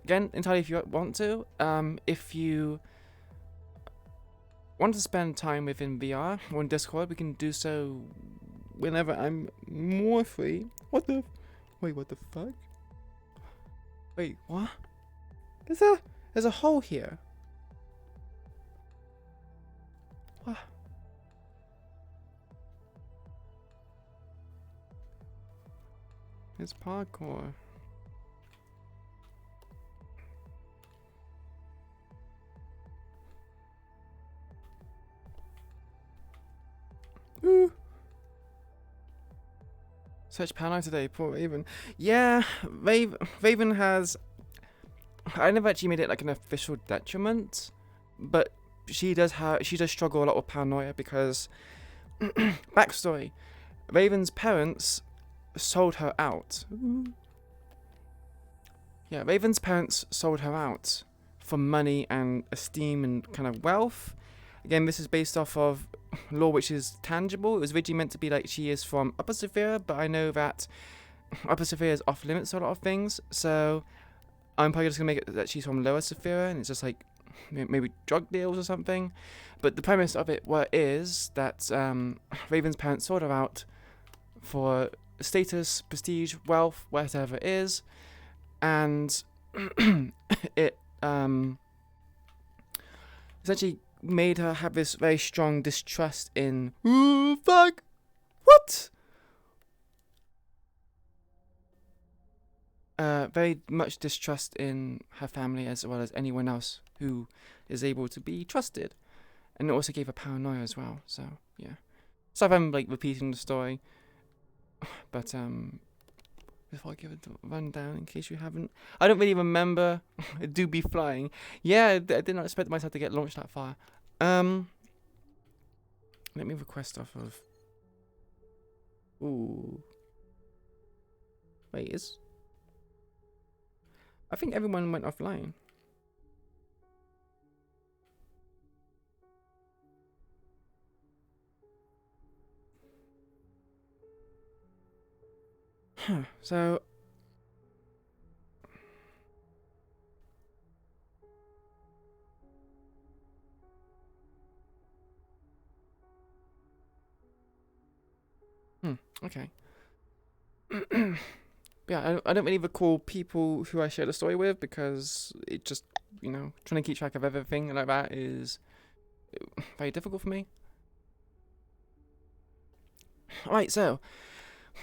Speaker 1: Again, entirely if you want to. If you want to spend time within VR or in Discord, we can do so whenever I'm more free. What the fuck? Wait, what? There's a hole here. What? It's parkour. Ooh. Search panel today, poor Raven. Yeah, Raven has... I never actually made it like an official detriment, but she does struggle a lot with paranoia because... Backstory. Raven's parents sold her out. Yeah, Raven's parents sold her out for money and esteem and kind of wealth. Again, this is based off of lore which is tangible. It was originally meant to be like she is from Upper Severe, but I know that Upper Severe is off limits to a lot of things, so I'm probably just going to make it that she's from Lower Severe, and it's just like maybe drug deals or something. But the premise of it is that Raven's parents sold her out for status, prestige, wealth, whatever it is, and it essentially made her have this very strong distrust in fuck, what? Very much distrust in her family as well as anyone else who is able to be trusted. And it also gave a paranoia as well, so yeah. So I'm like repeating the story. But before I give it a rundown in case you haven't, I don't really remember it do be flying. Yeah, I did not expect myself to get launched that far. Let me request off of. Ooh. Wait, I think everyone went offline. Huh, so. Okay. Yeah, I don't really recall people who I shared a story with because it just, trying to keep track of everything like that is very difficult for me. Alright, so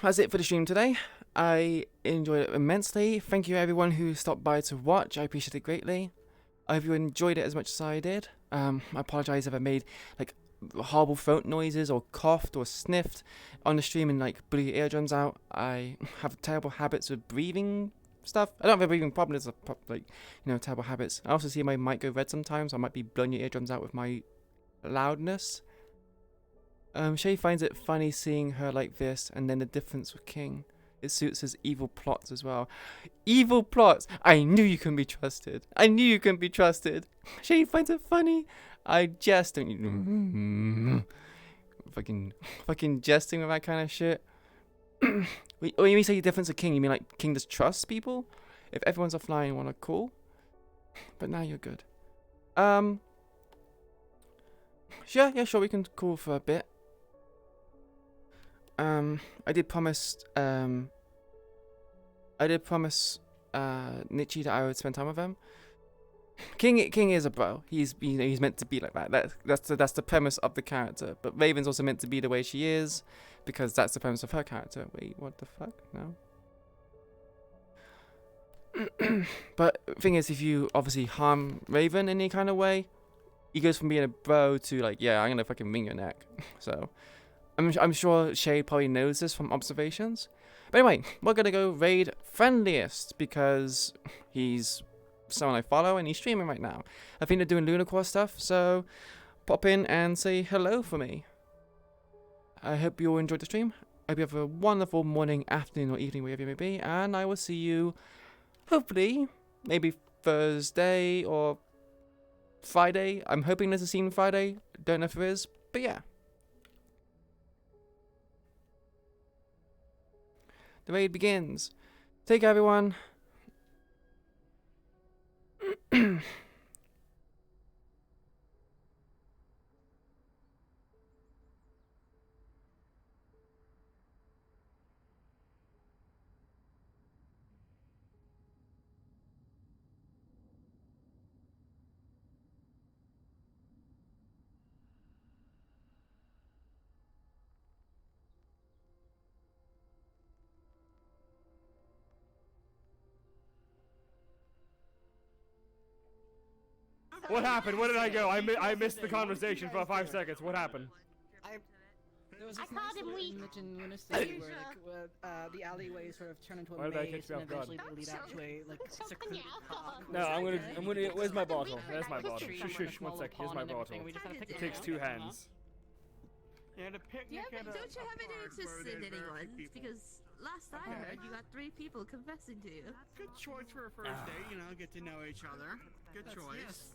Speaker 1: that's it for the stream today. I enjoyed it immensely. Thank you everyone who stopped by to watch. I appreciate it greatly. I hope you enjoyed it as much as I did. I apologize if I made like horrible throat noises or coughed or sniffed on the stream and like blew your eardrums out. I have terrible habits with breathing stuff. I don't have a breathing problem. It's terrible habits. I also see my mic go red sometimes. I might be blowing your eardrums out with my loudness. Shay finds it funny seeing her like this, and then the difference with King. It suits his evil plots as well. Evil plots! I knew you couldn't be trusted. I knew you couldn't be trusted. Shay finds it funny. I jest don't fucking jesting with that kind of shit. When you say the difference with King, you mean like King just trusts people? If everyone's offline, you wanna call? But now you're good. Sure, we can call for a bit. I did promise Nichi that I would spend time with him. King is a bro. He's meant to be like that. That's the premise of the character. But Raven's also meant to be the way she is because that's the premise of her character. Wait, what the fuck? No. But thing is, if you obviously harm Raven in any kind of way, he goes from being a bro to like, yeah, I'm gonna fucking wring your neck. So I'm sure Shay probably knows this from observations. But anyway, we're gonna go raid Friendliest because he's someone I follow and he's streaming right now. I think they're doing Lunacore stuff, so pop in and say hello for me. I hope you all enjoyed the stream. I hope you have a wonderful morning, afternoon, or evening, wherever you may be, and I will see you, hopefully, maybe Thursday or Friday. I'm hoping there's a scene Friday. Don't know if there is, but yeah. The raid begins. Take care, everyone.
Speaker 18: What happened? Where did I go? I missed the conversation for 5 seconds. What happened?
Speaker 19: There was this nice little image in Winter City where the alleyways sort of turn into a maze and eventually they lead out to a secluded park.
Speaker 18: No, I'm gonna. Where's my bottle? There's my bottle. Shush, 1 sec. Here's my bottle. It takes 2 hands.
Speaker 3: Yeah, the picnic
Speaker 14: Don't you have any interest in anyone? Because last I heard, you got 3 people confessing to you.
Speaker 3: Good choice for a first date, get to know each other. Good choice.